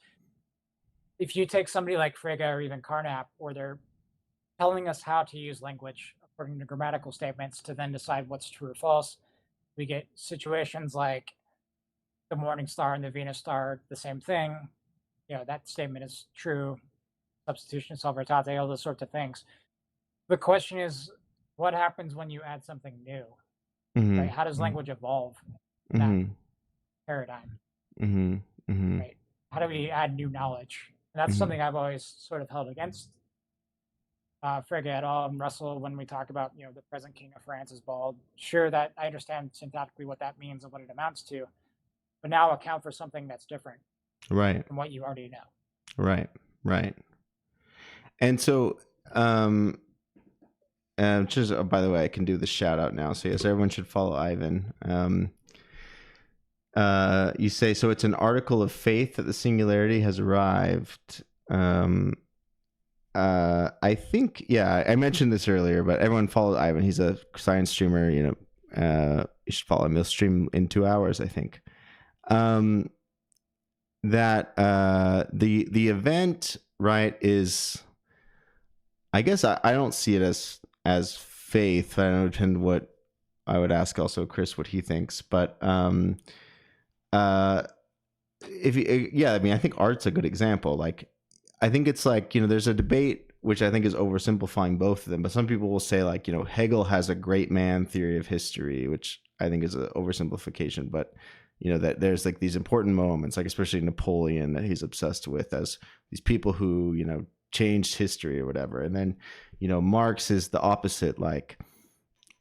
If you take somebody like Frege or even Carnap, where they're telling us how to use language according to grammatical statements to then decide what's true or false, we get situations like the Morning Star and the Venus Star, the same thing. You know, that statement is true. Substitution, salvatate, all those sorts of things. The question is, what happens when you add something new? Mm-hmm. Right? How does language evolve in Mm-hmm. that paradigm? Mm-hmm. Mm-hmm. Right? How do we add new knowledge? And that's Mm-hmm. something I've always sort of held against Frege et al. And Russell when we talk about, you know, the present king of France is bald. Sure, that I understand syntactically what that means and what it amounts to, but now account for something that's different, Right. from what you already know. Right. Right. And so, just by the way, I can do the shout out now. So yes, everyone should follow Ivan. You say, so it's an article of faith that the singularity has arrived. I think, yeah, I mentioned this earlier, but everyone follow Ivan. He's a science streamer. You know, you should follow him. He'll stream in 2 hours, I think. That the event, right, is, I guess I don't see it as faith. I don't know what I would ask also Chris what he thinks, but if you, yeah, I mean, I think art's a good example. Like, I think it's like, you know, there's a debate which I think is oversimplifying both of them, but some people will say, like, you know, Hegel has a great man theory of history, which I think is an oversimplification, but you know, that there's like these important moments, like especially Napoleon, that he's obsessed with as these people who, you know, changed history or whatever. And then, you know, Marx is the opposite. Like,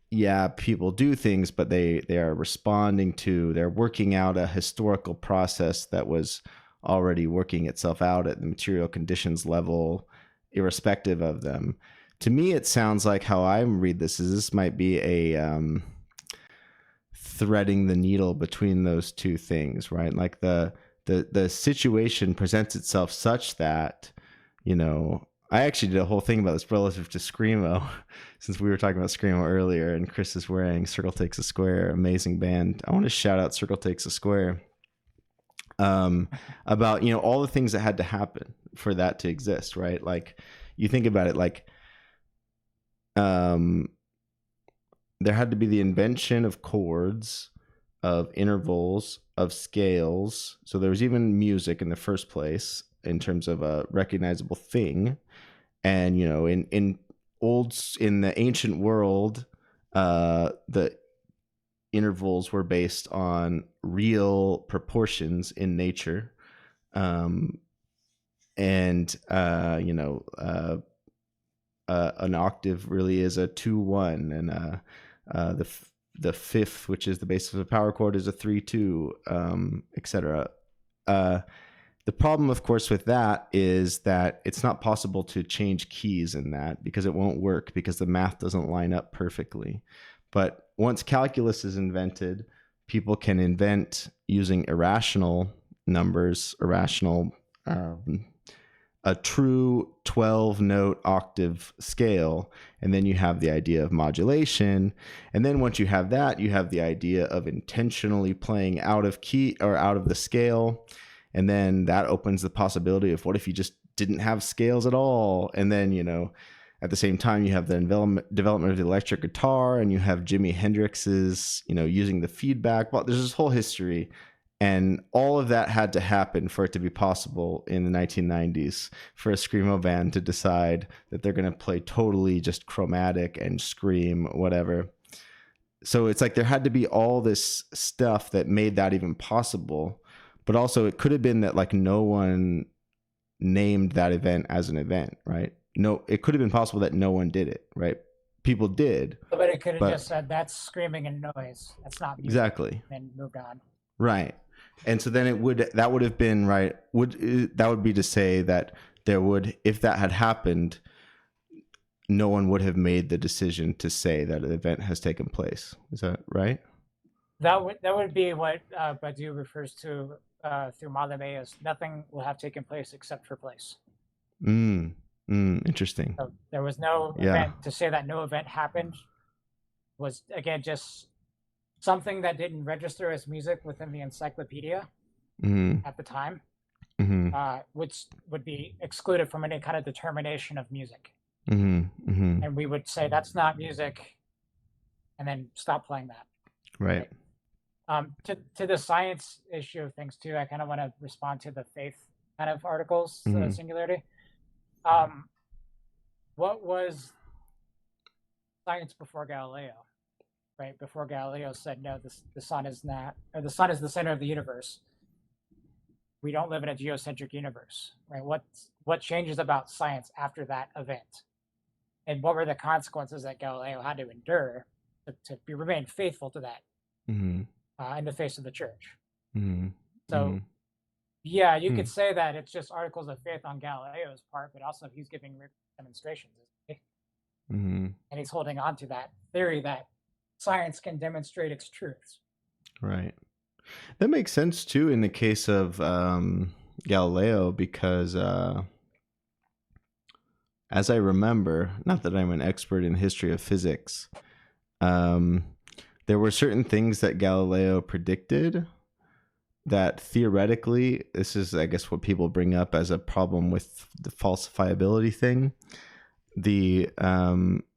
yeah, people do things, but they are responding to, they're working out a historical process that was already working itself out at the material conditions level, irrespective of them. To me, it sounds like how I read this is this might be a threading the needle between those two things, right? Like the situation presents itself such that, you know, I actually did a whole thing about this relative to Screamo, since we were talking about Screamo earlier, and Chris is wearing Circle Takes a Square, amazing band. I want to shout out Circle Takes a Square. About, you know, all the things that had to happen for that to exist, right? Like, you think about it, like, there had to be the invention of chords, of intervals, of scales. So there was even music in the first place in terms of a recognizable thing. And, you know, in the ancient world, the intervals were based on real proportions in nature. You know, an octave really is a 2-1, and the fifth, which is the basis of a power chord, is a 3-2, etc. The problem, of course, with that is that it's not possible to change keys in that because it won't work, because the math doesn't line up perfectly. But once calculus is invented, people can invent using irrational numbers, a true 12-note octave scale, and then you have the idea of modulation. And then once you have that, you have the idea of intentionally playing out of key or out of the scale. And then that opens the possibility of what if you just didn't have scales at all? And then, you know, at the same time, you have the development of the electric guitar, and you have Jimi Hendrix's, you know, using the feedback. Well, there's this whole history. And all of that had to happen for it to be possible in the 1990s for a Screamo band to decide that they're going to play totally just chromatic and scream, whatever. So it's like there had to be all this stuff that made that even possible. but also it could have been that like no one named that event as an event, right? No, it could have been possible that no one did it, right? People did, But it could have just said that's screaming and noise. That's not music. Exactly. And moved on. Right. And so then that would have been right. That would be to say that there would, if that had happened, no one would have made the decision to say that an event has taken place. Is that right? That would be what Badiou refers to through Malame as nothing will have taken place except for place. Interesting. So there was no event. To say that no event happened was, again, just something that didn't register as music within the encyclopedia at the time, which would be excluded from any kind of determination of music. And we would say that's not music, and then stop playing that. Right. To the science issue of things too, I kind of want to respond to the faith kind of articles, singularity. What was science before Galileo? Right, before Galileo said no, the sun is not, or the sun is the center of the universe. We don't live in a geocentric universe, right? What changes about science after that event, and what were the consequences that Galileo had to endure to remain faithful to that in the face of the church? So, yeah, you could say that it's just articles of faith on Galileo's part, but also he's giving demonstrations, and he's holding on to that theory that science can demonstrate its truths. Right. That makes sense too in the case of Galileo, because as I remember, not that I'm an expert in the history of physics, there were certain things that Galileo predicted that theoretically, this is, I guess, what people bring up as a problem with the falsifiability thing,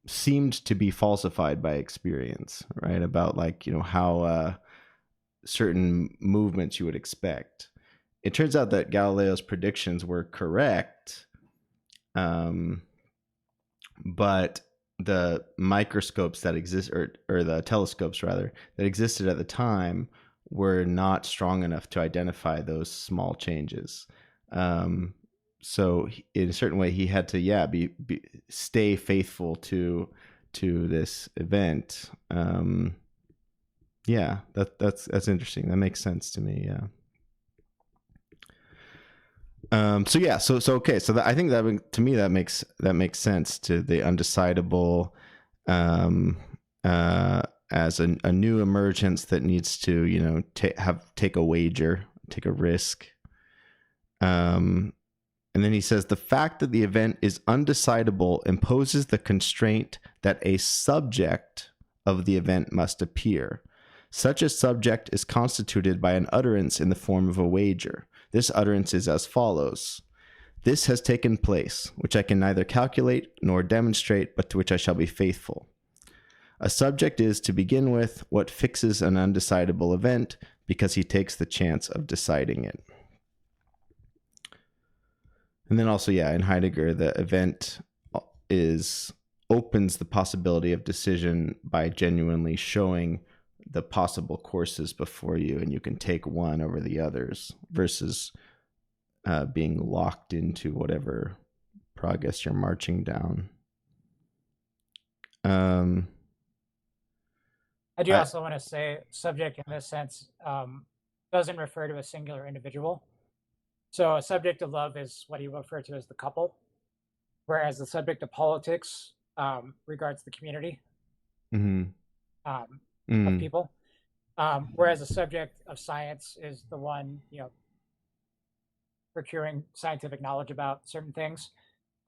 seemed to be falsified by experience, right? About like, how certain movements you would expect. It turns out that Galileo's predictions were correct, but the microscopes that exist, or the telescopes rather, that existed at the time were not strong enough to identify those small changes. So in a certain way, he had to, stay faithful to this event. That's interesting. That makes sense to me. Yeah. Okay. So I think that, to me, that makes sense, to the undecidable as a new emergence that needs to take a wager, take a risk. And then he says, the fact that the event is undecidable imposes the constraint that a subject of the event must appear. Such a subject is constituted by an utterance in the form of a wager. This utterance is as follows: this has taken place, which I can neither calculate nor demonstrate, but to which I shall be faithful. A subject is, to begin with, what fixes an undecidable event, because he takes the chance of deciding it. And then also, in Heidegger, the event opens the possibility of decision by genuinely showing the possible courses before you, and you can take one over the others, versus being locked into whatever progress you're marching down. I do also want to say subject in this sense doesn't refer to a singular individual. So a subject of love is what he referred to as the couple, whereas the subject of politics regards the community of people, whereas the subject of science is the one, procuring scientific knowledge about certain things,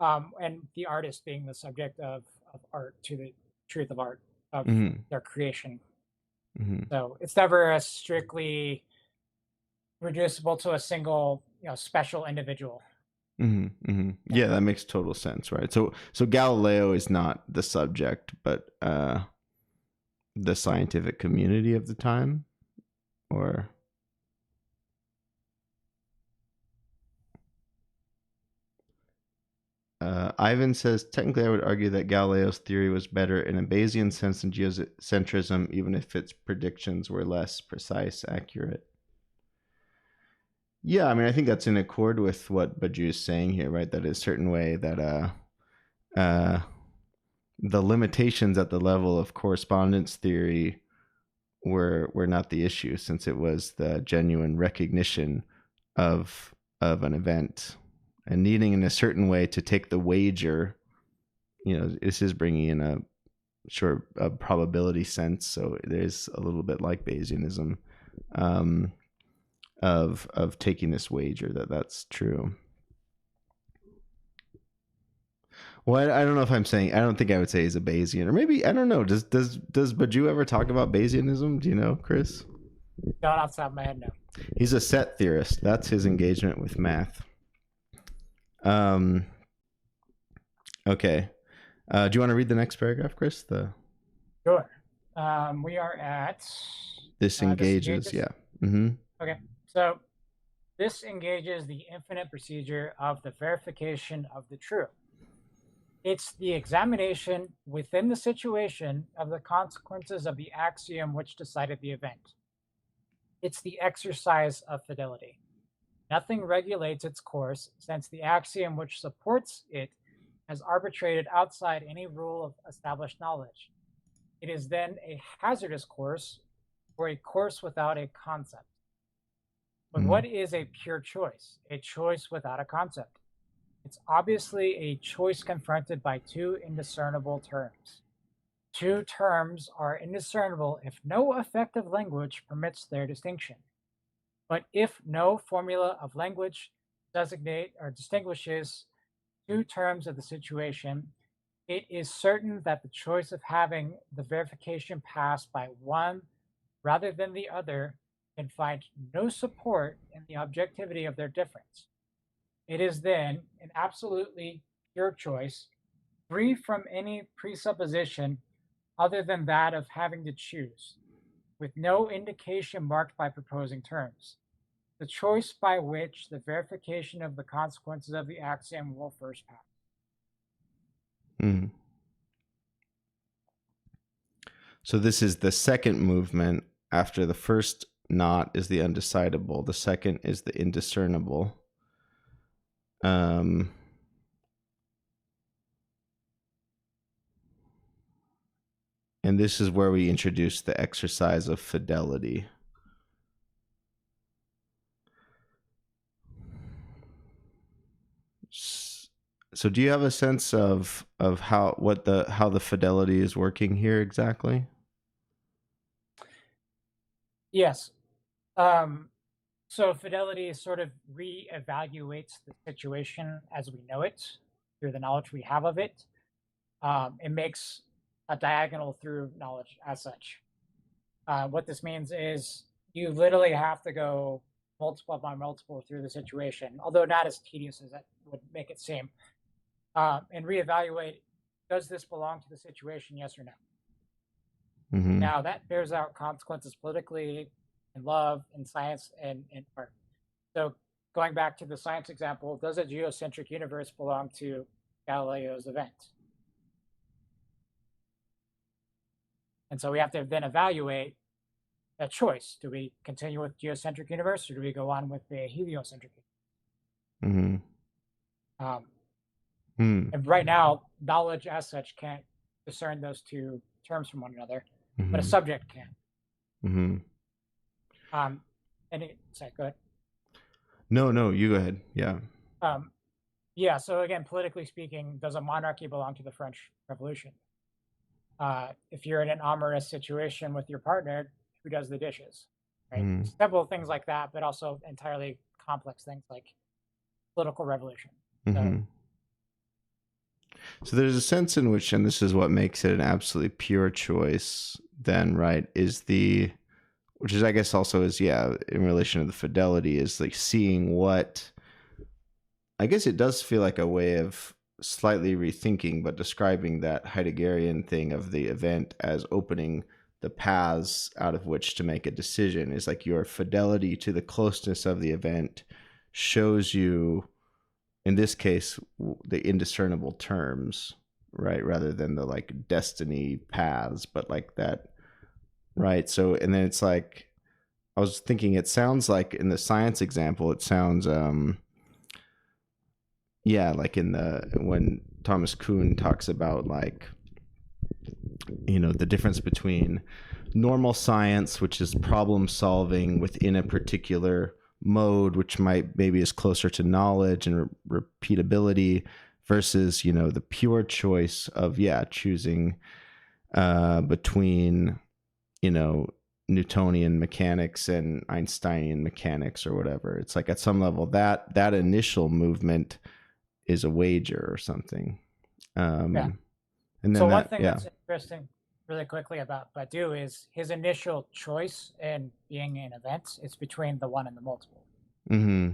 and the artist being the subject of art, to the truth of art, of their creation. So it's never a strictly reducible to a single, special individual. Yeah, that makes total sense, right? So Galileo is not the subject, but the scientific community of the time, or Ivan says, technically I would argue that Galileo's theory was better in a Bayesian sense than geocentrism, even if its predictions were less precise, accurate. Yeah, I mean, I think that's in accord with what Badiou is saying here, right? That in a certain way that the limitations at the level of correspondence theory were not the issue, since it was the genuine recognition of an event and needing in a certain way to take the wager. This is bringing in a probability sense, so there's a little bit like Bayesianism, of taking this wager that's true. Well, I don't know if I'm saying, I don't think I would say he's a Bayesian, or maybe, I don't know. Does Badiou ever talk about Bayesianism? Do you know, Chris? Not off the top of my head, no. He's a set theorist. That's his engagement with math. Okay. Do you want to read the next paragraph, Chris? Sure. We are at this engages. Yeah. Mm-hmm. Okay. So this engages the infinite procedure of the verification of the true. It's the examination within the situation of the consequences of the axiom which decided the event. It's the exercise of fidelity. Nothing regulates its course, since the axiom which supports it has arbitrated outside any rule of established knowledge. It is then a hazardous course, or a course without a concept. But what is a pure choice? A choice without a concept. It's obviously a choice confronted by two indiscernible terms. Two terms are indiscernible if no effective language permits their distinction. But if no formula of language designate or distinguishes two terms of the situation, it is certain that the choice of having the verification passed by one rather than the other can find no support in the objectivity of their difference. It is then an absolutely pure choice, free from any presupposition other than that of having to choose, with no indication marked by proposing terms. The choice by which the verification of the consequences of the axiom will first pass. So this is the second movement. After the first not is the undecidable, the second is the indiscernible. And this is where we introduce the exercise of fidelity. So do you have a sense of how the fidelity is working here exactly? Yes. So fidelity sort of reevaluates the situation as we know it through the knowledge we have of it. It makes a diagonal through knowledge as such. What this means is you literally have to go multiple by multiple through the situation, although not as tedious as that would make it seem, and reevaluate, does this belong to the situation, yes or no? Mm-hmm. Now, that bears out consequences politically, in love, in science, and in art. So going back to the science example, does a geocentric universe belong to Galileo's event? And so we have to then evaluate that choice. Do we continue with geocentric universe, or do we go on with the heliocentric universe? And right now, knowledge as such can't discern those two terms from one another, but a subject can. And sorry, go ahead. No, you go ahead. Yeah. Yeah. So again, politically speaking, does a monarchy belong to the French Revolution? If you're in an amorous situation with your partner, who does the dishes? Right. Several things like that, but also entirely complex things like political revolution. So there's a sense in which, and this is what makes it an absolutely pure choice then, right, which is, I guess, also is, in relation to the fidelity, is like seeing what, I guess it does feel like a way of slightly rethinking, but describing that Heideggerian thing of the event as opening the paths out of which to make a decision. Is like your fidelity to the closeness of the event shows you, in this case, the indiscernible terms, right? Rather than the like destiny paths, but like that, right? So, and then it's like, I was thinking it sounds like in the science example, it sounds yeah, like in when Thomas Kuhn talks about like, you know, the difference between normal science, which is problem solving within a particular mode, which maybe is closer to knowledge and repeatability, versus, you know, the pure choice of choosing between, you know, Newtonian mechanics and Einsteinian mechanics or whatever. It's like at some level that initial movement is a wager or something. And then so one thing that's interesting really quickly about Badiou is his initial choice in being in events is between the one and the multiple. Mm-hmm.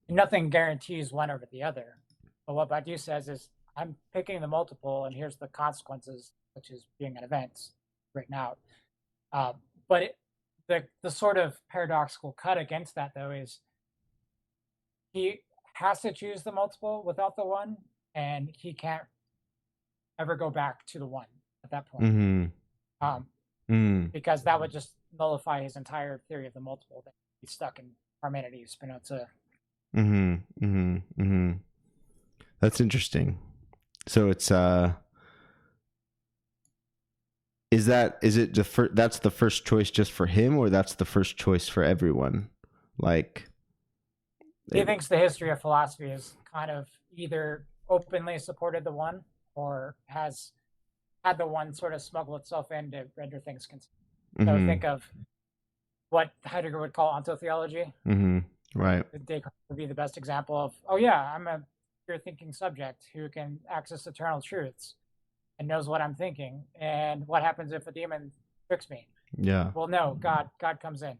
Nothing guarantees one over the other. But what Badiou says is, I'm picking the multiple, and here's the consequences, which is being an event written out. But the sort of paradoxical cut against that, though, is he has to choose the multiple without the one, and he can't ever go back to the one at that point. Mm-hmm. Because that would just nullify his entire theory of the multiple. That he's stuck in Parmenides, Spinoza. Mm-hmm. Mm-hmm. Mm-hmm. That's interesting. So it's is it that's the first choice just for him, or that's the first choice for everyone? Like, he thinks the history of philosophy is kind of either openly supported the one, or has had the one sort of smuggle itself in to render things consistent. So think of what Heidegger would call ontotheology. Right. Descartes would be the best example of, oh yeah, I'm a pure thinking subject who can access eternal truths and knows what I'm thinking. And what happens if a demon tricks me? Yeah. Well, no, God comes in.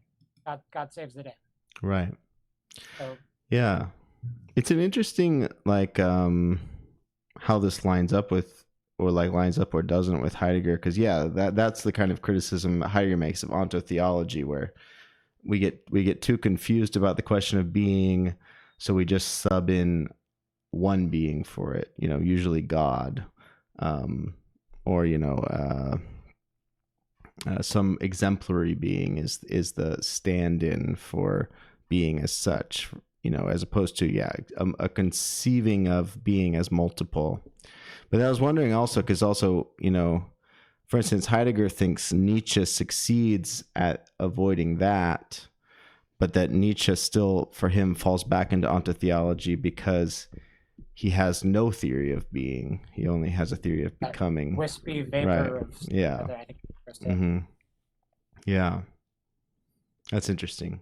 God saves the day. Right. So yeah, it's an interesting like how this lines up or doesn't with Heidegger, because that's the kind of criticism Heidegger makes of ontotheology, where we get too confused about the question of being, so we just sub in one being for it, you know, usually God, or you know, some exemplary being is the stand-in for being as such, you know, as opposed to a conceiving of being as multiple. But I was wondering also, because also, you know, for instance, Heidegger thinks Nietzsche succeeds at avoiding that, but that Nietzsche still, for him, falls back into ontotheology because he has no theory of being. He only has a theory of becoming. Wispy vapor. Right. Of yeah. I think yeah. That's interesting.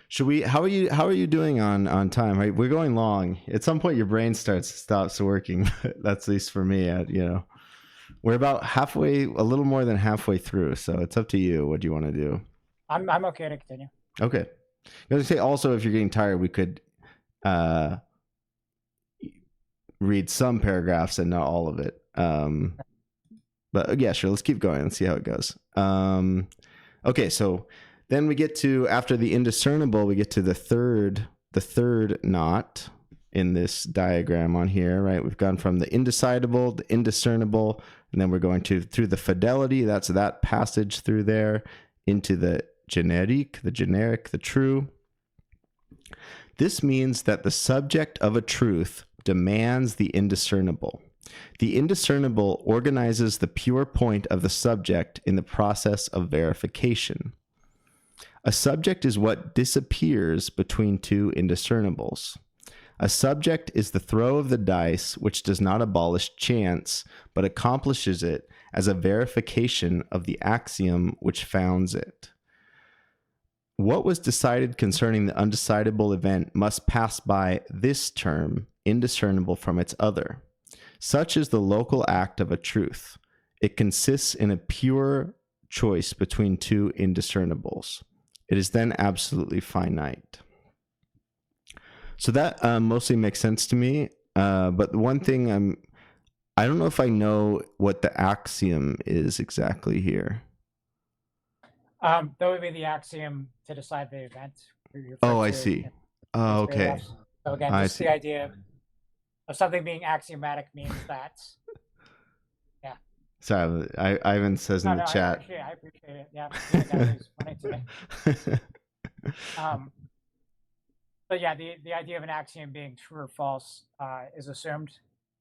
Should we? How are you doing on time? Right, we're going long. At some point, your brain stops working. That's at least for me. You know, we're about halfway, a little more than halfway through. So it's up to you. What do you want to do? I'm okay to continue. Okay. I was gonna say also, if you're getting tired, we could read some paragraphs and not all of it. But yeah, sure. Let's keep going. Let's see how it goes. Okay, so. Then we get to, after the indiscernible, we get to the third knot in this diagram on here, right? We've gone from the indecidable, the indiscernible, and then we're going through the fidelity, that's that passage through there, into the generic, the true. This means that the subject of a truth demands the indiscernible. The indiscernible organizes the pure point of the subject in the process of verification. A subject is what disappears between two indiscernibles. A subject is the throw of the dice which does not abolish chance, but accomplishes it as a verification of the axiom which founds it. What was decided concerning the undecidable event must pass by this term, indiscernible from its other. Such is the local act of a truth. It consists in a pure choice between two indiscernibles. It is then absolutely finite. So that mostly makes sense to me. But the one thing I don't know if I know what the axiom is exactly here. That would be the axiom to decide the event. Oh, I see. Oh, okay. So again, just the idea of something being axiomatic means that. Yeah. Sorry, Ivan says in the chat. I appreciate it. Yeah. Funny today. But yeah, the idea of an axiom being true or false is assumed.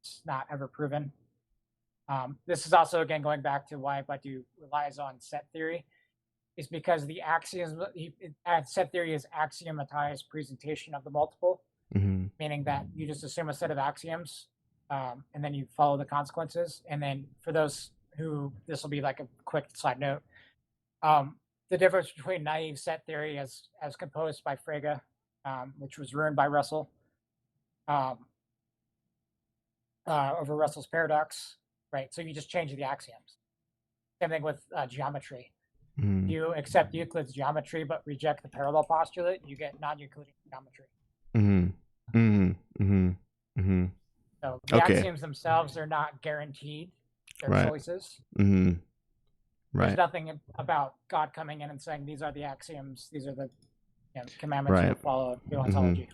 It's not ever proven. This is also, again, going back to why Badiou relies on set theory, is because the axioms, set theory is axiomatized presentation of the multiple, meaning that you just assume a set of axioms and then you follow the consequences. And then for those who, this will be like a quick side note, the difference between naive set theory as composed by Frege, which was ruined by Russell, over Russell's paradox, right? So you just change the axioms. Same thing with geometry. You accept Euclid's geometry but reject the parallel postulate, you get non-Euclidean geometry. So the axioms themselves are not guaranteed. They're choices. There's nothing about God coming in and saying, these are the axioms, these are the commandments to follow in ontology.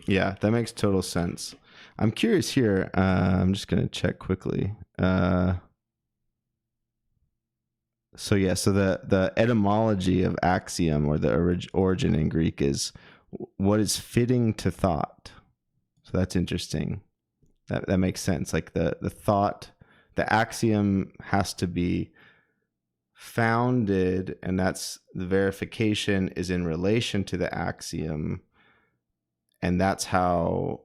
Yeah, that makes total sense. I'm curious here. I'm just going to check quickly. So the etymology of axiom, or the origin in Greek, is what is fitting to thought. So that's interesting. That makes sense. Like the thought, the axiom has to be founded, and that's the verification is in relation to the axiom, and that's how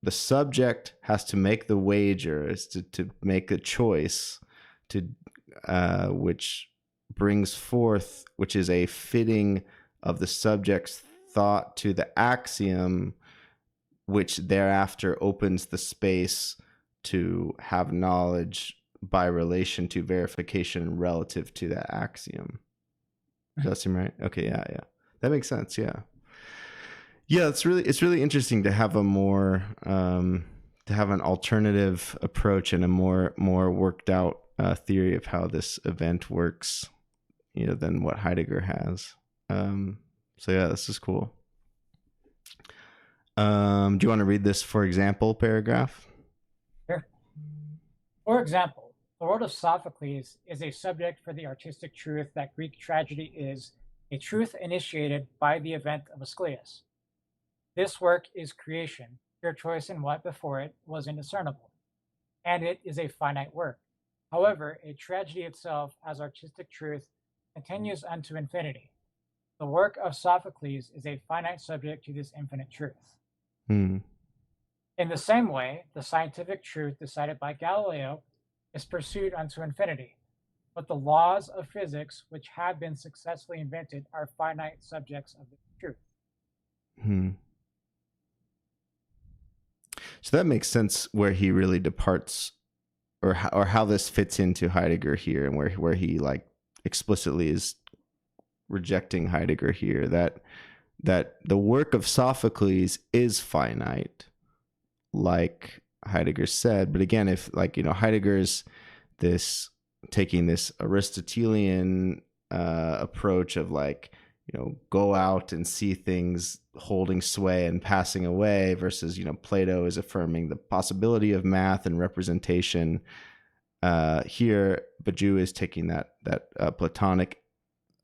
the subject has to make the wager, is to make a choice to which brings forth, which is a fitting of the subject's thought to the axiom, which thereafter opens the space to have knowledge by relation to verification relative to that axiom. Does that seem right? Okay, yeah. That makes sense, yeah. Yeah, it's really interesting to have a more to have an alternative approach and a more worked out theory of how this event works, than what Heidegger has. So yeah, this is cool. Do you want to read this, for example, paragraph? Sure. For example, the world of Sophocles is a subject for the artistic truth that Greek tragedy is a truth initiated by the event of Asclepius. This work is creation, pure choice in what before it was indiscernible, and it is a finite work. However, a tragedy itself, as artistic truth, continues unto infinity. The work of Sophocles is a finite subject to this infinite truth. In the same way, the scientific truth decided by Galileo is pursued unto infinity, but the laws of physics which have been successfully invented are finite subjects of the truth. So that makes sense where he really departs, or how this fits into Heidegger here, and where he like explicitly is rejecting Heidegger here, that the work of Sophocles is finite, like Heidegger said. But again, if Heidegger's taking this Aristotelian approach of go out and see things holding sway and passing away, versus Plato is affirming the possibility of math and representation. Here Badiou is taking that Platonic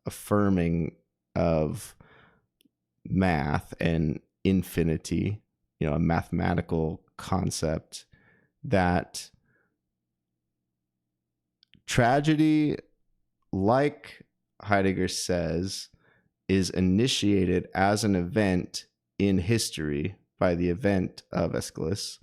affirming of math and infinity, a mathematical concept, that tragedy, like Heidegger says, is initiated as an event in history by the event of Aeschylus.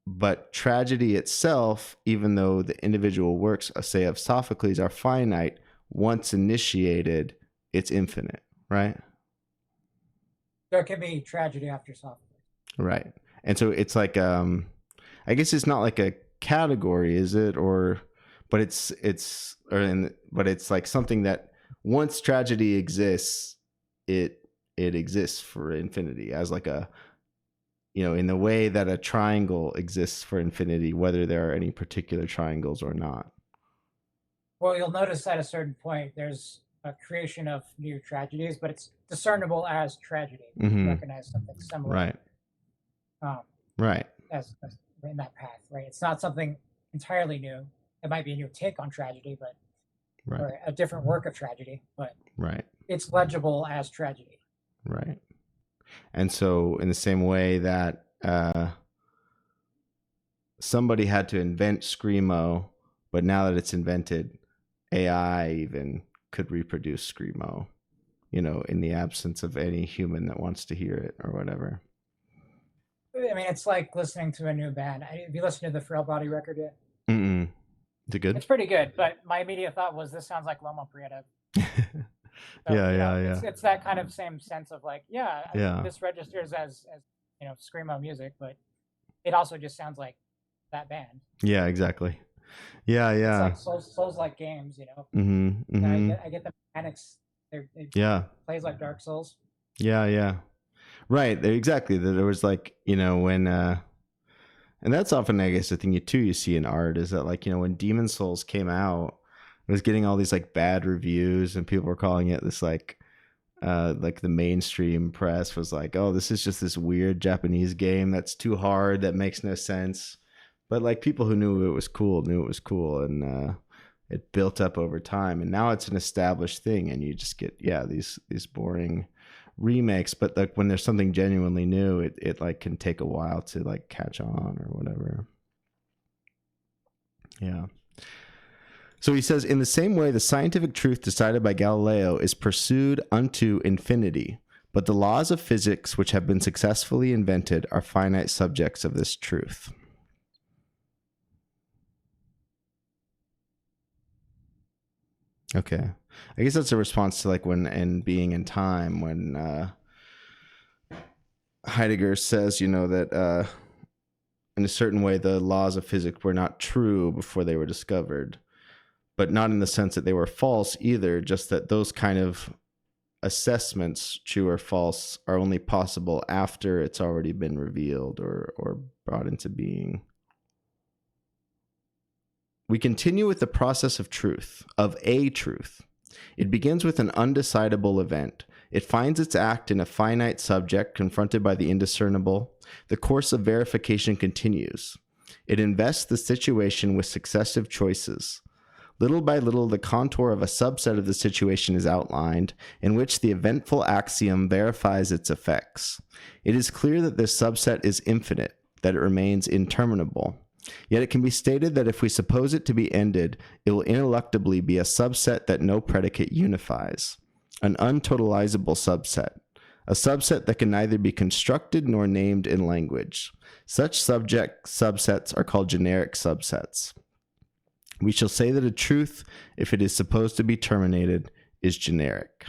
But tragedy itself, even though the individual works, say, of Sophocles are finite, once initiated, it's infinite, right? There can be tragedy after Sophocles. Right. And so it's like, I guess it's not like a category, is it? But it's like something that once tragedy exists, it exists for infinity, as like a, in the way that a triangle exists for infinity, whether there are any particular triangles or not. Well, you'll notice at a certain point, there's a creation of new tragedies, but it's discernible as tragedy. You recognize something similar. Right. Right. As in that path, right? It's not something entirely new. It might be a new take on tragedy, but Right. or a different work of tragedy, but Right. it's legible as tragedy. Right. And so in the same way that somebody had to invent Screamo, but now that it's invented, AI even could reproduce Screamo, you know, in the absence of any human that wants to hear it or whatever. I mean, it's like listening to a new band. Have you listened to the Frail Body record yet? Mm-mm. Is it good? It's pretty good, but my immediate thought was this sounds like Loma Prieta. So, yeah. It's that kind of same sense of like, Yeah. this registers as screamo music, but it also just sounds like that band. Yeah, exactly. Yeah. It's like Souls like games, Mm-hmm. Mm-hmm. I get the mechanics. It Yeah. plays like Dark Souls. Yeah. Right. Exactly. There was like, when and that's often, I guess, the thing you see in art is that, like, when Demon Souls came out, it was getting all these like bad reviews, and people were calling it this like the mainstream press was like, oh, this is just this weird Japanese game that's too hard, that makes no sense. But like people who knew it was cool, and it built up over time, and now it's an established thing, and you just get these boring remakes. But like when there's something genuinely new, it like can take a while to like catch on or whatever. Yeah. So he says, in the same way, the scientific truth decided by Galileo is pursued unto infinity, but the laws of physics which have been successfully invented are finite subjects of this truth. Okay. I guess that's a response to like when in Being in Time, when Heidegger says, that in a certain way the laws of physics were not true before they were discovered, but not in the sense that they were false either, just that those kind of assessments, true or false, are only possible after it's already been revealed or brought into being. We continue with the process of truth, of a truth. It begins with an undecidable event. It finds its act in a finite subject confronted by the indiscernible. The course of verification continues. It invests the situation with successive choices. Little by little, the contour of a subset of the situation is outlined, in which the eventful axiom verifies its effects. It is clear that this subset is infinite, that it remains interminable. Yet it can be stated that if we suppose it to be ended, it will ineluctably be a subset that no predicate unifies, an untotalizable subset, a subset that can neither be constructed nor named in language. Such subsets are called generic subsets. We shall say that a truth, if it is supposed to be terminated, is generic.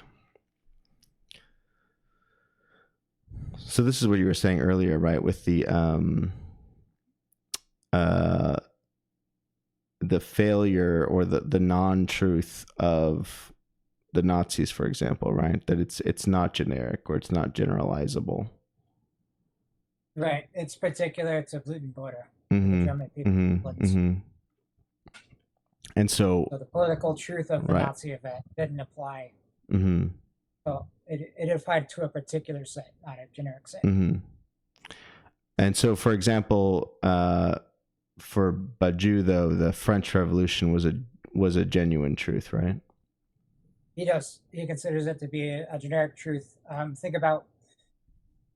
So this is what you were saying earlier, right? With the failure or the non-truth of the Nazis, for example, right? That it's not generic or it's not generalizable. Right. It's particular to Blutenborder, Mm-hmm. the German people. Mm-hmm. And so the political truth of the Nazi event didn't apply. Mm-hmm. So it applied to a particular set, not a generic set. Mm-hmm. And so, for example, for Badiou, though, the French Revolution was a genuine truth, right? He does. He considers it to be a generic truth. Think about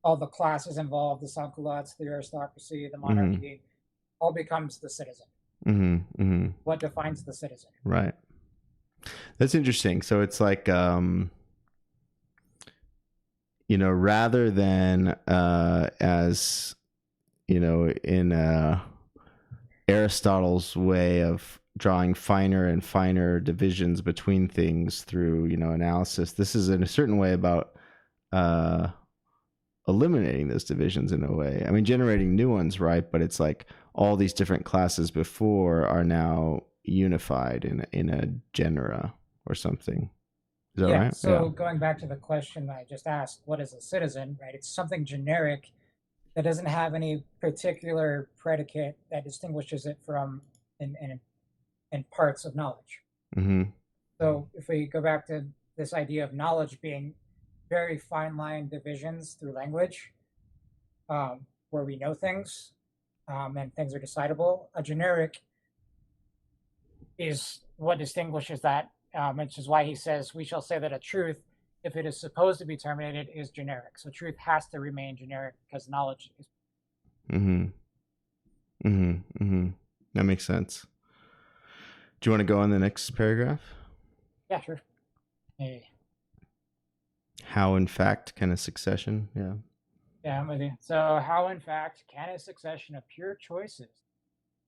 all the classes involved: the sans-culottes, the aristocracy, the monarchy. All becomes the citizen. Mm-hmm. Mm-hmm. What defines the citizen? Right. That's interesting. So it's like, rather than as, in Aristotle's way of drawing finer and finer divisions between things through, analysis, this is in a certain way about eliminating those divisions in a way. I mean, generating new ones, right? But it's like all these different classes before are now unified in a genera or something. Is that right? So going back to the question I just asked, what is a citizen, right? It's something generic that doesn't have any particular predicate that distinguishes it from in parts of knowledge. Mm-hmm. So if we go back to this idea of knowledge being very fine line divisions through language, where we know things and things are decidable, a generic is what distinguishes that which is why he says, we shall say that a truth, if it is supposed to be terminated, is generic. So truth has to remain generic because knowledge is. That makes sense. Do you want to go on the next paragraph? Yeah, sure. Hey. How, in fact, can a succession? Yeah. Yeah, I'm with you. So how, in fact, can a succession of pure choices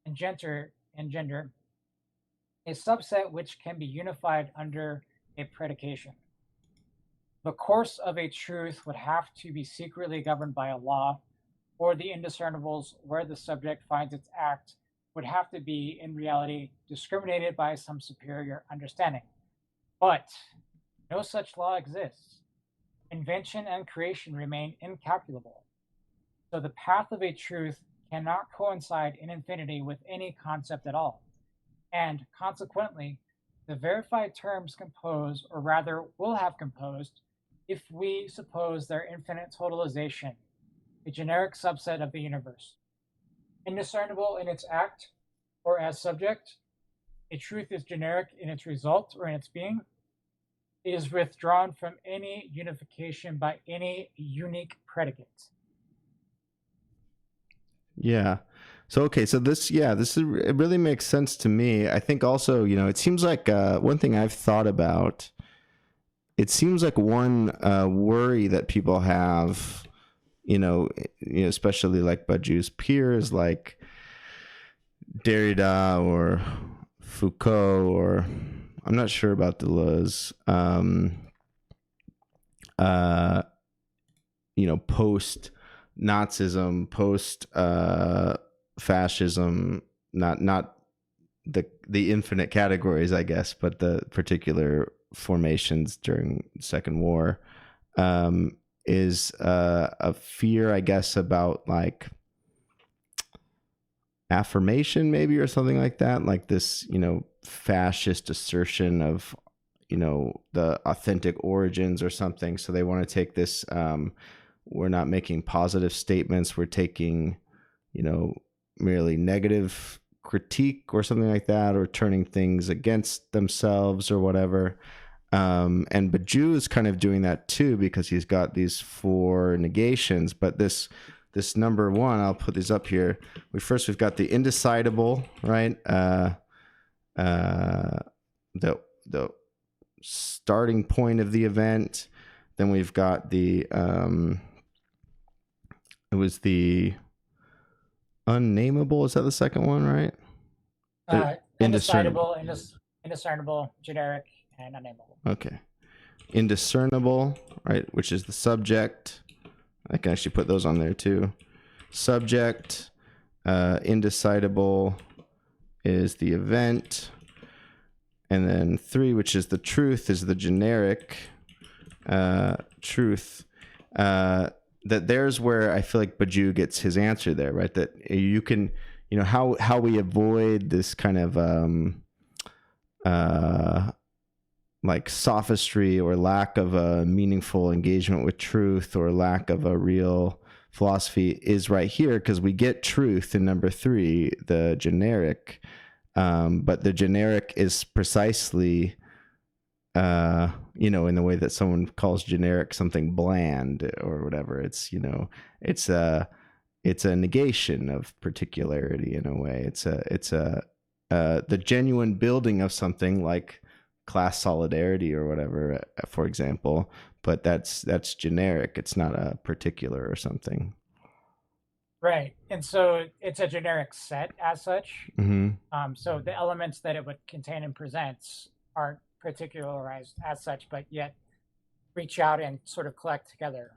engender a subset which can be unified under a predication? The course of a truth would have to be secretly governed by a law, or the indiscernibles where the subject finds its act would have to be, in reality, discriminated by some superior understanding. But no such law exists. Invention and creation remain incalculable. So the path of a truth cannot coincide in infinity with any concept at all. And consequently, the verified terms compose, or rather will have composed, if we suppose their infinite totalization, a generic subset of the universe. Indiscernible in its act or as subject, a truth is generic in its result or in its being. It is withdrawn from any unification by any unique predicate. Yeah. So, okay. So it really makes sense to me. I think also, it seems like one thing I've thought about, it seems like one worry that people have, especially like Badiou's peers, like Derrida or Foucault, or I'm not sure about Deleuze, post Nazism, post fascism, not the infinite categories, I guess, but the particular formations during the Second War, is a fear, I guess, about like affirmation maybe, or something like that, like this, fascist assertion of, the authentic origins or something. So they want to take this, we're not making positive statements, we're taking, merely negative critique or something like that, or turning things against themselves or whatever. And Badiou is kind of doing that too, because he's got these 4 negations. But this number 1, I'll put these up here. We've got the indecidable, right? The starting point of the event. Then we've got the it was the unnameable. Is that the second one, right? Indiscernible, generic, and unnameable. Okay. Indiscernible, right, which is the subject. I can actually put those on there too. Subject, indecidable is the event. And then 3, which is the truth, is the generic truth. That there's where I feel like Badiou gets his answer there, right? That you can, how we avoid this kind of like sophistry or lack of a meaningful engagement with truth, or lack of a real philosophy, is right here, because we get truth in number 3, the generic. But the generic is precisely, in the way that someone calls generic something bland or whatever. It's, it's a negation of particularity in a way. It's the genuine building of something like class solidarity or whatever, for example, but that's generic. It's not a particular or something. Right. And so it's a generic set as such. Mm-hmm. So the elements that it would contain and presents aren't particularized as such, but yet reach out and sort of collect together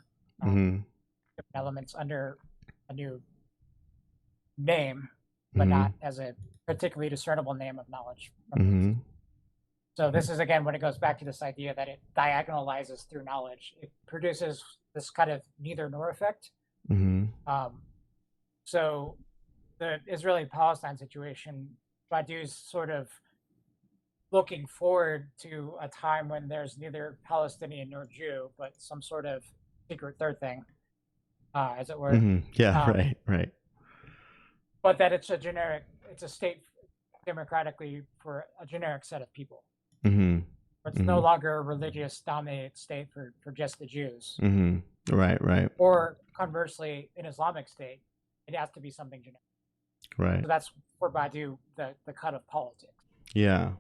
different elements under a new name, but not as a particularly discernible name of knowledge. So this is, again, when it goes back to this idea that it diagonalizes through knowledge. It produces this kind of neither nor effect. So the Israeli-Palestine situation, Badiou's sort of looking forward to a time when there's neither Palestinian nor Jew, but some sort of secret third thing, as it were. Yeah, right. But that it's a state democratically for a generic set of people. It's no longer a religious dominated state for just the Jews. Right. Or conversely, an Islamic state, it has to be something generic. Right. So that's for Badiou, the cut of politics. Yeah.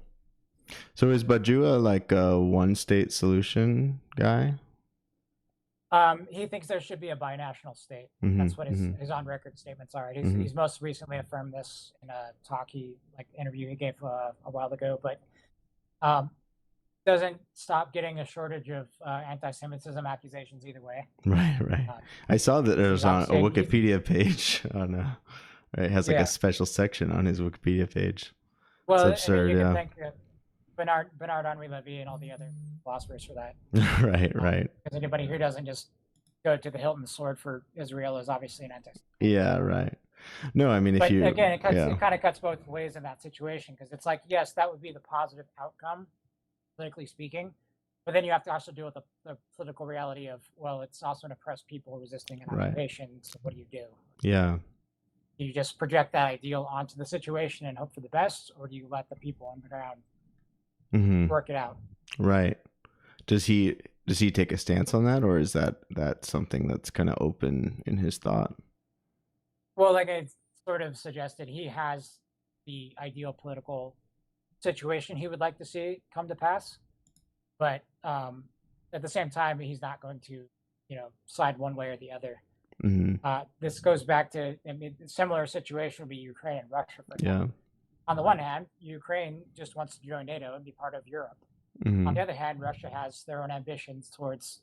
So is Badiou like a one state solution guy? He thinks there should be a binational state. That's what his on record statements are. He's most recently affirmed this in a talk interview he gave a while ago, but doesn't stop getting a shortage of anti-Semitism accusations either way. Right. I saw that it was on a Wikipedia page. Right, it has like a special section on his Wikipedia page. Well, it's absurd. You can thank Bernard Henri Levy and all the other philosophers for that. Right. Because anybody who doesn't just go to the hilt and sword for Israel is obviously an anti-Semite. Yeah, right. No, I mean, but again, it kind of cuts both ways in that situation, because it's like, yes, that would be the positive outcome, politically speaking, but then you have to also deal with the political reality of, well, it's also an oppressed people resisting an occupation. So what do? Yeah. Do you just project that ideal onto the situation and hope for the best, or do you let the people on the ground work it out? Right. Does he take a stance on that, or is that something that's kind of open in his thought? Well, like I sort of suggested, he has the ideal political situation he would like to see come to pass, but at the same time, he's not going to, side one way or the other. This goes back to, a similar situation would be Ukraine and Russia. For example. On the one hand, Ukraine just wants to join NATO and be part of Europe. On the other hand, Russia has their own ambitions towards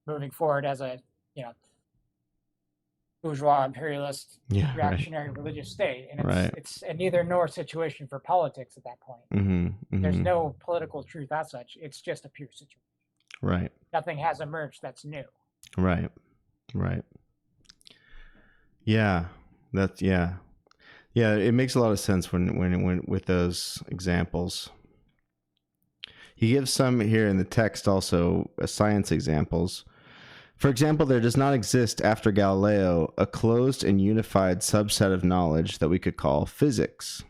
moving forward as a, bourgeois, imperialist, reactionary religious state. And it's a neither nor situation for politics at that point. There's no political truth as such. It's just a pure situation. Right. Nothing has emerged that's new. Right. Yeah. Yeah, it makes a lot of sense when with those examples. He gives some here in the text also science examples. For example, there does not exist after Galileo a closed and unified subset of knowledge that we could call physics.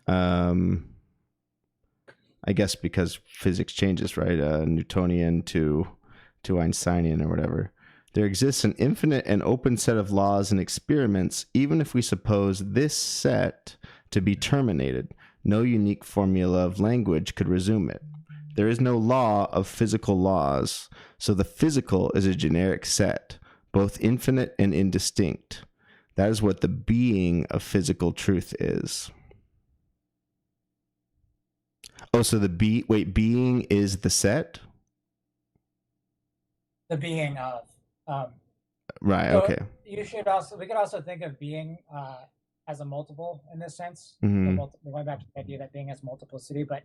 I guess because physics changes, right? Newtonian to Einsteinian or whatever. There exists an infinite and open set of laws and experiments, even if we suppose this set to be terminated. No unique formula of language could resume it. There is no law of physical laws, so the physical is a generic set, both infinite and indistinct. That is what the being of physical truth is. Oh, so being is the set? The being of. Right. So okay. We could also think of being as a multiple in this sense. We're going back to the idea that being has multiplicity, but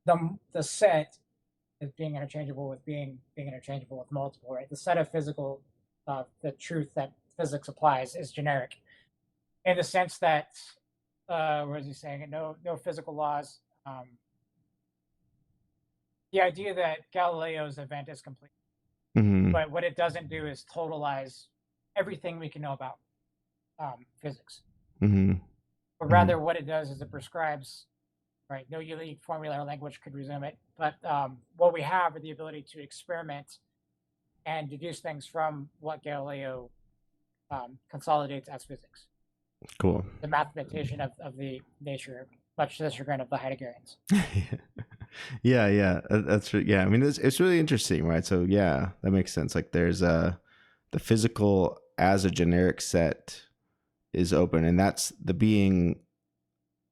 the set is being interchangeable with being interchangeable with multiple, right? The set of physical, the truth that physics applies is generic, in the sense that, what is he saying? No physical laws. The idea that Galileo's event is complete. But what it doesn't do is totalize everything we can know about physics. But rather what it does is it prescribes, right, no unique formula or language could resume it. But what we have are the ability to experiment and deduce things from what Galileo consolidates as physics. Cool. The mathematician of the nature, much to the chagrin of the Heideggerians. Yeah, that's right. Yeah, I mean, it's really interesting, right? So yeah, that makes sense. Like there's the physical as a generic set is open, and that's the being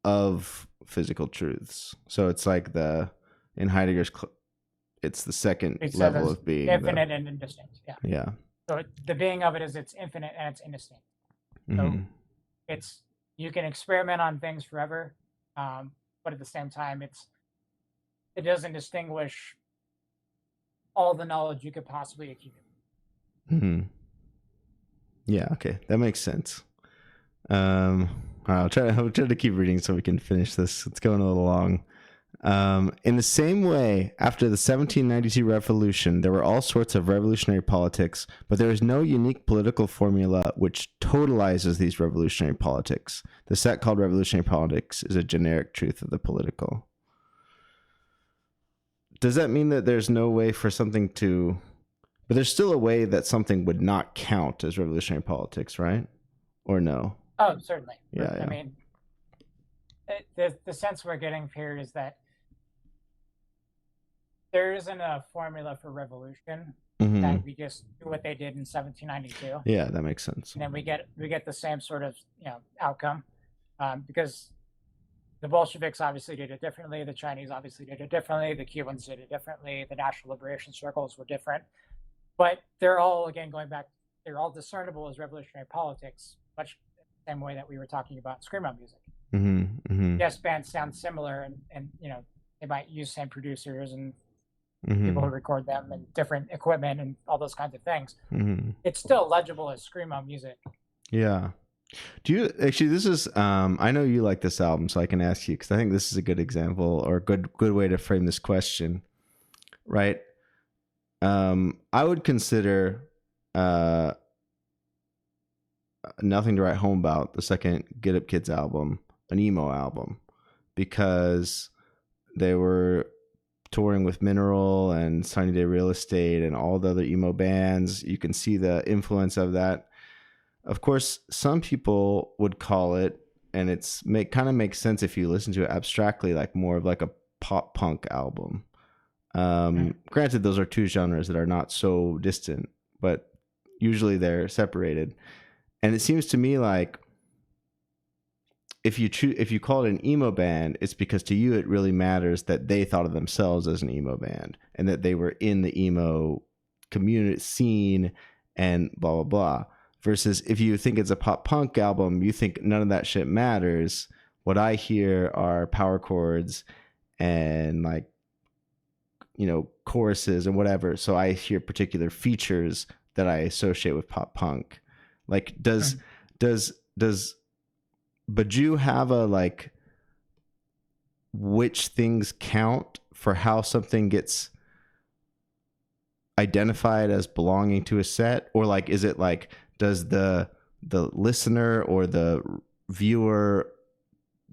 of physical truths. So it's like in Heidegger's, it's the second level of being. Infinite and indistinct. Yeah. So the being of it is it's infinite and it's indistinct. So you can experiment on things forever, but at the same time, it doesn't distinguish all the knowledge you could possibly accumulate. Yeah, okay, that makes sense. I'll try to keep reading so we can finish this. It's going a little long. In the same way, after the 1792 revolution, there were all sorts of revolutionary politics, but there is no unique political formula which totalizes these revolutionary politics. The set called revolutionary politics is a generic truth of the political. does that mean that there's no way for something to, but there's still a way that something would not count as revolutionary politics, right? Or no? Oh, certainly. Yeah. I mean, the sense we're getting here is that there isn't a formula for revolution. That we just do what they did in 1792. Yeah, that makes sense. And then we get the same sort of outcome, because the Bolsheviks obviously did it differently. The Chinese obviously did it differently. The Cubans did it differently. The national liberation circles were different, but they're all, again, going back, they're all discernible as revolutionary politics, much the same way that we were talking about screamo music. Yes, bands sound similar, and they might use same producers and people who record them and different equipment and all those kinds of things. It's still legible as screamo music. Yeah. Do you actually? This is I know you like this album, so I can ask you, because I think this is a good example, or a good way to frame this question, right? I would consider Nothing to Write Home About, the second Get Up Kids album, an emo album, because they were touring with Mineral and Sunny Day Real Estate and all the other emo bands. You can see the influence of that. Of course, some people would call it, and kind of makes sense if you listen to it abstractly, like more of like a pop punk album. Granted, those are two genres that are not so distant, but usually they're separated. And it seems to me like if you call it an emo band, it's because to you it really matters that they thought of themselves as an emo band and that they were in the emo community scene and blah blah blah. Versus if you think it's a pop punk album, you think none of that shit matters. What I hear are power chords and like, choruses and whatever. So I hear particular features that I associate with pop punk. Like, does Badiou have a, like, which things count for how something gets identified as belonging to a set? Or like, is it like, does the listener or the viewer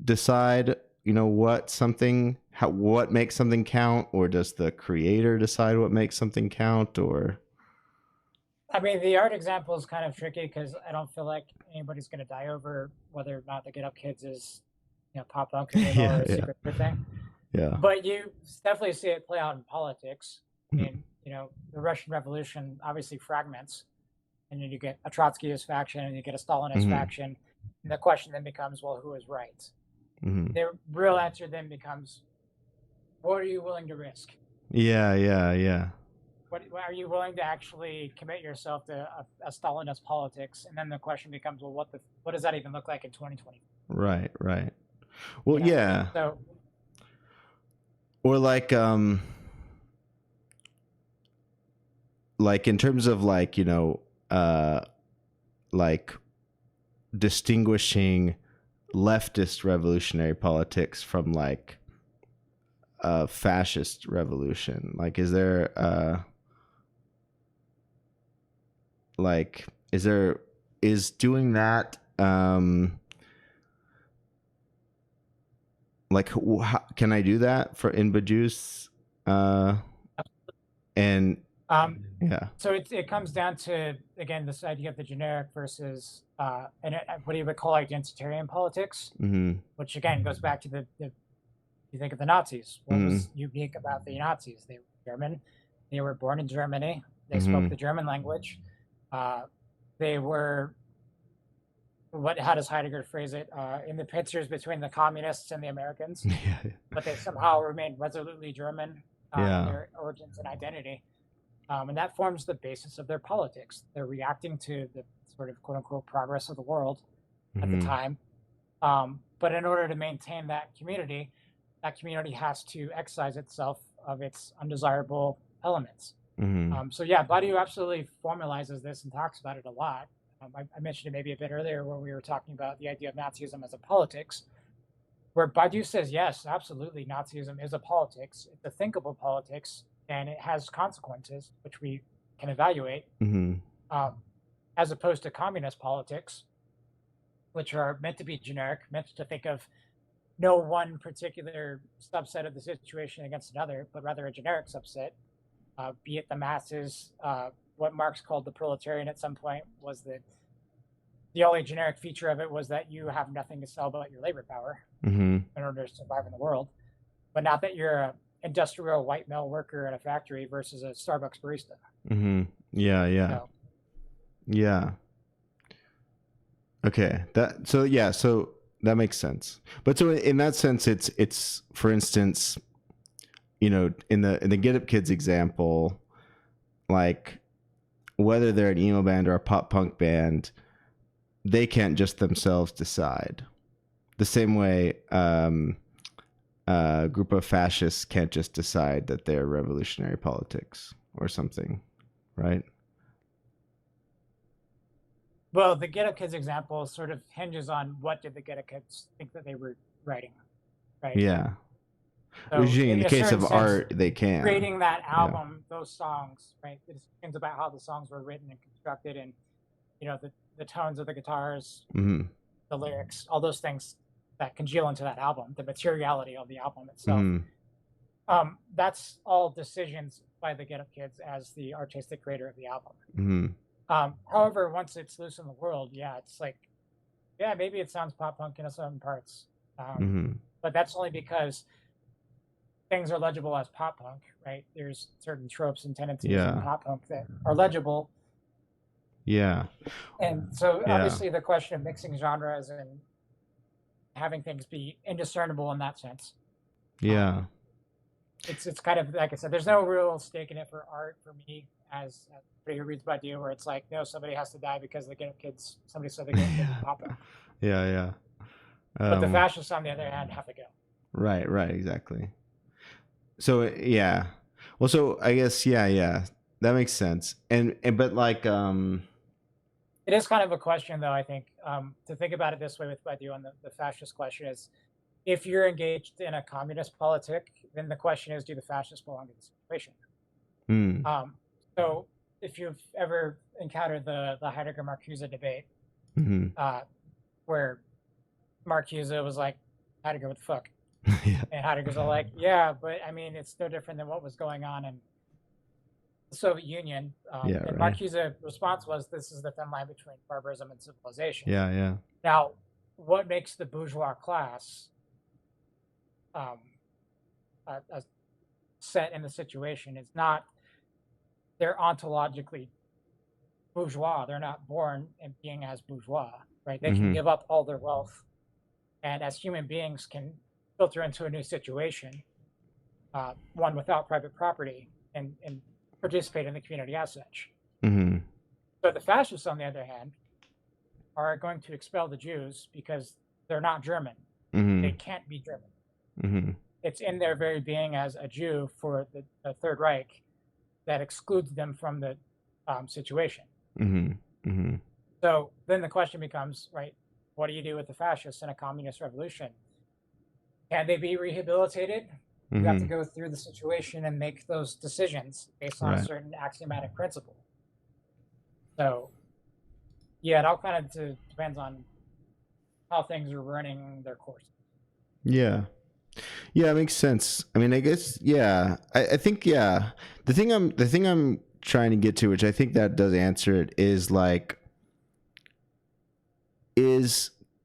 decide, what makes something count? Or does the creator decide what makes something count? Or, I mean, the art example is kind of tricky because I don't feel like anybody's going to die over whether or not the Get Up Kids is, pop punk or a secret thing. Yeah. But you definitely see it play out in politics. I mean, the Russian Revolution obviously fragments, and then you get a Trotskyist faction and you get a Stalinist faction. And the question then becomes, well, who is right? The real answer then becomes, what are you willing to risk? Yeah. What are you willing to actually commit yourself to a Stalinist politics? And then the question becomes, well, what does that even look like in 2020? Right. Well, yeah. So, or like in terms of like, like distinguishing leftist revolutionary politics from like a fascist revolution. Like, is doing that, like, how, can I do that in Badiou's, and yeah. So it comes down to, again, this idea of the generic versus what you would call identitarian politics, which again goes back to you think of the Nazis. What was unique about the Nazis? They were German. They were born in Germany. They spoke the German language. They were, how does Heidegger phrase it? In the pictures between the communists and the Americans. But they somehow remained resolutely German in their origins and identity. And that forms the basis of their politics. They're reacting to the sort of quote unquote progress of the world at the time. But in order to maintain that community has to excise itself of its undesirable elements. So yeah, Badiou absolutely formalizes this and talks about it a lot. I mentioned it maybe a bit earlier when we were talking about the idea of Nazism as a politics, where Badiou says, yes, absolutely, Nazism is a politics. It's a thinkable politics, and it has consequences, which we can evaluate, as opposed to communist politics, which are meant to be generic, meant to think of no one particular subset of the situation against another, but rather a generic subset, be it the masses. What Marx called the proletarian at some point was that the only generic feature of it was that you have nothing to sell but your labor power in order to survive in the world, but not that you're an industrial white male worker at a factory versus a Starbucks barista. Yeah. Okay. So that makes sense. But so in that sense, it's for instance, you know, in the Get Up Kids example, like whether they're an emo band or a pop punk band, they can't just themselves decide. The same way a group of fascists can't just decide that they're revolutionary politics or something, right? Well, the Get Up Kids example sort of hinges on what did the Get Up Kids think that they were writing, right? Yeah. So in the case of art, they can. Creating that album, those songs, right? The decisions about how the songs were written and constructed, and you know the tones of the guitars, the lyrics, all those things that congeal into that album, the materiality of the album itself. That's all decisions by the Get Up Kids as the artistic creator of the album. However, once it's loose in the world, it's like, maybe it sounds pop punk in some parts, but that's only because things are legible as pop punk, right? There's certain tropes and tendencies in pop punk that are legible. Yeah. And so obviously the question of mixing genres and having things be indiscernible in that sense. Yeah. It's kind of, like I said, there's no real stake in it for art for me as somebody who reads Badiou, where it's like, no, somebody has to die because the Get Up Kids, somebody said the Get Up Kids is pop punk. But the fascists, on the other hand, have to go. Right, exactly. So well, so I guess that makes sense. And but like it is kind of a question, though, I think, to think about it this way with Badiou on the fascist question is, if you're engaged in a communist politic, then the question is, do the fascists belong to the situation? So if you've ever encountered the Heidegger-Marcuse debate, where Marcuse was like, Heidegger, what the fuck? And Heidegger's all like, but I mean, it's no different than what was going on in the Soviet Union. And Marcuse's response was, this is the thin line between barbarism and civilization. Now, what makes the bourgeois class set in the situation is not they're ontologically bourgeois. They're not born in being as bourgeois, right? They can give up all their wealth, and as human beings can filter into a new situation, one without private property, and participate in the community as such. So the fascists, on the other hand, are going to expel the Jews because they're not German. They can't be German. It's in their very being as a Jew for the Third Reich that excludes them from the situation. So then the question becomes, right, what do you do with the fascists in a communist revolution? Can they be rehabilitated? You have to go through the situation and make those decisions based on a certain axiomatic principle. So, it all kind of depends on how things are running their course. Yeah, it makes sense. I mean, I guess, I think, the thing I'm trying to get to, which I think that does answer it, is like,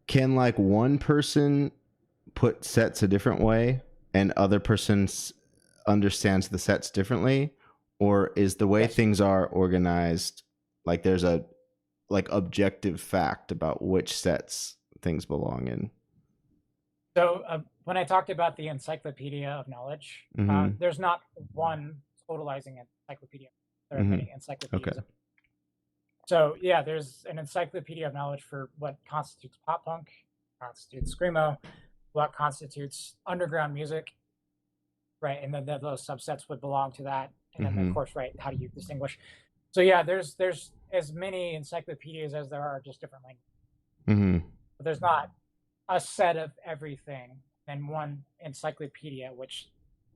can like one person put sets a different way and other person understands the sets differently, or is the way things are organized, like there's a like objective fact about which sets things belong in? So when I talked about the encyclopedia of knowledge, there's not one totalizing encyclopedia. There are many encyclopedias. Okay. So there's an encyclopedia of knowledge for what constitutes pop punk, constitutes screamo, what constitutes underground music, right? And then those subsets would belong to that. And then of course, right, how do you distinguish? So there's as many encyclopedias as there are just different languages. But there's not a set of everything and one encyclopedia which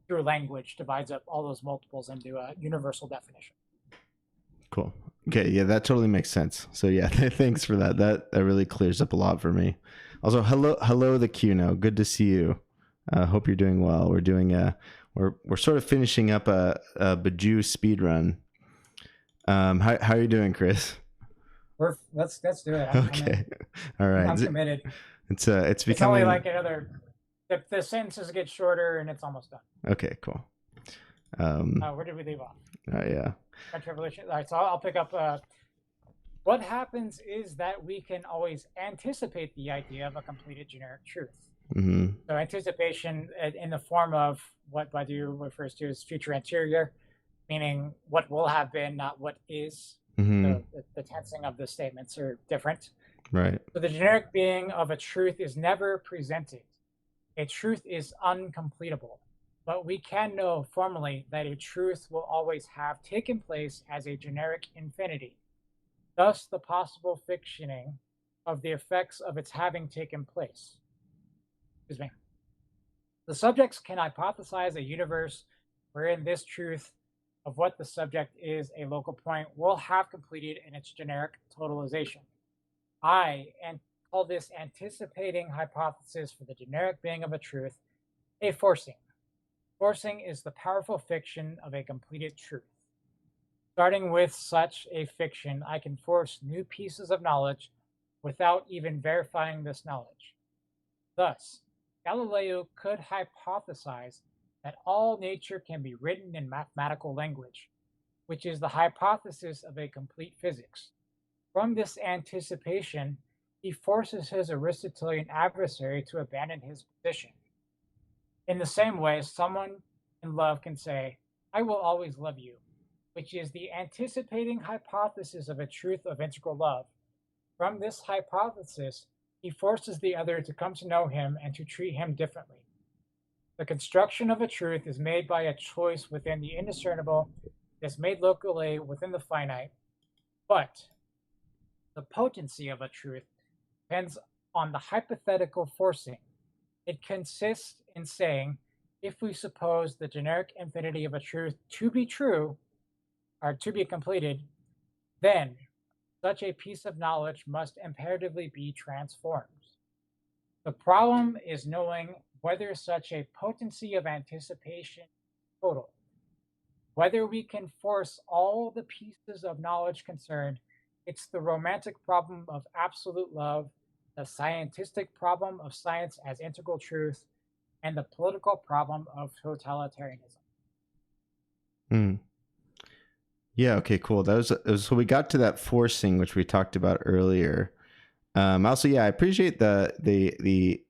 through language divides up all those multiples into a universal definition. Cool. Okay, that totally makes sense. So thanks for that. That really clears up a lot for me. Also, hello, the Cuno. Good to see you. Hope you're doing well. We're doing we're sort of finishing up a Badiou speed run. How are you doing, Chris? Let's do it. Okay. All right. I'm committed. It's It's becoming only like another. The sentences get shorter and it's almost done. Okay, cool. Where did we leave off? Yeah. French Revolution. All right, so I'll pick up. What happens is that we can always anticipate the idea of a completed generic truth. Mm-hmm. So anticipation in the form of what Badiou refers to as future anterior, meaning what will have been, not what is. Mm-hmm. So the tensing of the statements are different. Right. So the generic being of a truth is never presented. A truth is uncompletable, but we can know formally that a truth will always have taken place as a generic infinity. Thus, the possible fictioning of the effects of its having taken place. Excuse me. The subjects can hypothesize a universe wherein this truth of what the subject is a local point will have completed in its generic totalization. I call this anticipating hypothesis for the generic being of a truth a forcing. Forcing is the powerful fiction of a completed truth. Starting with such a fiction, I can force new pieces of knowledge without even verifying this knowledge. Thus, Galileo could hypothesize that all nature can be written in mathematical language, which is the hypothesis of a complete physics. From this anticipation, he forces his Aristotelian adversary to abandon his position. In the same way, someone in love can say, "I will always love you," which is the anticipating hypothesis of a truth of integral love. From this hypothesis, he forces the other to come to know him and to treat him differently. The construction of a truth is made by a choice within the indiscernible, is made locally within the finite, but the potency of a truth depends on the hypothetical forcing. It consists in saying, if we suppose the generic infinity of a truth to be true, or to be completed, then such a piece of knowledge must imperatively be transformed. The problem is knowing whether such a potency of anticipation is total. Whether we can force all the pieces of knowledge concerned, it's the romantic problem of absolute love, the scientific problem of science as integral truth, and the political problem of totalitarianism. Yeah. Okay. Cool. That was so we got to that forcing, which we talked about earlier. Also, yeah, I appreciate the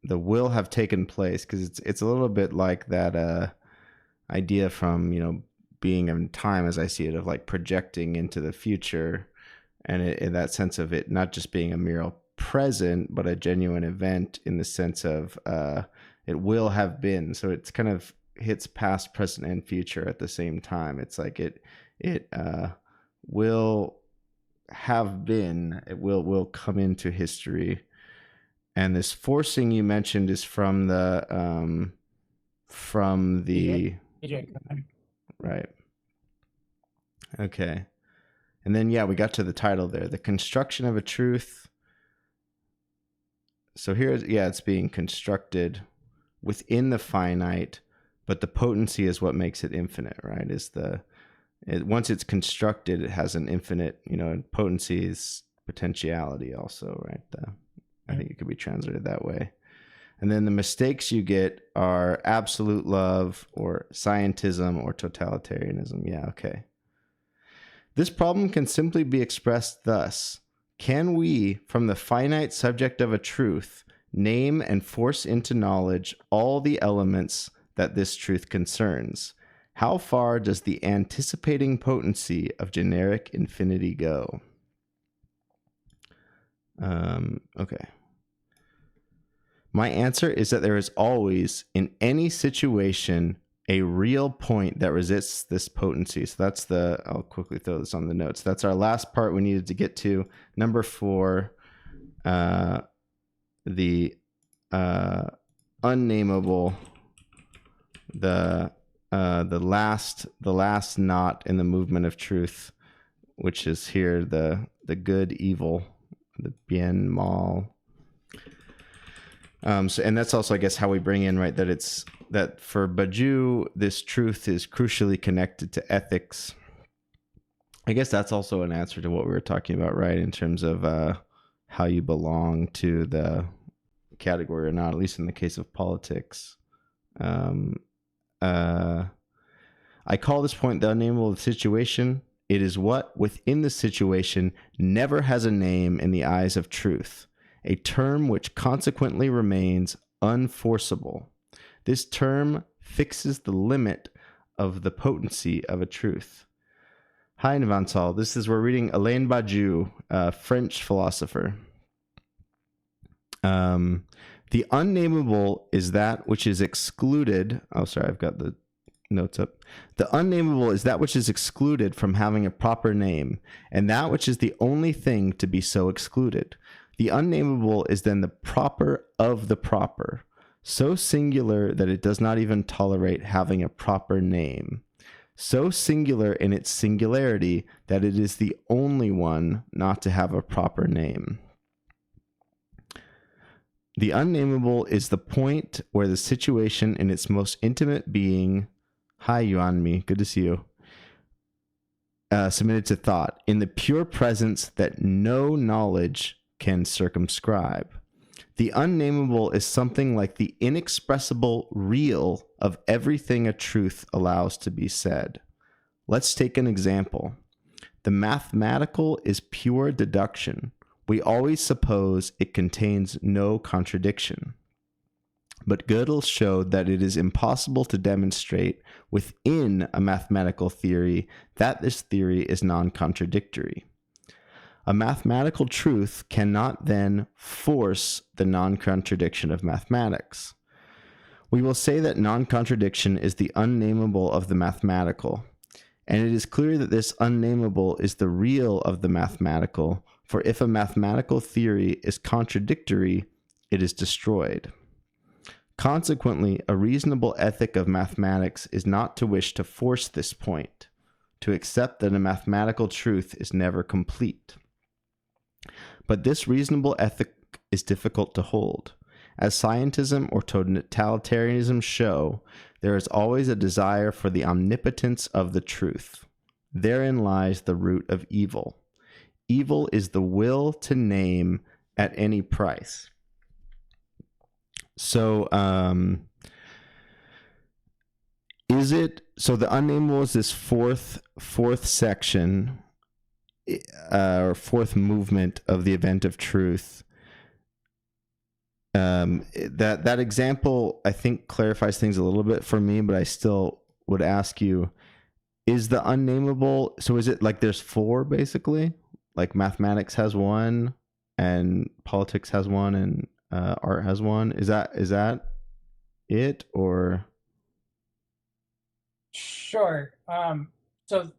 will have taken place, because it's a little bit like that idea from being in time, as I see it, of like projecting into the future, and in that sense of it not just being a mere present, but a genuine event in the sense of it will have been. So it's kind of hits past, present, and future at the same time. It's like it will have been, it will come into history. And this forcing you mentioned is from the right. Okay. And then we got to the title there, the construction of a truth. So here, it's being constructed within the finite, but the potency is what makes it infinite, right? Once it's constructed, it has an infinite, potency is potentiality also, right? I think it could be translated that way. And then the mistakes you get are absolute love or scientism or totalitarianism. Yeah, okay. This problem can simply be expressed thus. Can we, from the finite subject of a truth, name and force into knowledge all the elements that this truth concerns? How far does the anticipating potency of generic infinity go? Okay. My answer is that there is always, in any situation, a real point that resists this potency. So that's I'll quickly throw this on the notes. That's our last part we needed to get to. Number 4, the unnameable, the last knot in the movement of truth, which is here the good evil, the bien mal. And that's also, I guess, how we bring in, right, that for Badiou, this truth is crucially connected to ethics. I guess that's also an answer to what we were talking about, right, in terms of how you belong to the category or not, at least in the case of politics. I call this point the unnameable of the situation. It is what, within the situation, never has a name in the eyes of truth, a term which consequently remains unforceable. This term fixes the limit of the potency of a truth. Hi, Navansal. We're reading Alain Badiou, a French philosopher. The unnameable is that which is excluded. Oh, sorry, I've got the notes up. The unnameable is that which is excluded from having a proper name, and that which is the only thing to be so excluded. The unnameable is then the proper of the proper, so singular that it does not even tolerate having a proper name, so singular in its singularity that it is the only one not to have a proper name. The unnameable is the point where the situation in its most intimate being, hi Yuanmi, good to see you, submitted to thought, in the pure presence that no knowledge can circumscribe. The unnameable is something like the inexpressible real of everything a truth allows to be said. Let's take an example. The mathematical is pure deduction. We always suppose it contains no contradiction. But Gödel showed that it is impossible to demonstrate within a mathematical theory that this theory is non-contradictory. A mathematical truth cannot then force the non-contradiction of mathematics. We will say that non-contradiction is the unnameable of the mathematical, and it is clear that this unnameable is the real of the mathematical, for if a mathematical theory is contradictory, it is destroyed. Consequently, a reasonable ethic of mathematics is not to wish to force this point, to accept that a mathematical truth is never complete. But this reasonable ethic is difficult to hold. As scientism or totalitarianism show, there is always a desire for the omnipotence of the truth. Therein lies the root of evil. Evil is the will to name at any price. So, so the unnameable is this fourth section, or fourth movement of the event of truth. That example, I think, clarifies things a little bit for me, but I still would ask you, is the unnameable, so is it like there's four basically? Like mathematics has one, and politics has one, and art has one. Is that it, or? Sure. So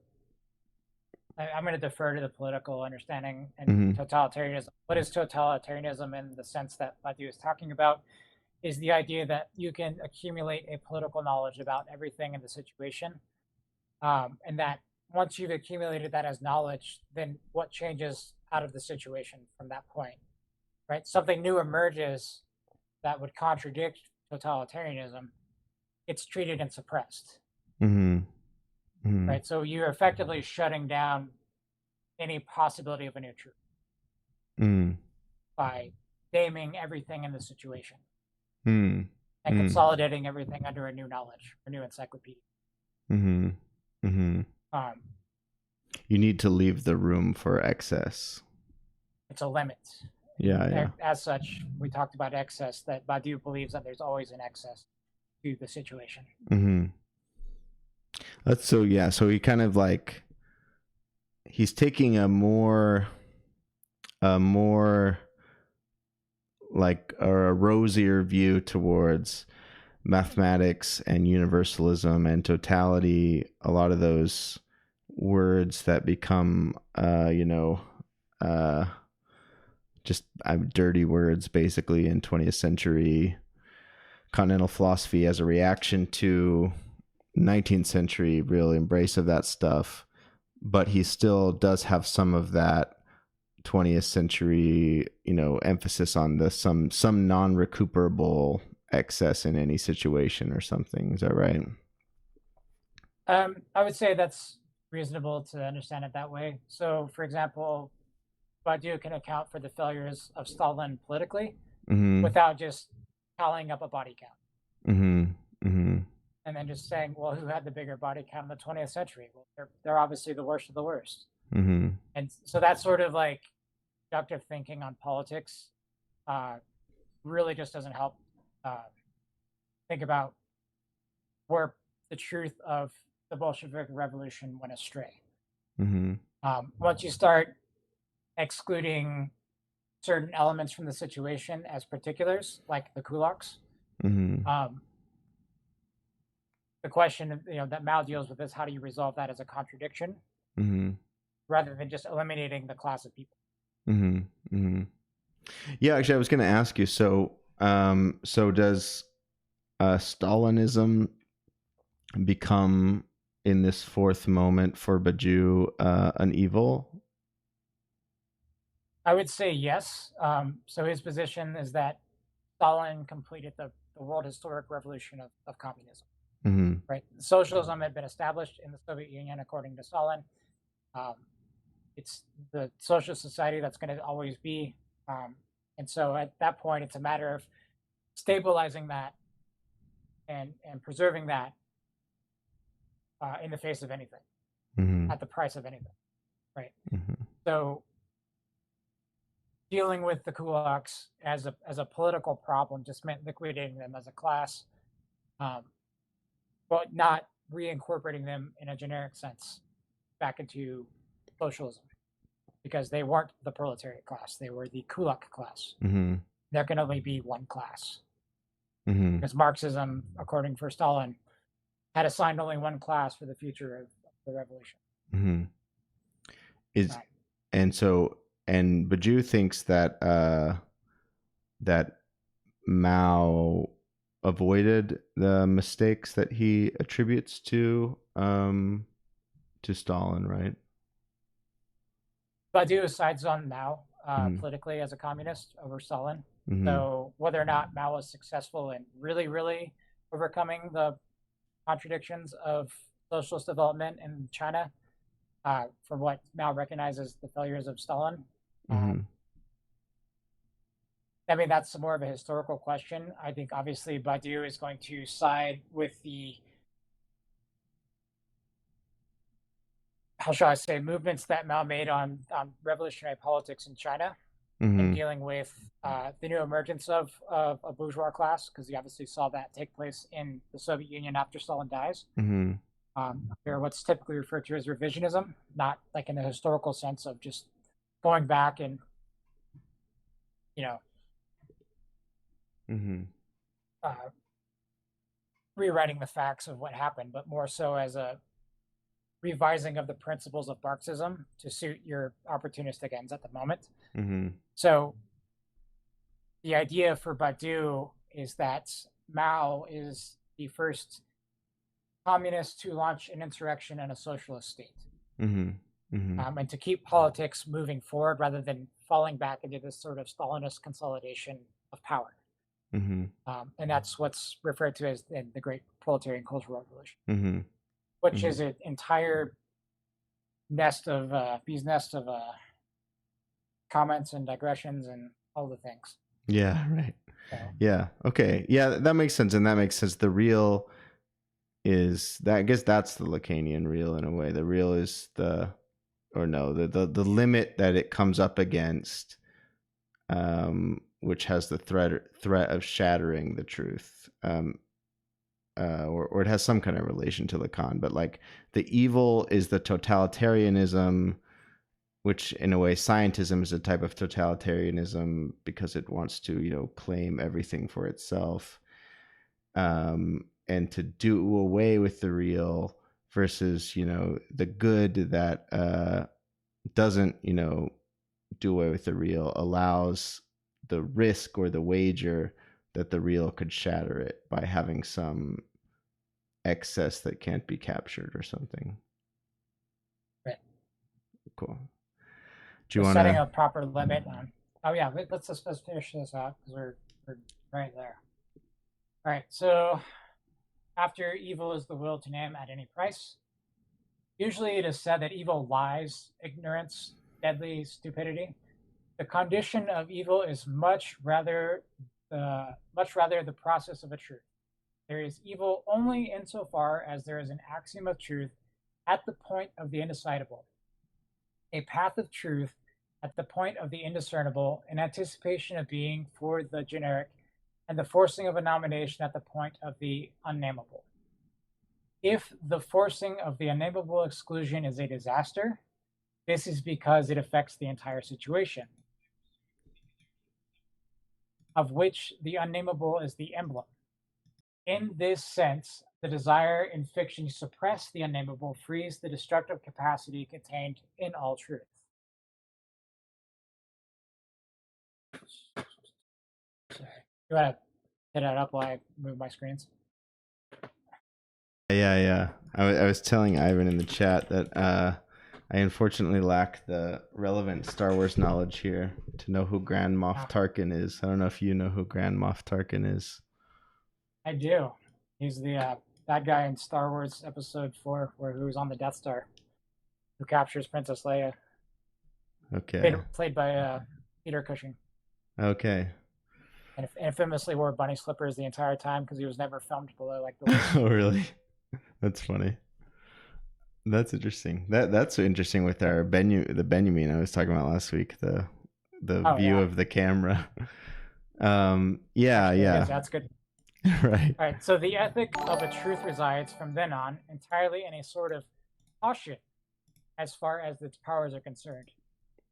I'm going to defer to the political understanding and totalitarianism. What is totalitarianism in the sense that Badiou is talking about is the idea that you can accumulate a political knowledge about everything in the situation, and that once you've accumulated that as knowledge, then what changes out of the situation from that point, right? Something new emerges that would contradict totalitarianism. It's treated and suppressed. Right? So you're effectively shutting down any possibility of a new truth by naming everything in the situation and consolidating everything under a new knowledge, a new encyclopedia. You need to leave the room for excess. It's a limit. Yeah. As such, we talked about excess, that Badiou believes that there's always an excess to the situation. That's so, yeah. So he kind of like, he's taking a more like a rosier view towards mathematics and universalism and totality. A lot of those words that become, just dirty words basically in 20th century continental philosophy as a reaction to 19th century real embrace of that stuff. But he still does have some of that 20th century, emphasis on the some non-recuperable excess in any situation or something. Is that right? I would say that's reasonable to understand it that way. So, for example, Badiou can account for the failures of Stalin politically without just tallying up a body count. And then just saying, well, who had the bigger body count in the 20th century? Well, they're obviously the worst of the worst. And so that sort of like deductive thinking on politics really just doesn't help think about where the truth of the Bolshevik Revolution went astray. Once you start excluding certain elements from the situation as particulars, like the kulaks, the question that Mao deals with is how do you resolve that as a contradiction, rather than just eliminating the class of people. Yeah, actually, I was going to ask you. So does Stalinism become in this fourth moment for Badiou an evil? I would say yes. So his position is that Stalin completed the world historic revolution of communism. Right? Socialism had been established in the Soviet Union according to Stalin. It's the socialist society that's going to always be. And so at that point, it's a matter of stabilizing that and preserving that in the face of anything, at the price of anything, right? So dealing with the kulaks as a political problem just meant liquidating them as a class, but not reincorporating them in a generic sense back into socialism, because they weren't the proletariat class; they were the kulak class. There can only be one class, because Marxism, according to Stalin, had assigned only one class for the future of the revolution. And Badiou thinks that that Mao avoided the mistakes that he attributes to Stalin, right? Badiou sides on Mao politically as a communist over Stalin. So whether or not Mao was successful in really overcoming the contradictions of socialist development in China, for what Mao recognizes the failures of Stalin, I mean, that's more of a historical question. I think obviously Badiou is going to side with the, how shall I say, movements that Mao made on revolutionary politics in China, and dealing with the new emergence of a bourgeois class, because he obviously saw that take place in the Soviet Union after Stalin dies. They're what's typically referred to as revisionism, not like in the historical sense of just going back and rewriting the facts of what happened, but more so as a revising of the principles of Marxism to suit your opportunistic ends at the moment. So the idea for Badiou is that Mao is the first communist to launch an insurrection in a socialist state, and to keep politics moving forward rather than falling back into this sort of Stalinist consolidation of power. And that's what's referred to as the Great Proletarian Cultural Revolution, which is an entire nest of bee's nest of comments and digressions and all the things. Yeah, right. So. Yeah. Okay. Yeah, that makes sense, and that makes sense. The real is that, I guess that's the Lacanian real in a way. The real is the limit that it comes up against, which has the threat of shattering the truth, or it has some kind of relation to Lacan. But like the evil is the totalitarianism, which in a way scientism is a type of totalitarianism because it wants to claim everything for itself, and to do away with the real versus the good that doesn't do away with the real, allows the risk or the wager that the real could shatter it by having some excess that can't be captured or something. Right. Cool. Do you Just want setting to? a proper limit on. Oh yeah, let's finish this out because we're right there. All right, so after evil is the will to name at any price. Usually it is said that evil lies, ignorance, deadly stupidity. The condition of evil is much rather the process of a truth. There is evil only insofar as there is an axiom of truth at the point of the indecipherable, a path of truth at the point of the indiscernible, in anticipation of being for the generic, and the forcing of a nomination at the point of the unnameable. If the forcing of the unnameable exclusion is a disaster, this is because it affects the entire situation, of which the unnameable is the emblem. In this sense, the desire in fiction to suppress the unnameable frees the destructive capacity contained in all truth. You want to hit that up while I move my screens? Yeah. I was telling Ivan in the chat that I unfortunately lack the relevant Star Wars knowledge here to know who Grand Moff Tarkin is. I don't know if you know who Grand Moff Tarkin is. I do. He's the bad guy in Star Wars Episode 4, who's on the Death Star, who captures Princess Leia. Okay. Played by Peter Cushing. Okay. And infamously wore bunny slippers the entire time because he was never filmed below like the waist. Oh, really? That's funny. That's interesting. That's interesting with our the Benjamin I was talking about last week. The view of the camera. Yeah. That's good. Right. All right. So the ethic of a truth resides from then on entirely in a sort of caution as far as its powers are concerned.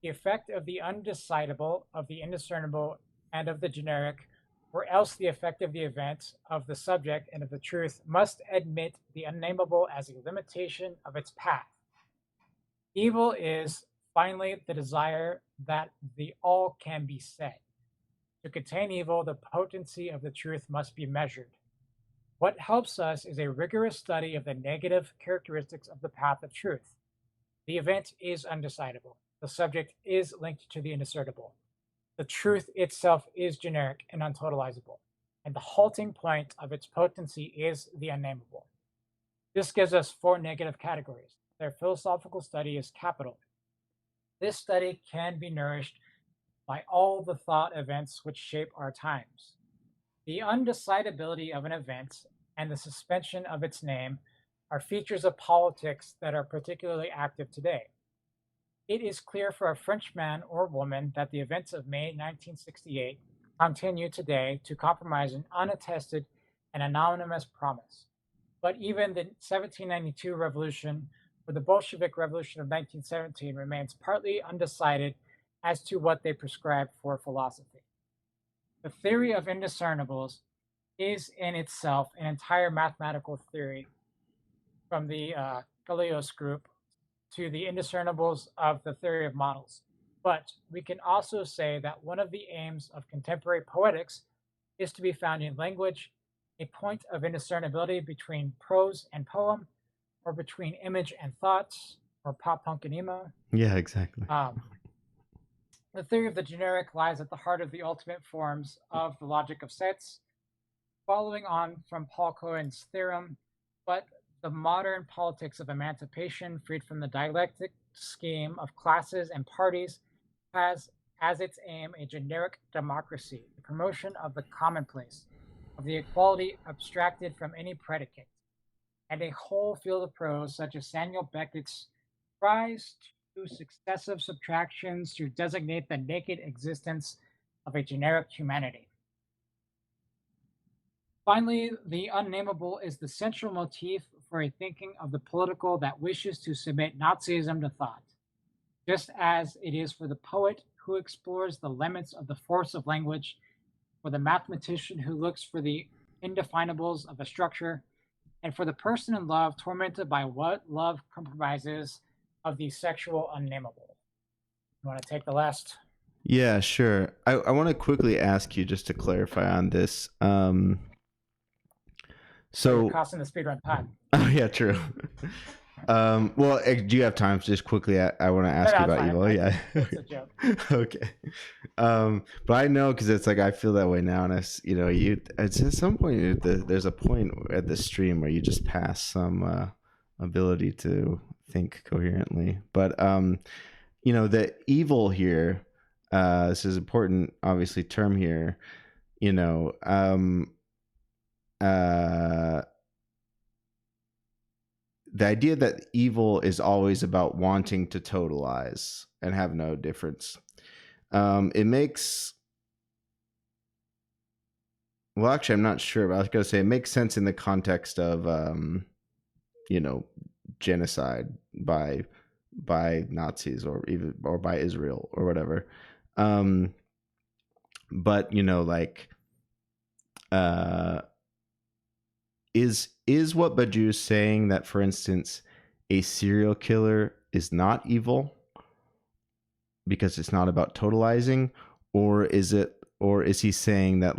The effect of the undecidable, of the indiscernible, and of the generic, or else the effect of the event, of the subject, and of the truth must admit the unnameable as a limitation of its path. Evil is, finally, the desire that the all can be said. To contain evil, the potency of the truth must be measured. What helps us is a rigorous study of the negative characteristics of the path of truth. The event is undecidable. The subject is linked to the indiscernible. The truth itself is generic and untotalizable, and the halting point of its potency is the unnameable. This gives us 4 negative categories. Their philosophical study is capital. This study can be nourished by all the thought events which shape our times. The undecidability of an event and the suspension of its name are features of politics that are particularly active today. It is clear for a French man or woman that the events of May 1968 continue today to compromise an unattested and anonymous promise. But even the 1792 revolution or the Bolshevik Revolution of 1917 remains partly undecided as to what they prescribe for philosophy. The theory of indiscernibles is in itself an entire mathematical theory, from the Galileos group to the indiscernibles of the theory of models. But we can also say that one of the aims of contemporary poetics is to be found in language, a point of indiscernibility between prose and poem, or between image and thoughts, or pop punk and emo. Yeah, exactly. The theory of the generic lies at the heart of the ultimate forms of the logic of sets, following on from Paul Cohen's theorem, but the modern politics of emancipation, freed from the dialectic scheme of classes and parties, has as its aim a generic democracy, the promotion of the commonplace, of the equality abstracted from any predicate, and a whole field of prose such as Samuel Beckett's tries to successive subtractions to designate the naked existence of a generic humanity. Finally, the unnameable is the central motif for a thinking of the political that wishes to submit Nazism to thought, just as it is for the poet who explores the limits of the force of language, for the mathematician who looks for the indefinables of a structure, and for the person in love tormented by what love compromises of the sexual unnameable. You want to take the last? Yeah, sure. I want to quickly ask you just to clarify on this. So you're costing the speedrun time. Oh yeah, true. Well, do you have time? Just quickly, I want to ask you that's about fine. evil. Yeah. It's a joke. Okay. But I know because it's like I feel that way now, and it's at some point there's a point at the stream where you just pass some ability to think coherently. But the evil here, this is important, obviously, term here. The idea that evil is always about wanting to totalize and have no difference. It makes, well, actually, I'm not sure, but I was going to say it makes sense in the context of, genocide by Nazis or by Israel or whatever. But is what Badiou is saying that, for instance, a serial killer is not evil because it's not about totalizing, or is he saying that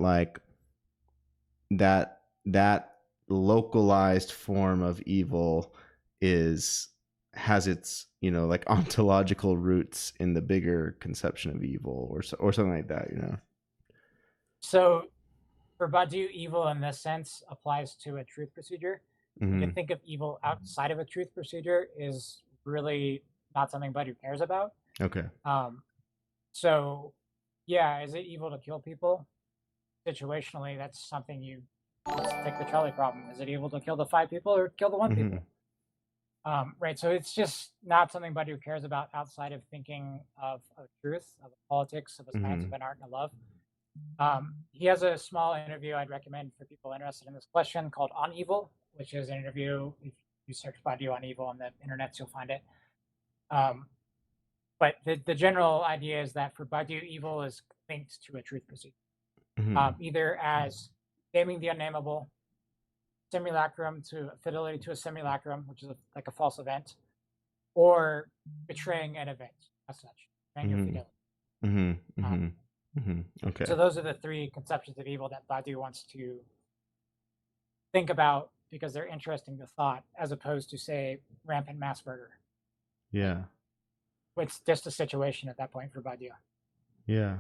that localized form of evil has its ontological roots in the bigger conception of evil or something like that, So for Badiou, evil in this sense applies to a truth procedure. Mm-hmm. You can think of evil outside of a truth procedure is really not something Badiou cares about. Okay. So yeah, is it evil to kill people? Situationally, that's something let's take the trolley problem. Is it evil to kill the 5 people or kill the 1 Mm-hmm. people? Right. So it's just not something Badiou cares about outside of thinking of truth, of politics, of a science, Mm-hmm. of an art, and a love. He has a small interview I'd recommend for people interested in this question called On Evil, which is an interview. If you search Badiou on evil on the internet, you'll find it. But the general idea is that for Badiou, evil is linked to a truth procedure, Mm-hmm. either as naming the unnameable, simulacrum to fidelity to a simulacrum, which is like a false event, or betraying an event as such, betraying your fidelity. Mm-hmm. Mm-hmm. Mm-hmm. Okay. So those are the 3 conceptions of evil that Badiou wants to think about because they're interesting to thought, as opposed to, say, rampant mass murder. Yeah. It's just a situation at that point for Badiou. Yeah.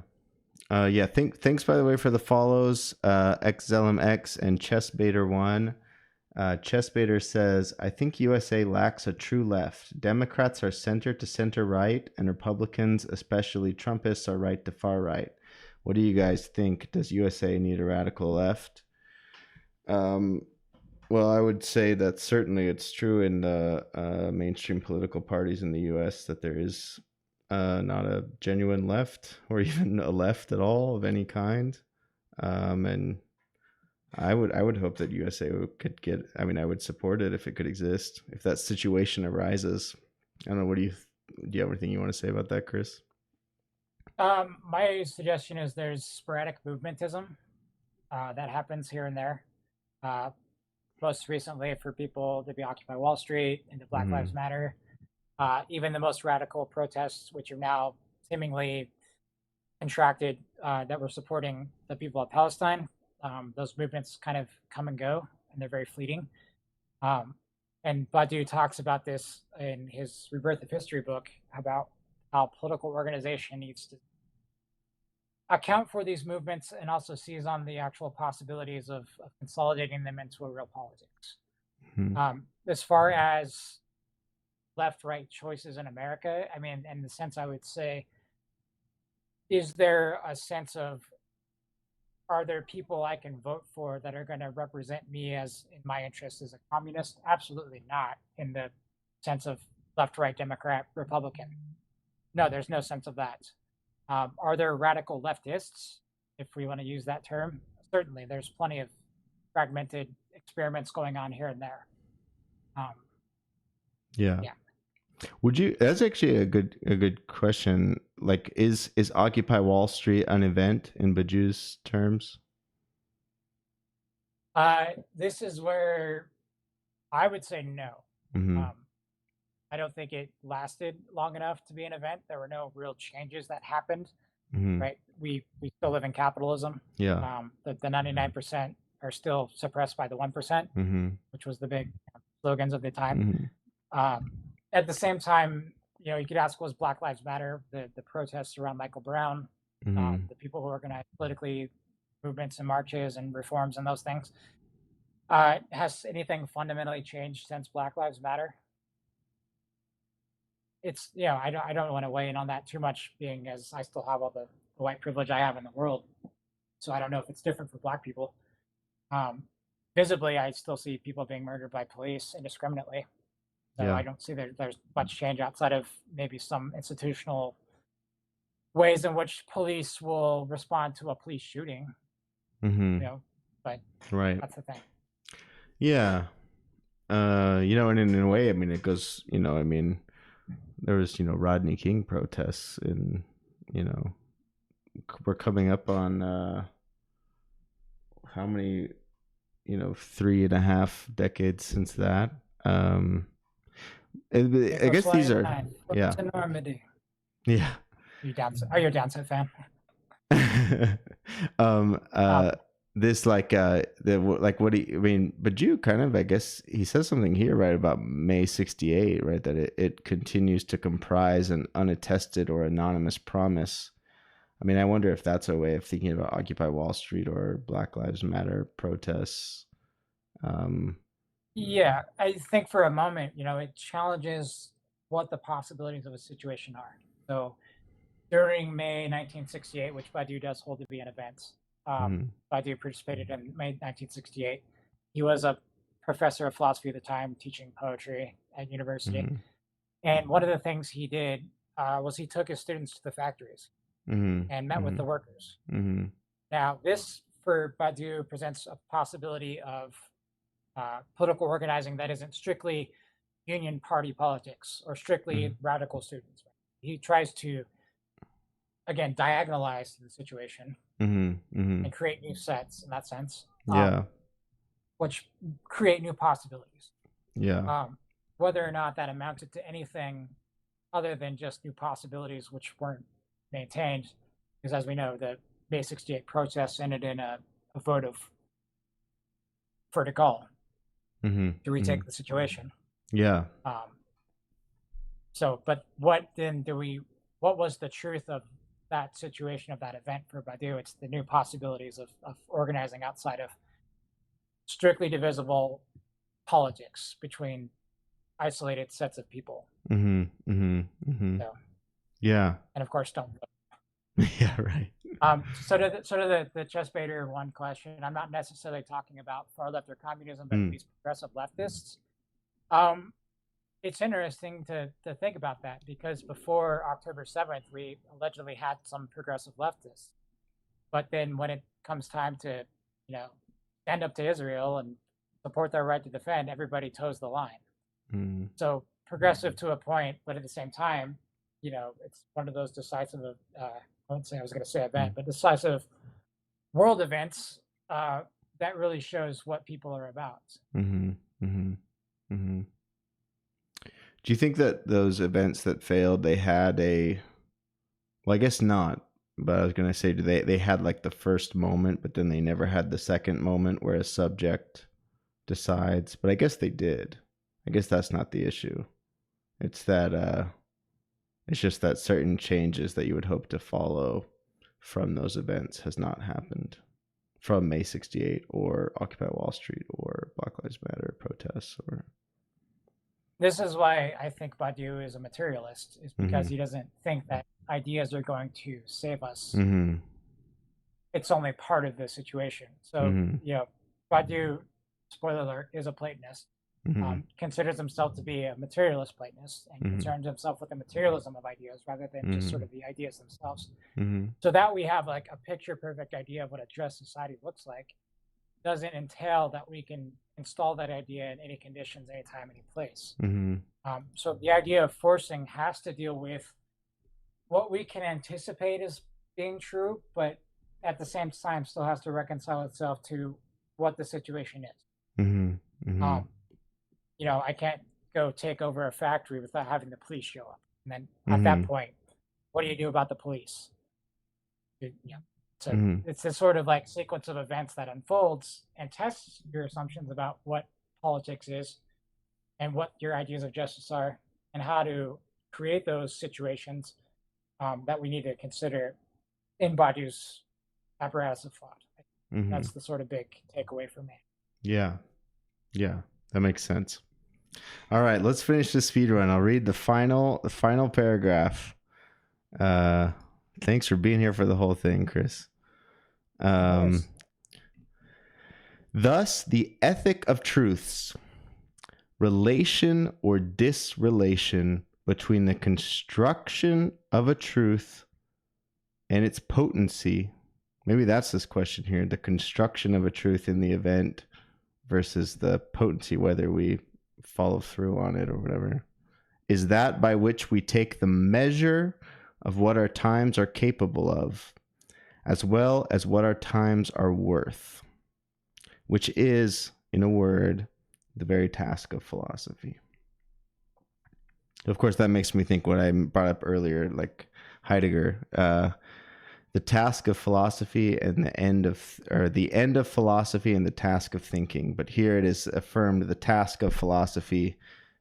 Yeah. Thanks, by the way, for the follows, XZLMX and ChessBaiter1. ChessBaiter says, I think USA lacks a true left. Democrats are center to center right, and Republicans, especially Trumpists, are right to far right. What do you guys think? Does USA need a radical left? Well, I would say that certainly it's true in the mainstream political parties in the U.S. that there is not a genuine left or even a left at all of any kind. And I would hope that USA could get, I mean, I would support it if it could exist, if that situation arises. I don't know, do you have anything you want to say about that, Chris? My suggestion is there's sporadic movementism that happens here and there. Most recently for people to be Occupy Wall Street and the Black Lives Matter, even the most radical protests, which are now seemingly contracted, that were supporting the people of Palestine. Those movements kind of come and go, and they're very fleeting. And Badiou talks about this in his Rebirth of History book, about how political organization needs to account for these movements and also seize on the actual possibilities of consolidating them into a real politics. As far as left-right choices in America, I mean, in the sense I would say, is there a sense of, are there people I can vote for that are going to represent me as in my interest as a communist? Absolutely not, in the sense of left, right, Democrat, Republican. No, there's no sense of that. Are there radical leftists, if we want to use that term? Certainly, there's plenty of fragmented experiments going on here and there. Yeah. Would you? That's actually a good question. Like, is Occupy Wall Street an event in Badiou's terms? This is where I would say no. I don't think it lasted long enough to be an event. There were no real changes that happened. Right? We still live in capitalism. Yeah. The 99% are still suppressed by the 1%, which was the big slogans of the time. At the same time, you could ask, was Black Lives Matter, the protests around Michael Brown, the people who organize politically movements and marches and reforms and those things, has anything fundamentally changed since Black Lives Matter? It's, I don't want to weigh in on that too much, being as I still have all the white privilege I have in the world. So I don't know if it's different for Black people. Visibly, I still see people being murdered by police indiscriminately. So Yeah. I don't see there's much change outside of maybe some institutional ways in which police will respond to a police shooting. But Right. that's the thing. Yeah. And in a way, I mean, it goes, there was, Rodney King protests and, we're coming up on, how many, 3.5 decades since that. I guess these are, yeah. To Normandy. Yeah. Are you a Downset fan? This what do you, I mean, Badiou kind of, I guess he says something here, right, about May 68, right, that it continues to comprise an unattested or anonymous promise. I mean, I wonder if that's a way of thinking about Occupy Wall Street or Black Lives Matter protests. Yeah, I think for a moment, it challenges what the possibilities of a situation are. So during May 1968, which Badiou does hold to be an event, Badiou participated in May 1968. He was a professor of philosophy at the time, teaching poetry at university. And one of the things he did was he took his students to the factories and met with the workers. Now, this, for Badiou, presents a possibility of political organizing that isn't strictly Union Party politics or strictly radical students. He tries to, again, diagonalize the situation and create new sets in that sense. Which create new possibilities. Whether or not that amounted to anything other than just new possibilities which weren't maintained, because as we know, the May 68 protests ended in a vote of vertical to retake the situation. So, but what was the truth of that situation, of that event for Badiou? It's the new possibilities of organizing outside of strictly divisible politics between isolated sets of people. So, yeah. And of course, don't vote. Yeah, right. Sort of the chess baiter one question. I'm not necessarily talking about far left or communism, but at least progressive leftists. It's interesting to think about that, because before October 7th, we allegedly had some progressive leftists. But then when it comes time to, stand up to Israel and support their right to defend, everybody toes the line. So progressive to a point, but at the same time, it's one of those decisive, I wouldn't say I was going to say event, but decisive world events that really shows what people are about. Do you think that those events that failed, they had well, I guess not, but I was going to say, they had like the first moment, but then they never had the second moment where a subject decides? But I guess they did. I guess that's not the issue. It's that it's just that certain changes that you would hope to follow from those events has not happened, from May 68 or Occupy Wall Street or Black Lives Matter protests. Or this is why I think Badiou is a materialist, is because he doesn't think that ideas are going to save us. It's only part of the situation. So, Badiou, spoiler alert, is a Platonist. Considers himself to be a materialist Platonist, and concerns himself with the materialism of ideas rather than just sort of the ideas themselves. So that we have like a picture perfect idea of what a just society looks like doesn't entail that we can install that idea in any conditions, anytime, any place. So the idea of forcing has to deal with what we can anticipate as being true, but at the same time still has to reconcile itself to what the situation is. I can't go take over a factory without having the police show up. And then at that point, what do you do about the police? So it's this sort of like sequence of events that unfolds and tests your assumptions about what politics is, and what your ideas of justice are, and how to create those situations that we need to consider in Badiou's apparatus of thought. Mm-hmm. That's the sort of big takeaway for me. Yeah. Yeah, that makes sense. All right, let's finish this speed run. I'll read the final paragraph. Thanks for being here for the whole thing, Chris. Thus, the ethic of truths, relation or disrelation between the construction of a truth and its potency. Maybe that's this question here, the construction of a truth in the event versus the potency, whether we follow through on it or whatever, is that by which we take the measure of what our times are capable of, as well as what our times are worth, which is, in a word, the very task of philosophy. Of course, that makes me think what I brought up earlier, like Heidegger, the task of philosophy and the end of philosophy and the task of thinking. But here it is affirmed the task of philosophy,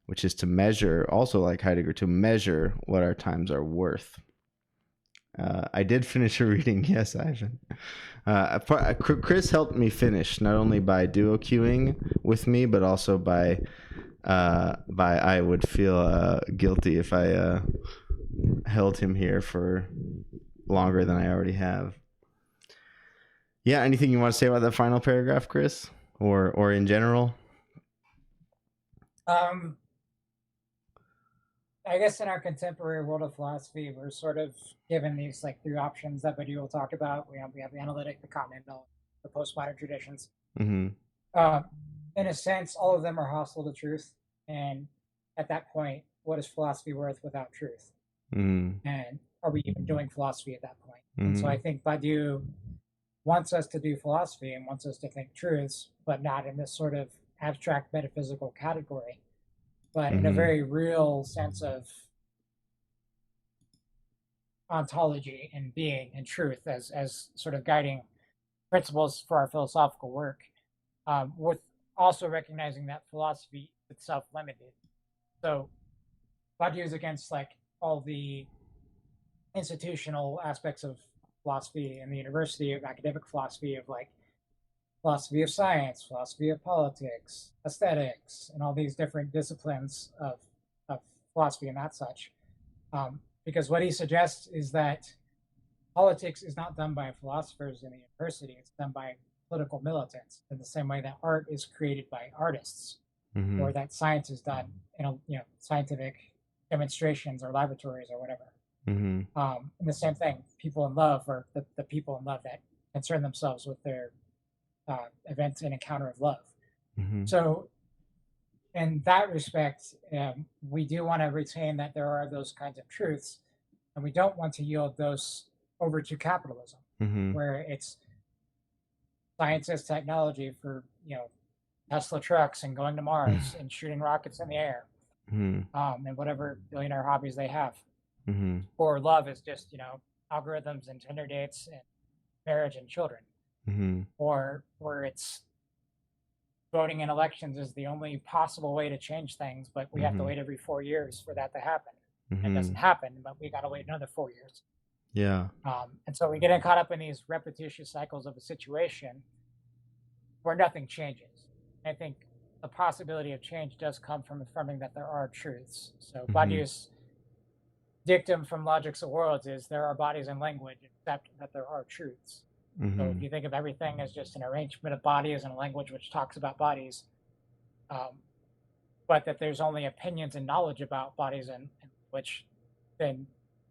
which is to measure, also like Heidegger, to measure what our times are worth. I did finish a reading, yes, Ivan. Chris helped me finish, not only by duo queuing with me, but also by I would feel guilty if I held him here for longer than I already have. Yeah, anything you want to say about that final paragraph, Chris, or in general? I guess in our contemporary world of philosophy, we're sort of given these like three options that Badiou will talk about. We have the analytic, the continental, the postmodern traditions. Mm-hmm. In a sense, all of them are hostile to truth. And at that point, what is philosophy worth without truth? Mm-hmm. And are we even doing philosophy at that point? Mm-hmm. And so I think Badiou wants us to do philosophy and wants us to think truths, but not in this sort of abstract metaphysical category, but in a very real sense of ontology and being and truth as sort of guiding principles for our philosophical work, with also recognizing that philosophy is self-limited. So Badiou is against like all the institutional aspects of philosophy in the university, of academic philosophy, of like philosophy of science, philosophy of politics, aesthetics, and all these different disciplines of philosophy and that such. Because what he suggests is that politics is not done by philosophers in the university, it's done by political militants, in the same way that art is created by artists, or that science is done in scientific demonstrations or laboratories or whatever. And the same thing, people in love are the people in love that concern themselves with their event and encounter of love. So in that respect, we do want to retain that there are those kinds of truths, and we don't want to yield those over to capitalism, where it's science as technology for Tesla trucks and going to Mars and shooting rockets in the air, and whatever billionaire hobbies they have. Or love is just algorithms and Tinder dates and marriage and children. Or where it's voting in elections is the only possible way to change things, but we have to wait every 4 years for that to happen. It doesn't happen, but we got to wait another 4 years. Yeah. And so we get caught up in these repetitious cycles of a situation where nothing changes. I think the possibility of change does come from affirming that there are truths. So Badiou's dictum from Logics of Worlds is there are bodies and language, except that there are truths. So if you think of everything as just an arrangement of bodies and a language which talks about bodies, but that there's only opinions and knowledge about bodies and which, then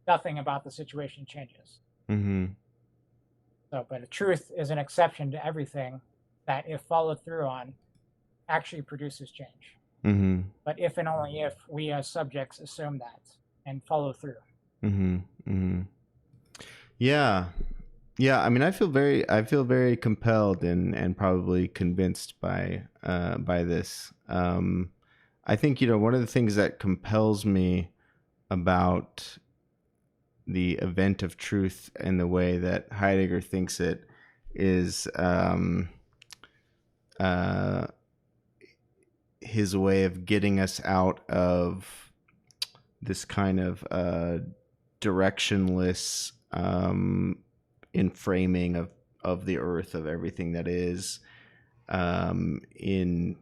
nothing about the situation changes. So, but a truth is an exception to everything that, if followed through on, actually produces change. But if and only if we as subjects assume that and follow through. Yeah. I mean, I feel very compelled and probably convinced by this. I think one of the things that compels me about the event of truth and the way that Heidegger thinks it is his way of getting us out of this kind of directionless inframing of the earth, of everything that is, in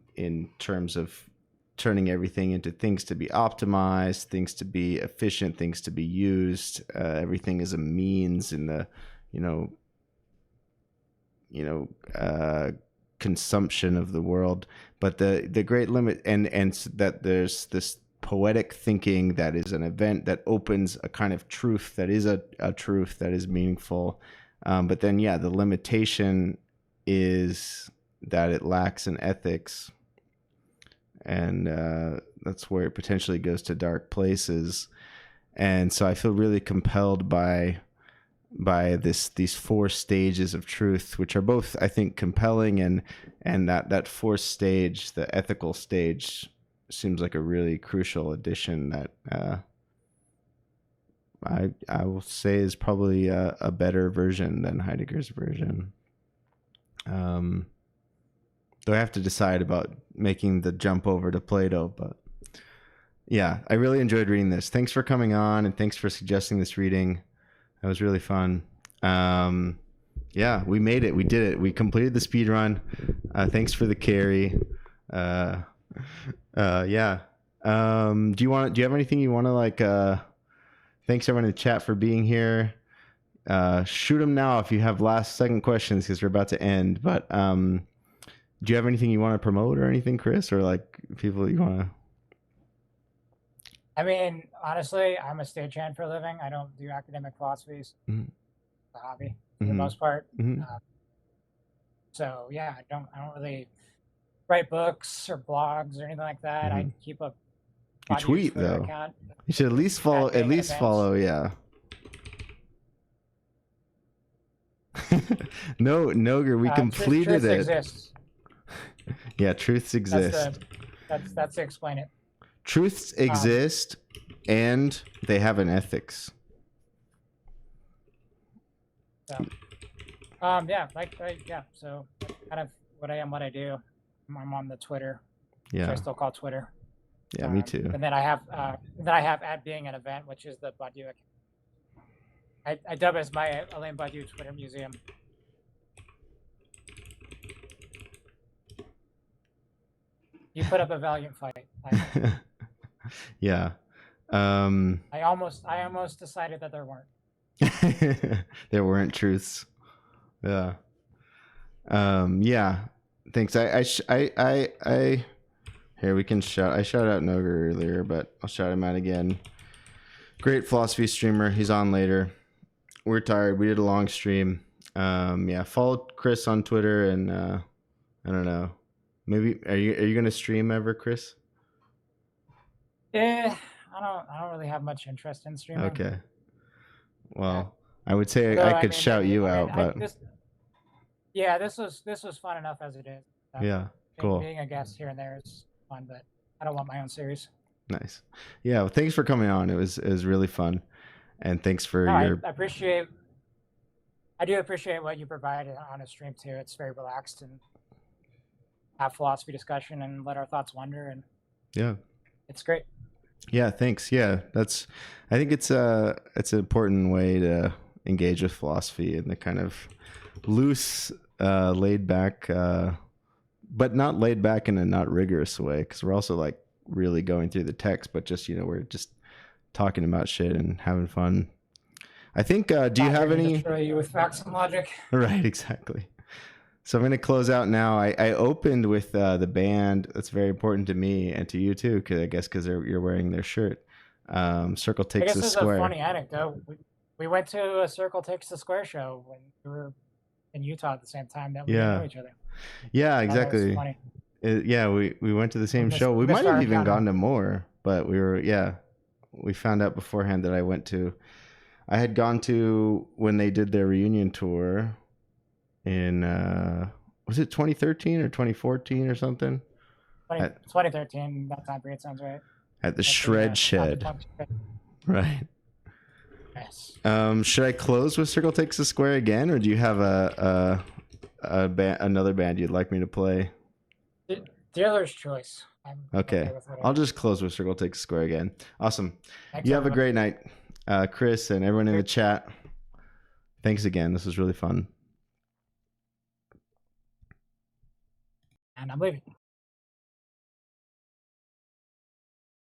terms of turning everything into things to be optimized, things to be efficient, things to be used. Everything is a means in the, consumption of the world. But the great limit, and that there's this poetic thinking that is an event that opens a kind of truth that is a truth that is meaningful. But then, the limitation is that it lacks an ethics, and that's where it potentially goes to dark places. And so I feel really compelled by these 4 stages of truth, which are both, I think, compelling, and that 4th stage, the ethical stage, seems like a really crucial addition that I will say is probably a better version than Heidegger's version. Though I have to decide about making the jump over to Plato, but yeah, I really enjoyed reading this. Thanks for coming on, and thanks for suggesting this reading. That was really fun. Yeah, we made it. We did it. We completed the speed run. Thanks for the carry. Yeah. Do you have anything you want to thanks everyone in the chat for being here. Shoot them now if you have second questions, because we're about to end. But do you have anything you want to promote or anything, Chris, or people you want to? I mean, honestly, I'm a stagehand for a living. I don't do academic philosophies. Mm-hmm. It's a hobby for the most part. Mm-hmm. So yeah, I don't really write books or blogs or anything like that. Mm-hmm. I keep a you tweet though. Account. You should at least follow. Yeah. No, Noger, we completed truth it. Exists. Yeah, truths exist. That's to explain it. Truths exist, and they have an ethics. So, So kind of what I am, what I do. I'm on the Twitter. Yeah. Which I still call Twitter. Yeah, me too. And then I have at being an event, which is the Badiou. I dub it as my Alain Badiou Twitter museum. You put up a valiant fight. Yeah. I almost decided that there weren't. There weren't truths. Yeah. Yeah. Thanks. I here we can shout. I shouted out Noger earlier, but I'll shout him out again. Great philosophy streamer. He's on later. We're tired. We did a long stream. Yeah. Follow Chris on Twitter, and I don't know. Maybe are you gonna stream ever, Chris? Yeah, I don't really have much interest in streaming. Okay. Well, I would say I could shout you out, but this was fun enough as it is. Yeah, cool. Being a guest here and there is fun, but I don't want my own series. Nice. Yeah, well, thanks for coming on. It was really fun, and thanks for your. I do appreciate what you provide on a stream too. It's very relaxed and have philosophy discussion and let our thoughts wander, and yeah, it's great. Yeah, thanks. Yeah, I think it's an important way to engage with philosophy in the kind of loose, laid back, but not laid back in a not rigorous way, because we're also really going through the text, but just we're just talking about shit and having fun. I think. Do you have any? Destroy you with facts and logic. Right. Exactly. So I'm going to close out now. I opened with the band that's very important to me and to you too, because you're wearing their shirt. Circle Takes the Square. This is a funny anecdote. We went to a Circle Takes the Square show when we were in Utah at the same time that we didn't know each other. Yeah, exactly. Funny. We went to the same show. We might have even gone to more, but we found out beforehand that I had gone to when they did their reunion tour in was it 2013 or 2014 or something? 2013, that time period sounds right. At the Shred Shed. Right. Yes. Should I close with Circle Takes the Square again, or do you have another band you'd like me to play? Dealer's choice. I'm Okay. with whatever. I'll just close with circle takes square again. Awesome. Thanks, You have a everybody. great night. Chris and everyone in the chat. Thanks again. This was really fun. And I'm leaving.